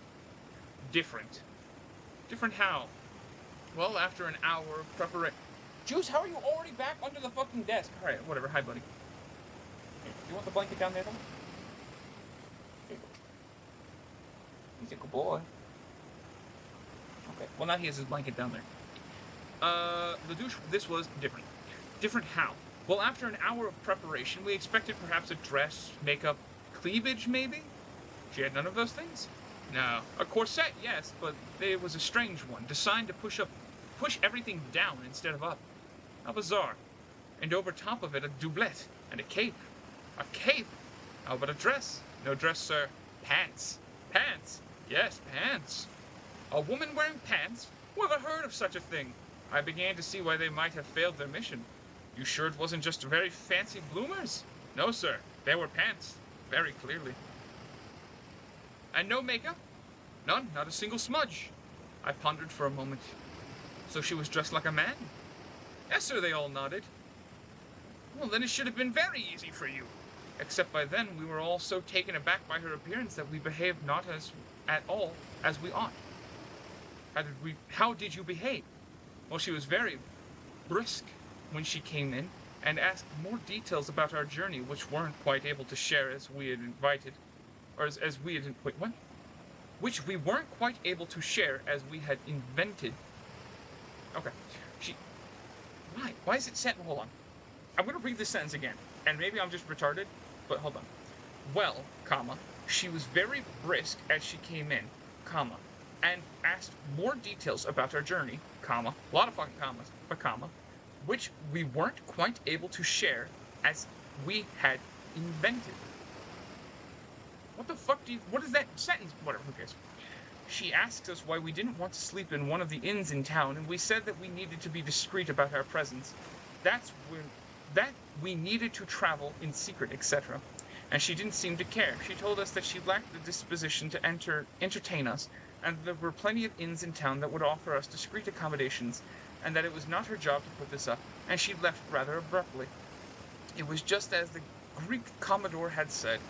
different. Different how? Well, after an hour of preparation... Juice, how are you already back under the fucking desk? Alright, whatever. Hi, buddy. Hey, you want the blanket down there, though? Here you go. He's a good boy. Okay, well, now he has his blanket down there. Ledouche, this was different. Different how? Well, after an hour of preparation, we expected perhaps a dress, makeup, cleavage, maybe? She had none of those things? No. A corset, yes, but it was a strange one, designed to push everything down instead of up. How bizarre. And over top of it, a doublet and a cape. A cape? How about a dress? No dress, sir. Pants. Pants. Yes, pants. A woman wearing pants? Who ever heard of such a thing? I began to see why they might have failed their mission. You sure it wasn't just very fancy bloomers? No, sir. They were pants. Very clearly. And no makeup? None. Not a single smudge. I pondered for a moment. So she was dressed like a man? Yes, sir, they all nodded. Well, then it should have been very easy for you. except by then we were all so taken aback by her appearance that we behaved not as at all as we ought. How did you behave? Well, she was very brisk when she came in and asked more details about our journey, which weren't quite able to share as we had invited, or as we had, wait, what? Which we weren't quite able to share as we had invented. Okay, she, why? Why is it set? Hold on. I'm gonna read this sentence again, and maybe I'm just retarded, but hold on. Well, comma, she was very brisk as she came in, comma, and asked more details about our journey, comma, a lot of fucking commas, but comma, which we weren't quite able to share as we had invented. What the fuck what is that sentence? Whatever, who cares? She asked us why we didn't want to sleep in one of the inns in town, and we said that we needed to be discreet about our presence. That we needed to travel in secret, etc. And she didn't seem to care. She told us that she lacked the disposition to entertain us, and there were plenty of inns in town that would offer us discreet accommodations, and that it was not her job to put this up, and she left rather abruptly. It was just as the Greek Commodore had said.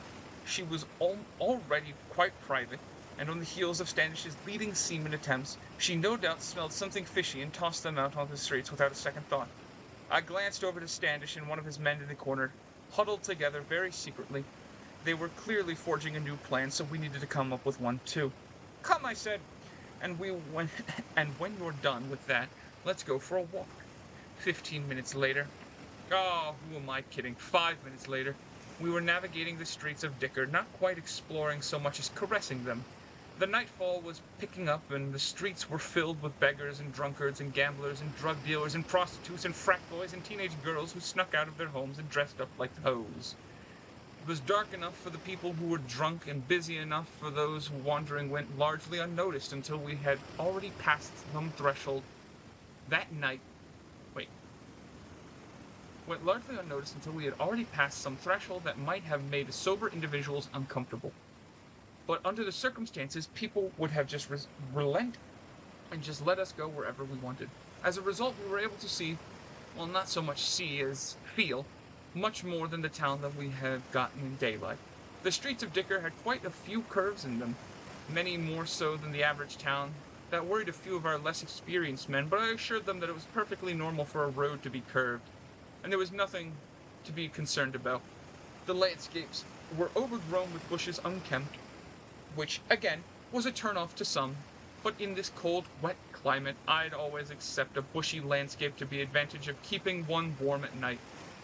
She was already quite private, and on the heels of Standish's leading seaman attempts, she no doubt smelled something fishy and tossed them out on the streets without a second thought. I glanced over to Standish and one of his men in the corner, huddled together very secretly. They were clearly forging a new plan, so we needed to come up with one too. Come, I said, and when you're done with that, let's go for a walk. 15 minutes later. Oh, who am I kidding? 5 minutes later. We were navigating the streets of Dicker, not quite exploring so much as caressing them. The nightfall was picking up, and the streets were filled with beggars and drunkards and gamblers and drug dealers and prostitutes and frat boys and teenage girls who snuck out of their homes and dressed up like hoes. It was dark enough for the people who were drunk and busy enough for those who wandering went largely unnoticed until we had already passed some threshold. That night, went largely unnoticed until we had already passed some threshold that might have made sober individuals uncomfortable. But under the circumstances, people would have just relented and just let us go wherever we wanted. As a result, we were able to see, well, not so much see as feel, much more than the town that we had gotten in daylight. The streets of Dicker had quite a few curves in them, many more so than the average town. That worried a few of our less experienced men, but I assured them that it was perfectly normal for a road to be curved, and there was nothing to be concerned about. The landscapes were overgrown with bushes unkempt, which, again, was a turn-off to some, but in this cold, wet climate, I'd always accept a bushy landscape to the advantage of keeping one warm at night,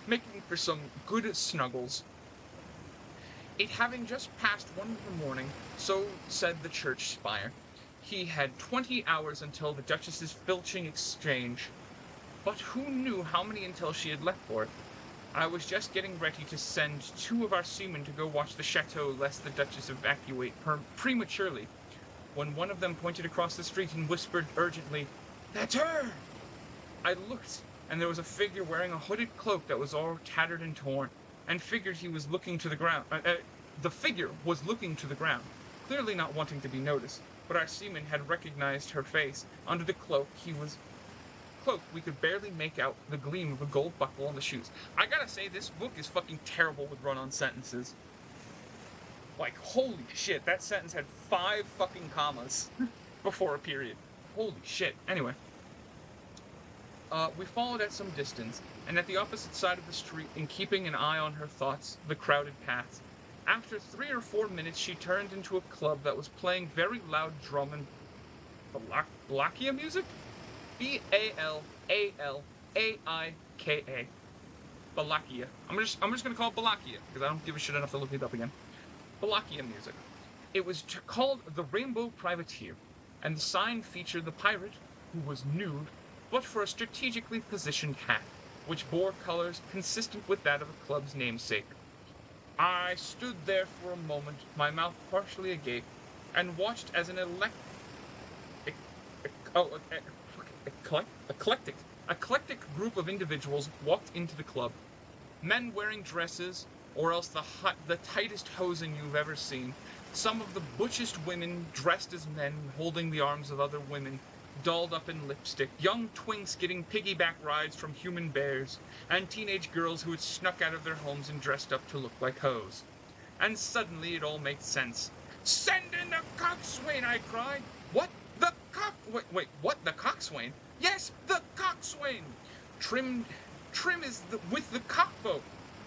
making for some good snuggles. It having just passed 1 in the morning, so said the church spire. He had 20 hours until the Duchess's filching exchange, but who knew how many until she had left for it? I was just getting ready to send 2 of our seamen to go watch the chateau lest the Duchess evacuate prematurely, when one of them pointed across the street and whispered urgently, "That's her!" I looked, and there was a figure wearing a hooded cloak that was all tattered and torn, and figured he was looking to the ground. The figure was looking to the ground, clearly not wanting to be noticed, but our seaman had recognized her face. Under the cloak, we could barely make out the gleam of a gold buckle on the shoes. I gotta say, this book is fucking terrible with run-on sentences. Like, holy shit, that sentence had 5 fucking commas before a period. Holy shit. Anyway. We followed at some distance, and at the opposite side of the street, in keeping an eye on her thoughts, the crowded paths. After 3 or 4 minutes, she turned into a club that was playing very loud drum and Balakia music? B-A-L-A-L-A-I-K-A. Balakia. I'm just gonna call it Balakia, because I don't give a shit enough to look it up again. Balakia music. It was called the Rainbow Privateer, and the sign featured the pirate, who was nude, but for a strategically positioned hat, which bore colors consistent with that of the club's namesake. I stood there for a moment, my mouth partially agape, and watched as an eclectic group of individuals walked into the club. Men wearing dresses, or else the tightest hosing you've ever seen. Some of the butchest women dressed as men, holding the arms of other women. dolled up in lipstick, young twinks getting piggyback rides from human bears, and teenage girls who had snuck out of their homes and dressed up to look like hoes. And suddenly it all made sense. Send in the coxswain, I cried. What? The cock... Wait, what? The coxswain? Yes, the coxswain! Trim is with the cockboat,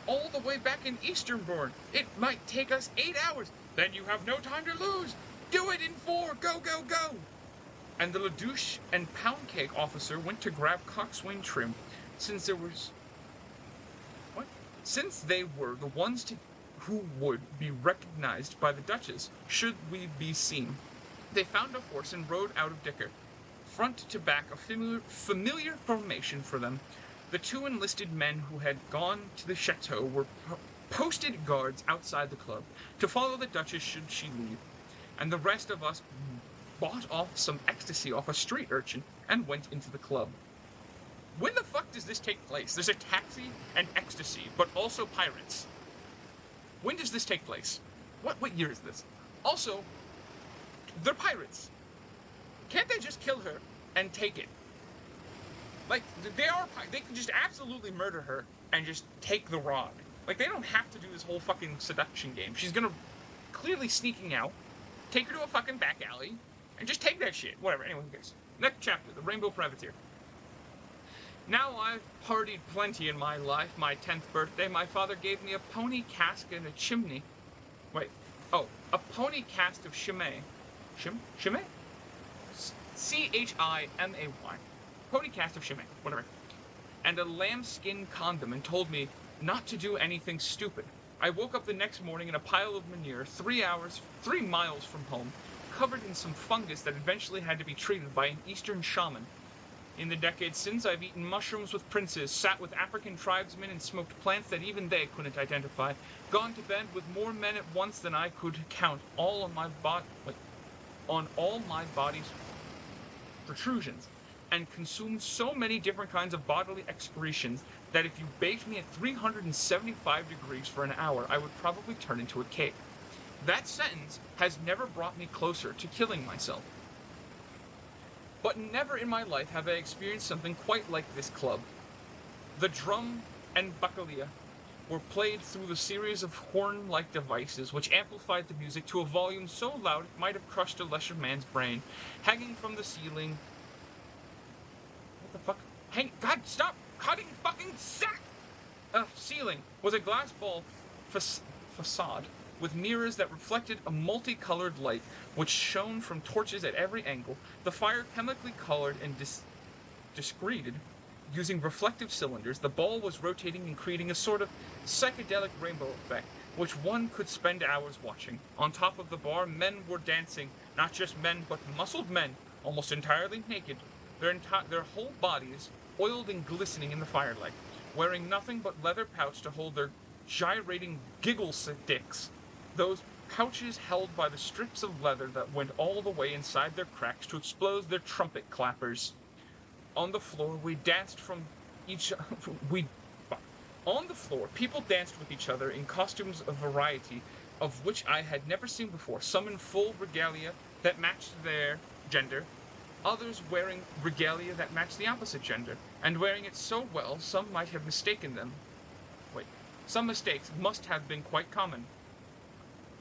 all the way back in Easternbourne. It might take us 8 hours. Then you have no time to lose. Do it in 4. Go, go, go! And the Ladouche and Pound Cake officer went to grab Coxswain Trim, since there was... What? Since they were the ones who would be recognized by the Duchess, should we be seen. They found a horse and rode out of Dicker, front to back, a familiar formation for them. The 2 enlisted men who had gone to the chateau were posted guards outside the club to follow the Duchess should she leave, and the rest of us bought off some ecstasy off a street urchin and went into the club. When the fuck does this take place? There's a taxi and ecstasy, but also pirates. When does this take place? What year is this? Also, they're pirates. Can't they just kill her and take it? Like, they can just absolutely murder her and just take the rod. Like, they don't have to do this whole fucking seduction game. She's gonna clearly sneaking out, take her to a fucking back alley, and just take that shit. Whatever, anyway, who cares? Next chapter, the Rainbow Privateer. Now I've partied plenty in my life. My 10th birthday, my father gave me a pony cask and a chimney. A pony cast of Chimay. Chimay? Chimay. Pony cast of Chimay, whatever. And a lambskin condom, and told me not to do anything stupid. I woke up the next morning in a pile of manure, 3 miles from home, covered in some fungus that eventually had to be treated by an Eastern shaman. In the decades since, I've eaten mushrooms with princes, sat with African tribesmen, and smoked plants that even they couldn't identify, gone to bed with more men at once than I could count, all on all my body's protrusions, and consumed so many different kinds of bodily excretions that if you baked me at 375 degrees for an hour, I would probably turn into a cake. That sentence has never brought me closer to killing myself. But never in my life have I experienced something quite like this club. The drum and bakalia were played through the series of horn-like devices which amplified the music to a volume so loud it might have crushed a lesser man's brain. Hanging from the ceiling... What the fuck? God, stop cutting fucking sack! Ceiling was a glass ball facade with mirrors that reflected a multicolored light which shone from torches at every angle, the fire chemically colored and discreted using reflective cylinders. The ball was rotating and creating a sort of psychedelic rainbow effect, which one could spend hours watching. On top of the bar, men were dancing, not just men, but muscled men, almost entirely naked, their whole bodies oiled and glistening in the firelight, wearing nothing but leather pouch to hold their gyrating giggle sticks. Those pouches held by the strips of leather that went all the way inside their cracks to expose their trumpet clappers. On the floor, On the floor, people danced with each other in costumes of variety of which I had never seen before, some in full regalia that matched their gender, others wearing regalia that matched the opposite gender, and wearing it so well some might have mistaken them. Some mistakes must have been quite common.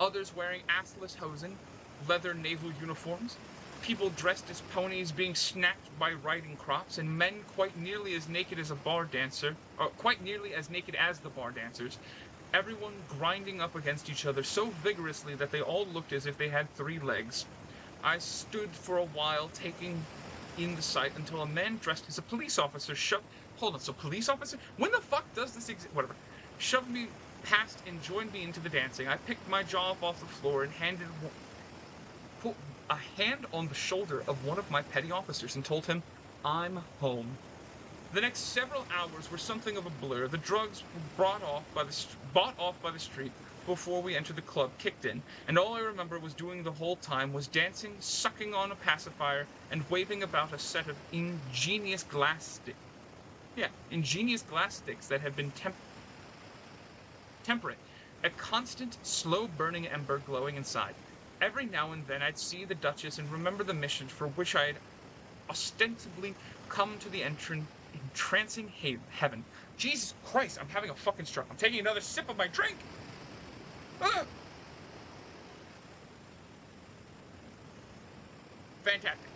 Others wearing assless hosen, leather naval uniforms, people dressed as ponies being snapped by riding crops, and men quite nearly as naked as the bar dancers, everyone grinding up against each other so vigorously that they all looked as if they had 3 legs. I stood for a while taking in the sight until a man dressed as a police officer police officer? When the fuck does this exist? Whatever. Shoved me past and joined me into the dancing. I picked my jaw up off the floor and put a hand on the shoulder of one of my petty officers and told him, I'm home. The next several hours were something of a blur. The drugs bought off by the street before we entered the club kicked in, and all I remember was doing the whole time was dancing, sucking on a pacifier, and waving about a set of ingenious glass sticks that had been temperate, a constant, slow-burning ember glowing inside. Every now and then I'd see the Duchess and remember the mission for which I had ostensibly come to the entrancing heaven. Jesus Christ, I'm having a fucking stroke. I'm taking another sip of my drink. Ah! Fantastic.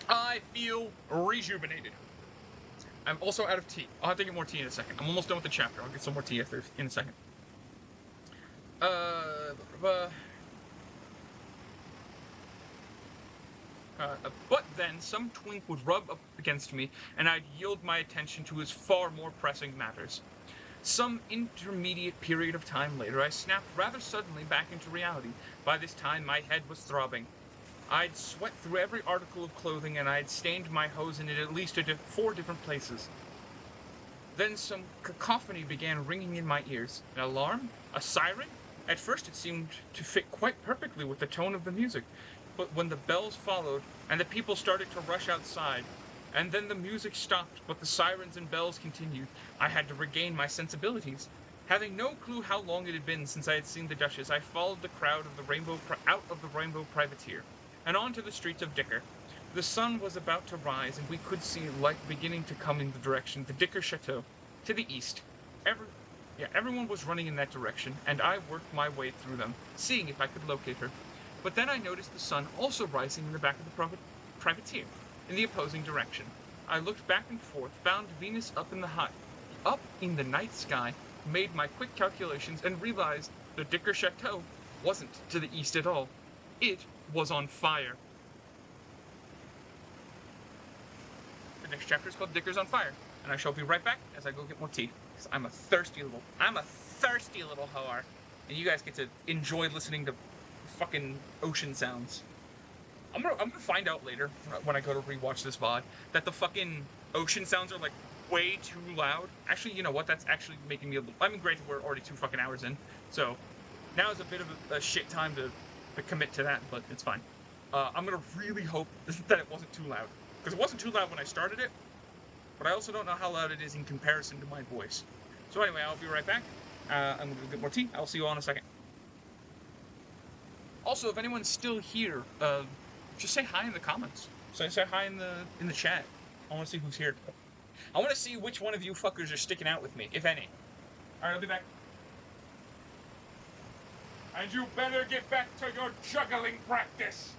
I feel rejuvenated. I'm also out of tea. I'll have to get more tea in a second. I'm almost done with the chapter. I'll get some more tea in a second. But then some twink would rub up against me, and I'd yield my attention to his far more pressing matters. Some intermediate period of time later, I snapped rather suddenly back into reality. By this time, my head was throbbing. I'd sweat through every article of clothing, and I'd stained my hose in it at least 4 different places. Then some cacophony began ringing in my ears. An alarm? A siren? At first it seemed to fit quite perfectly with the tone of the music, but when the bells followed, and the people started to rush outside, and then the music stopped, but the sirens and bells continued, I had to regain my sensibilities. Having no clue how long it had been since I had seen the Duchess, I followed the crowd of out of the Rainbow Privateer, and on to the streets of Dicker. The sun was about to rise, and we could see light beginning to come in the direction of the Dicker Chateau, to the east. Everyone was running in that direction, and I worked my way through them, seeing if I could locate her. But then I noticed the sun also rising in the back of the privateer, in the opposing direction. I looked back and forth, found Venus up in the night sky, made my quick calculations, and realized the Dicker Chateau wasn't to the east at all. It was on fire. The next chapter is called Dicker's on Fire, and I shall be right back as I go get more tea, because I'm a thirsty little whore, and you guys get to enjoy listening to fucking ocean sounds. I'm gonna find out later when I go to rewatch this VOD that the fucking ocean sounds are like way too loud. Actually, you know what? That's actually making me I mean, granted, we're already 2 fucking hours in, so now is a bit of a shit time to commit to that, but it's fine. I'm gonna really hope that it wasn't too loud, because it wasn't too loud when I started it, but I also don't know how loud it is in comparison to my voice. So anyway, I'll be right back. I'm gonna go get more tea. I'll see you all in a second. Also, if anyone's still here, just say hi in the comments. Say hi in the chat. I want to see who's here. I want to see which one of you fuckers are sticking out with me, if any. Alright, I'll be back. And you better get back to your juggling practice!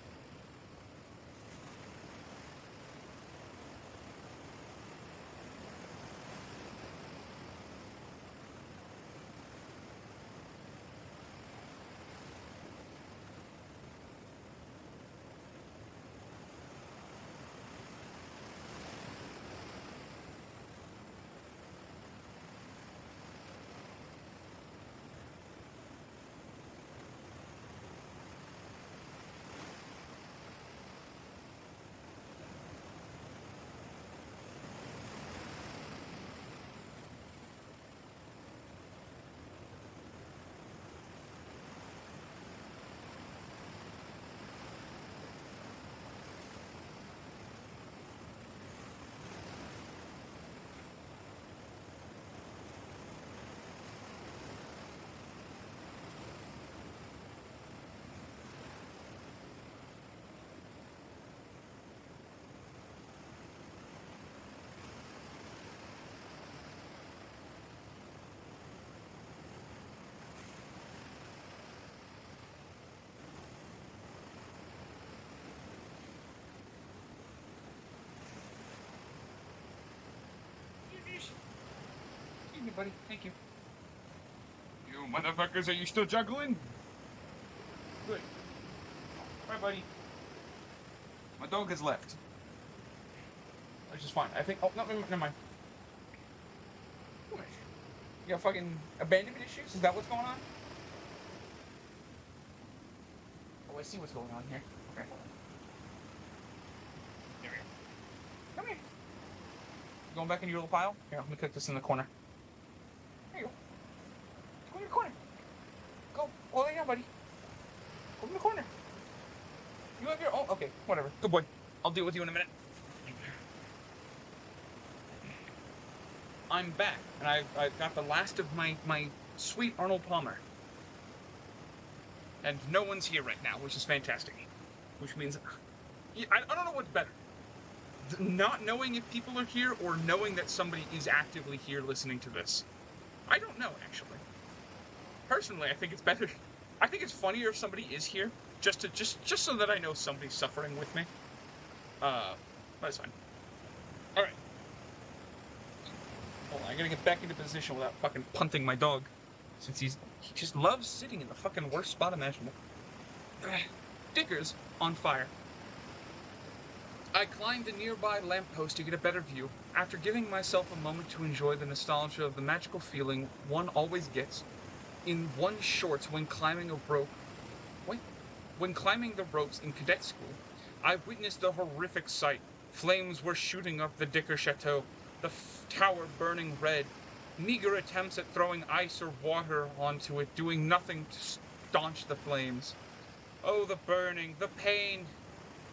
Excuse me, buddy. Thank you. You motherfuckers, are you still juggling? Good. Bye, buddy. My dog has left. Which is fine. I think. Oh, no, never mind. What? You got fucking abandonment issues? Is that what's going on? Oh, I see what's going on here. Okay. There we go. Come here. You going back into your little pile? Here, let me cook this in the corner. There you go. Go in the corner. Go. Oh, lay down, buddy. Go in the corner. You have your. Oh, okay. Whatever. Good boy. I'll deal with you in a minute. I'm back, and I've got the last of my sweet Arnold Palmer. And no one's here right now, which is fantastic. Which means I don't know what's better. Not knowing if people are here or knowing that somebody is actively here listening to this. I don't know, actually. Personally, I think it's better. I think it's funnier if somebody is here, just so that I know somebody's suffering with me. That's fine. All right. Hold on, I gotta get back into position without fucking punting my dog, since he just loves sitting in the fucking worst spot imaginable. Dickers on fire. I climbed a nearby lamppost to get a better view. After giving myself a moment to enjoy the nostalgia of the magical feeling one always gets in one's shorts when climbing a rope. Wait, when climbing the ropes in cadet school, I witnessed a horrific sight. Flames were shooting up the Dicker Chateau, the tower burning red. Meager attempts at throwing ice or water onto it, doing nothing to staunch the flames. Oh, the burning, the pain!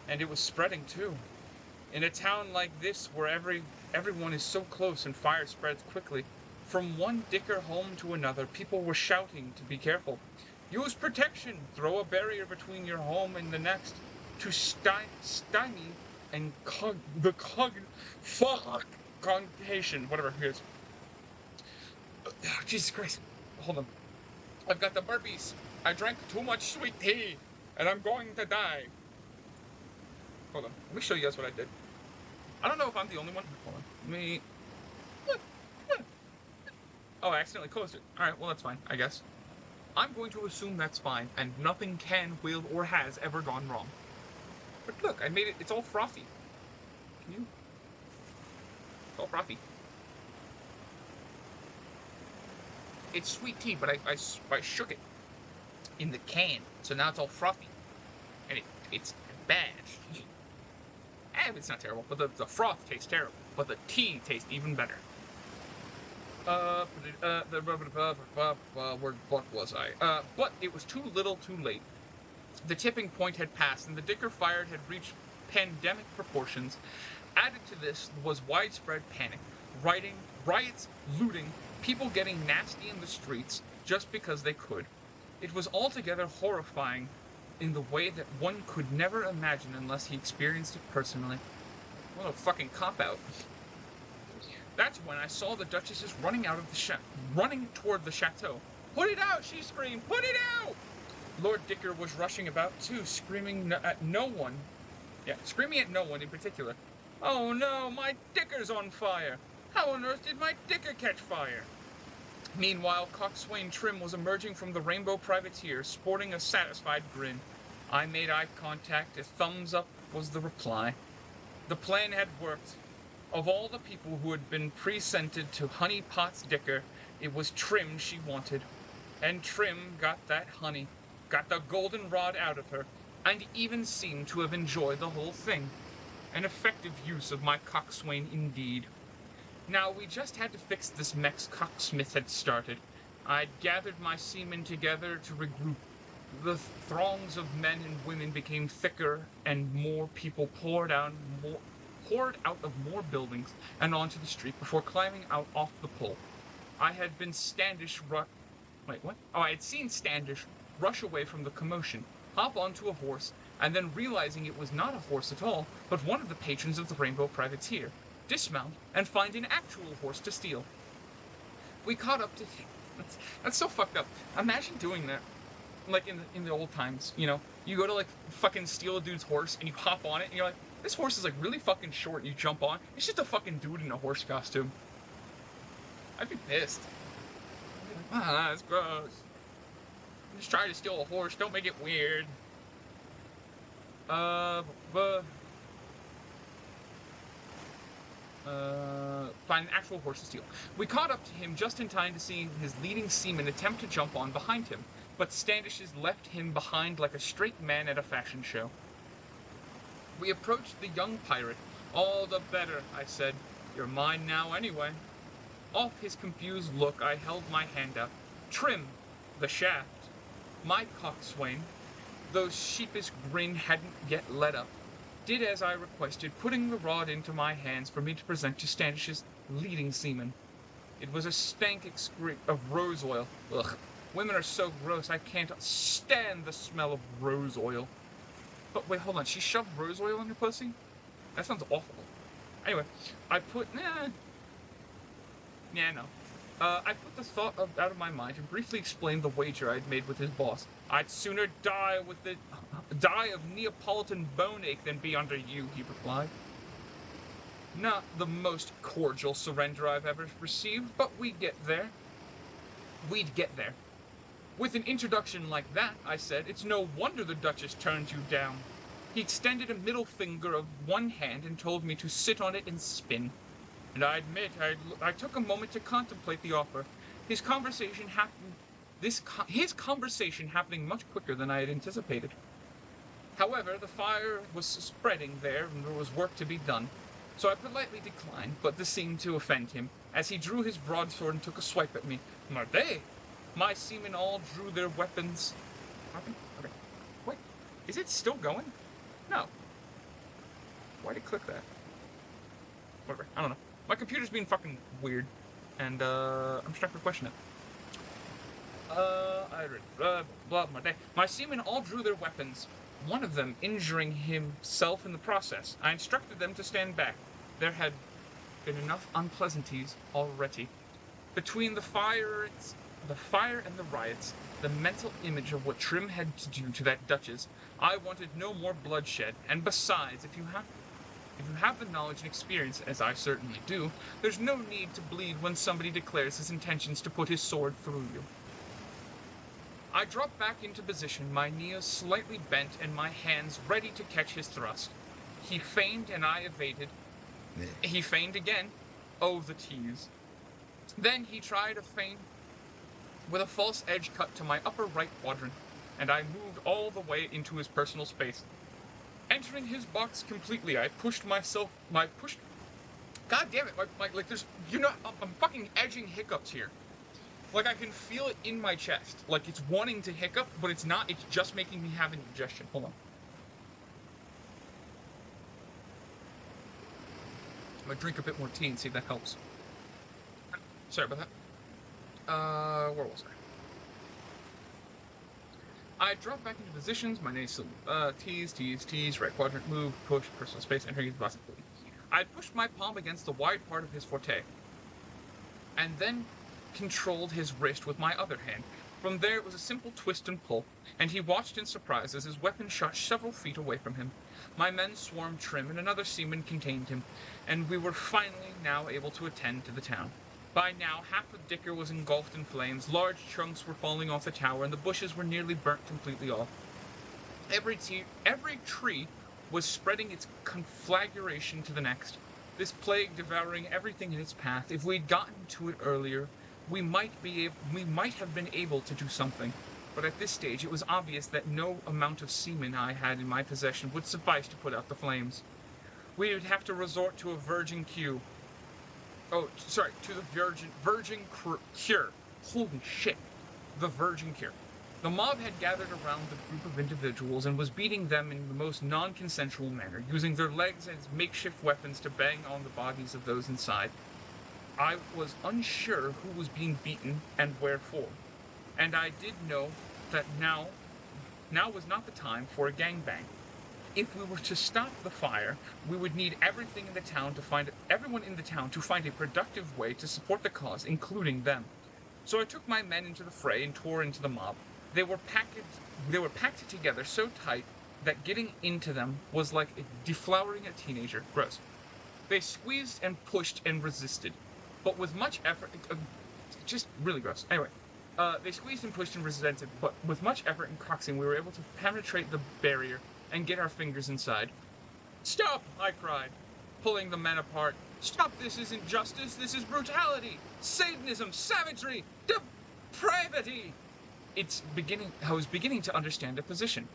And it was spreading too. In a town like this, where everyone is so close and fire spreads quickly, from one Dicker home to another, people were shouting to be careful. Use protection! Throw a barrier between your home and the next to stymie and congregation, whatever it is. Oh, Jesus Christ. Hold on. I've got the burpees. I drank too much sweet tea, and I'm going to die. Hold on. Let me show you guys what I did. I don't know if I'm the only one. Hold on. Let me... Oh, I accidentally closed it. Alright, well that's fine, I guess. I'm going to assume that's fine, and nothing can, will, or has ever gone wrong. But look, I made it, it's all frothy. Can you? It's all frothy. It's sweet tea, but I shook it in the can, so now it's all frothy. And it's bad. It's not terrible, but the froth tastes terrible. But the tea tastes even better. What was I? But it was too little too late. The tipping point had passed, and the Dicker fire had reached pandemic proportions. Added to this was widespread panic, riots, looting, people getting nasty in the streets just because they could. It was altogether horrifying in the way that one could never imagine unless he experienced it personally. What a fucking cop-out. That's when I saw the Duchesses running toward the chateau. Put it out, she screamed, put it out! Lord Dicker was rushing about too, screaming at no one. Yeah, screaming at no one in particular. Oh no, my Dicker's on fire! How on earth did my Dicker catch fire? Meanwhile, Coxswain Trim was emerging from the Rainbow Privateer, sporting a satisfied grin. I made eye contact. A thumbs up was the reply. The plan had worked. Of all the people who had been presented to Honey Pot's Dicker, it was Trim she wanted. And Trim got that honey, got the goldenrod out of her, and even seemed to have enjoyed the whole thing. An effective use of my coxswain indeed. Now, we just had to fix this mess Cocksmith had started. I'd gathered my seamen together to regroup. The throngs of men and women became thicker, and more people poured out of more buildings and onto the street before climbing out off the pole. I had seen Standish rush away from the commotion, hop onto a horse, and then realizing it was not a horse at all, but one of the patrons of the Rainbow Privateer, dismount and find an actual horse to steal. We caught up to him. That's so fucked up. Imagine doing that. Like in the old times, you know, you go to like fucking steal a dude's horse and you hop on it and you're like, this horse is like really fucking short, and you jump on. It's just a fucking dude in a horse costume. I'd be pissed. I'd be like, that's gross. I'm just trying to steal a horse, don't make it weird. Find an actual horse to steal. We caught up to him just in time to see his leading seaman attempt to jump on behind him, but Standish's left him behind like a straight man at a fashion show. We approached the young pirate. All the better, I said. You're mine now anyway. Off his confused look, I held my hand out. Trim, the shaft. My coxswain, though sheepish grin hadn't yet let up, did as I requested, putting the rod into my hands for me to present to Standish's leading seaman. It was a stank excrete of rose oil. Ugh, women are so gross, I can't stand the smell of rose oil. But wait, hold on, she shoved rose oil in your pussy? That sounds awful. Anyway, I put no. I put the thought out of my mind and briefly explained the wager I'd made with his boss. I'd sooner die of Neapolitan bone ache than be under you, he replied. Not the most cordial surrender I've ever received, but we'd get there. We'd get there. With an introduction like that, I said, it's no wonder the Duchess turned you down. He extended a middle finger of one hand and told me to sit on it and spin. And I admit, I took a moment to contemplate the offer. His conversation happening much quicker than I had anticipated. However, the fire was spreading there, and there was work to be done. So I politely declined, but this seemed to offend him, as he drew his broadsword and took a swipe at me. Marday! My seamen all drew their weapons. Okay. Wait, is it still going? No. Why'd it click that? Whatever, I don't know. My computer's being fucking weird, and I'm starting to question it. My seamen all drew their weapons, one of them injuring himself in the process. I instructed them to stand back. There had been enough unpleasantries already. Between the fire and the riots, the mental image of what Trim had to do to that Duchess, I wanted no more bloodshed, and besides, if you have the knowledge and experience, as I certainly do, there's no need to bleed when somebody declares his intentions to put his sword through you. I dropped back into position, my knees slightly bent and my hands ready to catch his thrust. He feigned and I evaded. He feigned again. Oh, the tease. Then he tried a feint with a false edge cut to my upper right quadrant, and I moved all the way into his personal space. Entering his box completely, I pushed myself. God damn it! Like there's, I'm fucking edging hiccups here. Like I can feel it in my chest. Like it's wanting to hiccup, but it's not. It's just making me have indigestion. Hold on. I'm gonna drink a bit more tea and see if that helps. Sorry about that. Where was I? I dropped back into positions. My name's tease, right quadrant, move, push, personal space, entering his box. I pushed my palm against the wide part of his forte, and then controlled his wrist with my other hand. From there it was a simple twist and pull, and he watched in surprise as his weapon shot several feet away from him. My men swarmed Trim, and another seaman contained him, and we were finally now able to attend to the town. By now, half of Dicker was engulfed in flames, large chunks were falling off the tower, and the bushes were nearly burnt completely off. Every tree was spreading its conflagration to the next, this plague devouring everything in its path. If we'd gotten to it earlier, we might have been able to do something, but at this stage it was obvious that no amount of semen I had in my possession would suffice to put out the flames. We would have to resort to a virgin cure. To the virgin cure. Holy shit. The virgin cure. The mob had gathered around the group of individuals and was beating them in the most non-consensual manner, using their legs as makeshift weapons to bang on the bodies of those inside. I was unsure who was being beaten and wherefore, and I did know that now was not the time for a gangbang. If we were to stop the fire, we would need everyone in the town to find a productive way to support the cause, including them. So I took my men into the fray and tore into the mob. They were packed together so tight that getting into them was like deflowering a teenager. Gross. They squeezed and pushed and resisted, but with much effort. Just really gross. Anyway, they squeezed and pushed and resisted, but with much effort and coaxing, we were able to penetrate the barrier and get our fingers inside. Stop! I cried, pulling the men apart. Stop! This isn't justice, this is brutality! Satanism! Savagery! Depravity! I was beginning to understand the position.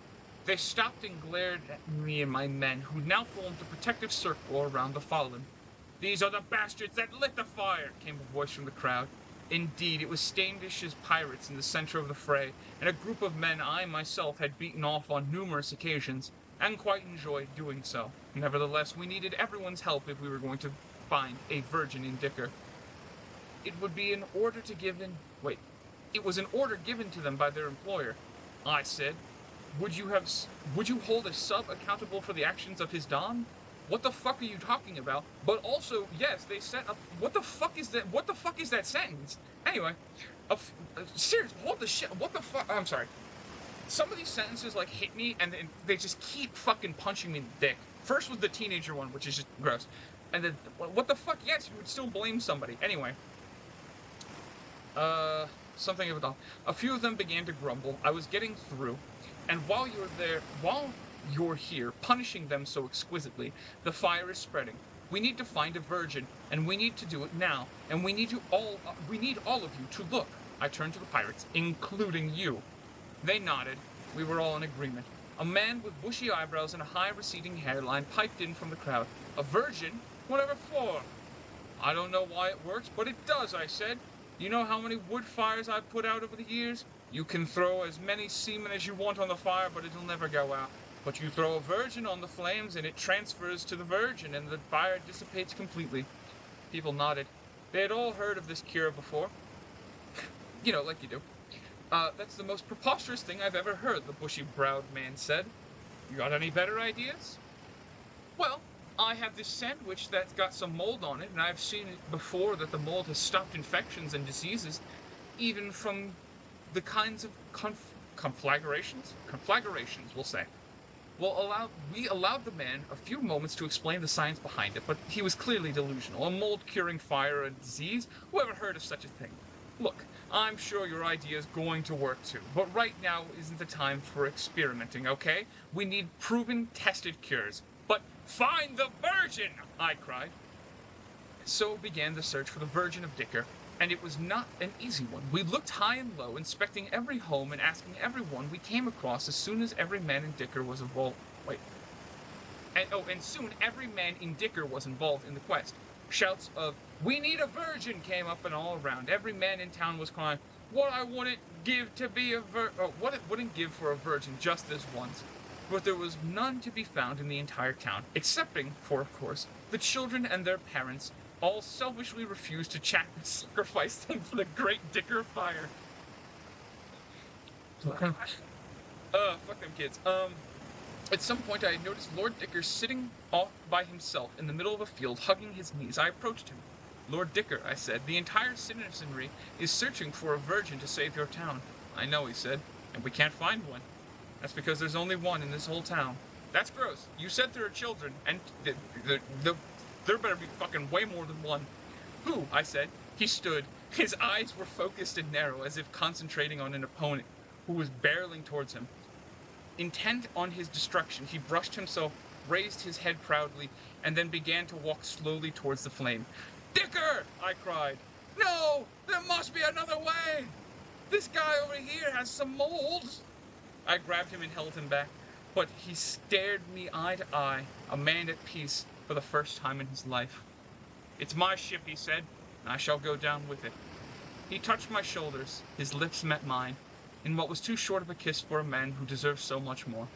They stopped and glared at me and my men, who now formed a protective circle around the fallen. These are the bastards that lit the fire, came a voice from the crowd. Indeed, it was Standish's pirates in the center of the fray, and a group of men I myself had beaten off on numerous occasions, and quite enjoyed doing so. Nevertheless, we needed everyone's help if we were going to find a virgin in Dicker. It was an order given to them by their employer. I said, would you hold a sub accountable for the actions of his don? what the fuck are you talking about? But also, yes, they set up, what the fuck is that? What the fuck is that sentence? Anyway, seriously, what the shit? What the fuck? I'm sorry. Some of these sentences like hit me, and then they just keep fucking punching me in the dick. First was the teenager one, which is just gross, and then what the fuck? Yes, you would still blame somebody. Anyway, something about a few of them began to grumble. I was getting through, and while you're here punishing them so exquisitely, the fire is spreading. We need to find a virgin, and we need to do it now. And we need all of you to look. I turned to the pirates, including you. They nodded. We were all in agreement. A man with bushy eyebrows and a high receding hairline piped in from the crowd. A virgin? Whatever for? I don't know why it works, but it does, I said. You know how many wood fires I've put out over the years? You can throw as many semen as you want on the fire, but it'll never go out. But you throw a virgin on the flames, and it transfers to the virgin, and the fire dissipates completely. People nodded. They had all heard of this cure before. You know, like you do. That's the most preposterous thing I've ever heard, the bushy-browed man said. You got any better ideas? Well, I have this sandwich that's got some mold on it, and I've seen it before that the mold has stopped infections and diseases, even from the kinds of conflagrations, we'll say. We allowed the man a few moments to explain the science behind it, but he was clearly delusional. A mold curing fire and disease? Who ever heard of such a thing? Look, I'm sure your idea is going to work too, but right now isn't the time for experimenting, okay? We need proven, tested cures. But find the virgin! I cried. So began the search for the Virgin of Dicker, and it was not an easy one. We looked high and low, inspecting every home and asking everyone we came across as soon as every man in Dicker was involved. And soon every man in Dicker was involved in the quest. Shouts of, "We need a virgin!" came up and all around. Every man in town was crying, "What I wouldn't give to be a what it wouldn't give for a virgin just this once." But there was none to be found in the entire town, excepting for, of course, the children and their parents, all selfishly refused to sacrifice them for the great Dicker fire. Fuck them kids. At some point I had noticed Lord Dicker sitting off by himself in the middle of a field, hugging his knees. I approached him. "Lord Dicker," I said, "the entire citizenry is searching for a virgin to save your town." "I know," he said, "and we can't find one. That's because there's only one in this whole town." "That's gross. You said there are children, and there better be fucking way more than one." "Who?" I said. He stood. His eyes were focused and narrow, as if concentrating on an opponent who was barreling towards him. Intent on his destruction, he brushed himself, raised his head proudly, and then began to walk slowly towards the flame. "Dicker!" I cried. "No! There must be another way! This guy over here has some mold!" I grabbed him and held him back, but he stared me eye to eye, a man at peace for the first time in his life. "It's my ship," he said, "and I shall go down with it." He touched my shoulders, his lips met mine, in what was too short of a kiss for a man who deserved so much more.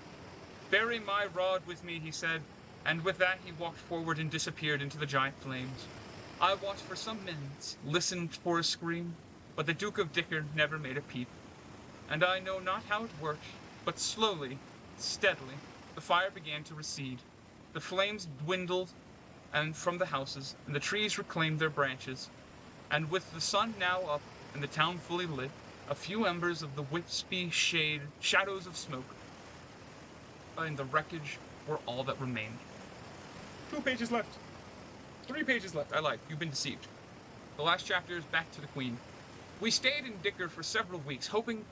"Bury my rod with me," he said, and with that he walked forward and disappeared into the giant flames. I watched for some minutes, listened for a scream, but the Duke of Dicker never made a peep. And I know not how it worked, but slowly, steadily, the fire began to recede. The flames dwindled and from the houses, and the trees reclaimed their branches, and with the sun now up and the town fully lit, a few embers of the wispy shadows of smoke and the wreckage were all that remained. 2 pages left. 3 pages left. I lied. You've been deceived. The last chapter is back to the Queen. We stayed in Dicker for several weeks, helping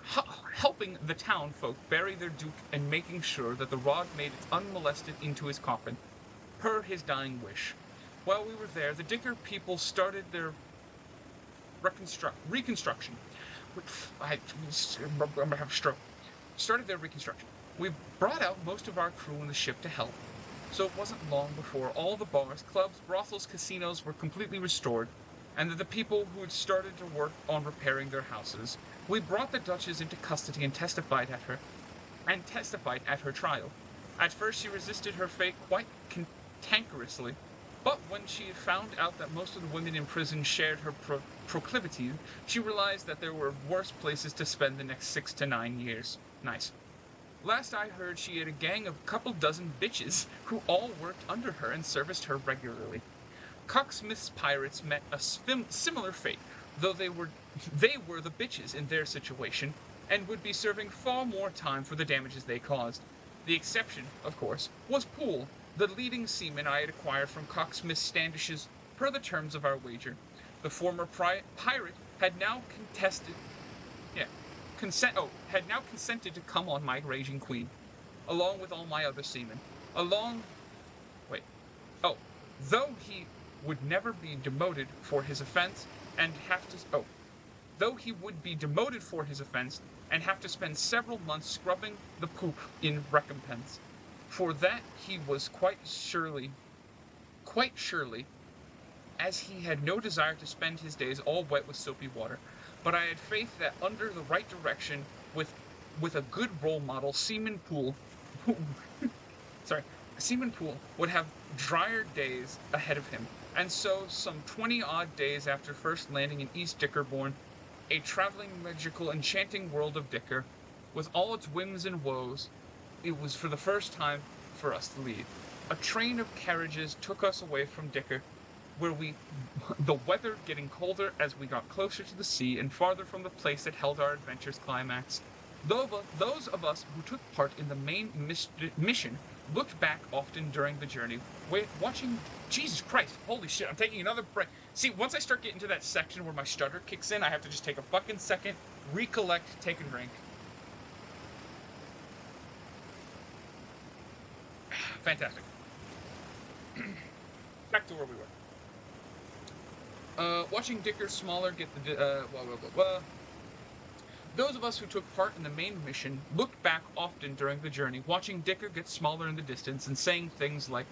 the town folk bury their duke and making sure that the rod made it unmolested into his coffin, per his dying wish. While we were there, the Dicker people started their reconstruction. I'm gonna have a stroke. Started their reconstruction. We brought out most of our crew in the ship to help, so it wasn't long before all the bars, clubs, brothels, casinos were completely restored, and that the people who had started to work on repairing their houses. We brought the Duchess into custody and testified at her trial. At first she resisted her fate quite cantankerously, but when she found out that most of the women in prison shared her proclivities, she realized that there were worse places to spend the next 6 to 9 years. Nice. Last I heard, she had a gang of couple dozen bitches who all worked under her and serviced her regularly. Cocksmith's pirates met a similar fate, though they were the bitches in their situation, and would be serving far more time for the damages they caused. The exception, of course, was Poole, the leading seaman I had acquired from Cocksmith Standish's per the terms of our wager. The former pirate had now had now consented to come on my raging queen, along with all my other seamen. Along, wait, oh, though he would never be demoted for his offense and have to, though he would be demoted for his offense and have to spend several months scrubbing the poop in recompense. For that he was quite surely, as he had no desire to spend his days all wet with soapy water. But I had faith that under the right direction, with a good role model, Seaman Poole, Seaman Poole would have drier days ahead of him. And so, some 20-odd days after first landing in East Dickerbourne, a traveling, magical, enchanting world of Dicker, with all its whims and woes, it was for the first time for us to leave. A train of carriages took us away from Dicker, the weather getting colder as we got closer to the sea and farther from the place that held our adventure's climax. Those of us who took part in the main mission looked back often during the journey, watching. Jesus Christ, holy shit, I'm taking another break. See, once I start getting to that section where my stutter kicks in, I have to just take a fucking second, recollect, take a drink. Fantastic. Back to where we were. Watching Dicker Smaller get the, Those of us who took part in the main mission looked back often during the journey, watching Dicker get smaller in the distance and saying things like,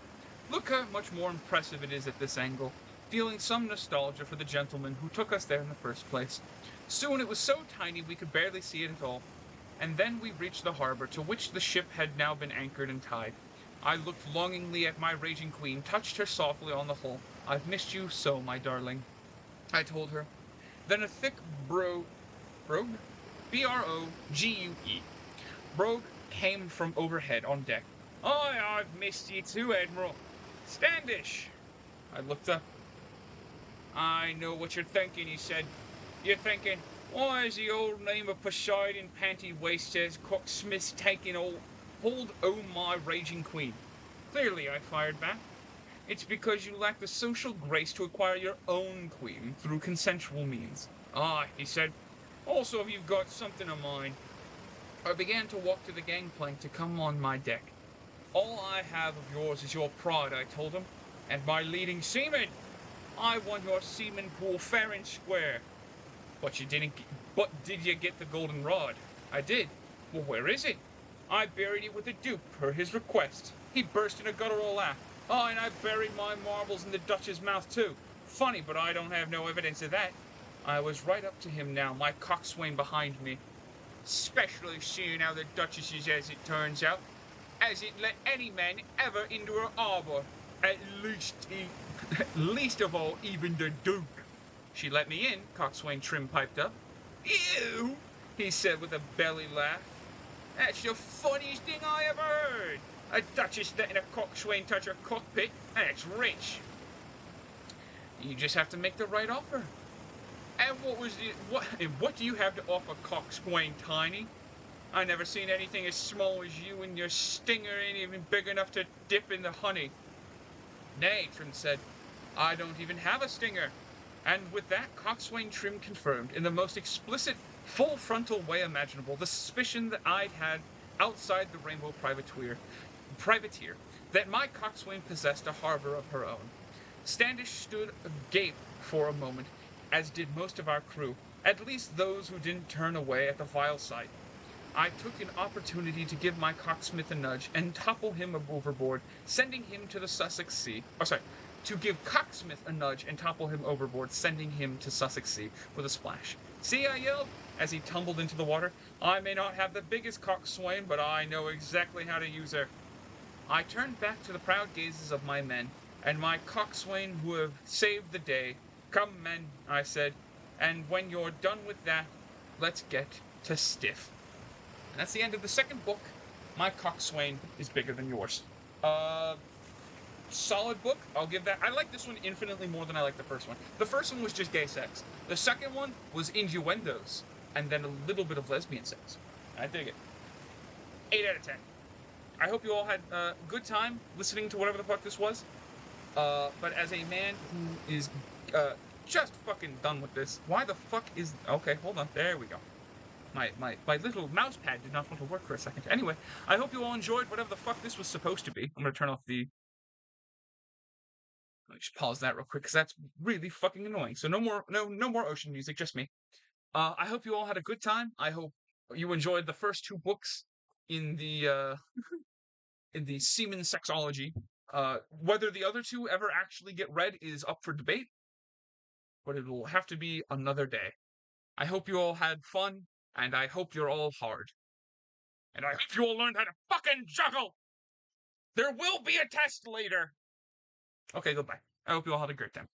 "Look how much more impressive it is at this angle," feeling some nostalgia for the gentleman who took us there in the first place. Soon it was so tiny we could barely see it at all, and then we reached the harbor to which the ship had now been anchored and tied. I looked longingly at my raging queen, touched her softly on the hull. "I've missed you so, my darling," I told her. Then a thick brogue, B-R-O-G-U-E, brogue came from overhead on deck. "Aye, I've missed you too, Admiral. Standish!" I looked up. "I know what you're thinking," he said. "You're thinking, why is the old name of Poseidon Panty-Waisters Cocksmith's taking hold o' my raging queen?" "Clearly," I fired back. "It's because you lack the social grace to acquire your own queen through consensual means." "Ah," he said. "Also, if you've got something of mine." I began to walk to the gangplank to come on my deck. "All I have of yours is your pride," I told him, "and my leading seaman. I won your Seaman Poole fair and square." But did you get the golden rod?" "I did." "Well, where is it?" "I buried it with the Duke, per his request." He burst in a guttural laugh. "Oh, and I buried my marbles in the Dutch's mouth, too. Funny, but I don't have no evidence of that." I was right up to him now, my coxswain behind me. "Specially seeing how the Duchess is, as it turns out, hasn't let any man ever into her harbour. At least of all, even the Duke." "She let me in," Coxswain Trim piped up. "Ew," he said with a belly laugh. "That's the funniest thing I ever heard. A Duchess letting a coxswain touch her cockpit. That's rich." "You just have to make the right offer." "And what do you have to offer, coxswain Tiny? I never seen anything as small as you, and your stinger ain't even big enough to dip in the honey." "Nay," Trim said, "I don't even have a stinger." And with that, Coxswain Trim confirmed, in the most explicit, full-frontal way imaginable, the suspicion that I'd had outside the Rainbow Privateer, that my coxswain possessed a harbor of her own. Standish stood agape for a moment, as did most of our crew, at least those who didn't turn away at the vile sight. I took an opportunity to give my coxsmith a nudge and topple him overboard, sending him to the Sussex Sea. To give Cocksmith a nudge and topple him overboard, sending him to Sussex Sea with a splash. "See," I yelled, as he tumbled into the water. "I may not have the biggest coxswain, but I know exactly how to use her." I turned back to the proud gazes of my men, and my coxswain who have saved the day. "Come, men," I said, "and when you're done with that, let's get to stiff." And that's the end of the second book My coxswain is bigger than yours. Solid book. I'll give that. I like this one infinitely more than I like the first one. The first one was just gay sex. The second one was innuendos and then a little bit of lesbian sex. I dig it. 8 out of 10. I hope you all had a good time listening to whatever the fuck this was. But as a man who is just fucking done with this, why the fuck is... Okay, hold on. There we go. My little mouse pad did not want to work for a second. Anyway, I hope you all enjoyed whatever the fuck this was supposed to be. I'm gonna turn off the... Let me just pause that real quick, because that's really fucking annoying. So no more ocean music, just me. I hope you all had a good time. I hope you enjoyed the first 2 books in the semen sexology. Whether the other 2 ever actually get read is up for debate, but it will have to be another day. I hope you all had fun, and I hope you're all hard. And I hope you all learned how to fucking juggle! There will be a test later! Okay, goodbye. I hope you all had a great time.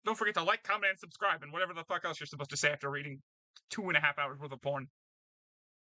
Don't forget to like, comment, and subscribe, and whatever the fuck else you're supposed to say after reading 2.5 hours worth of porn.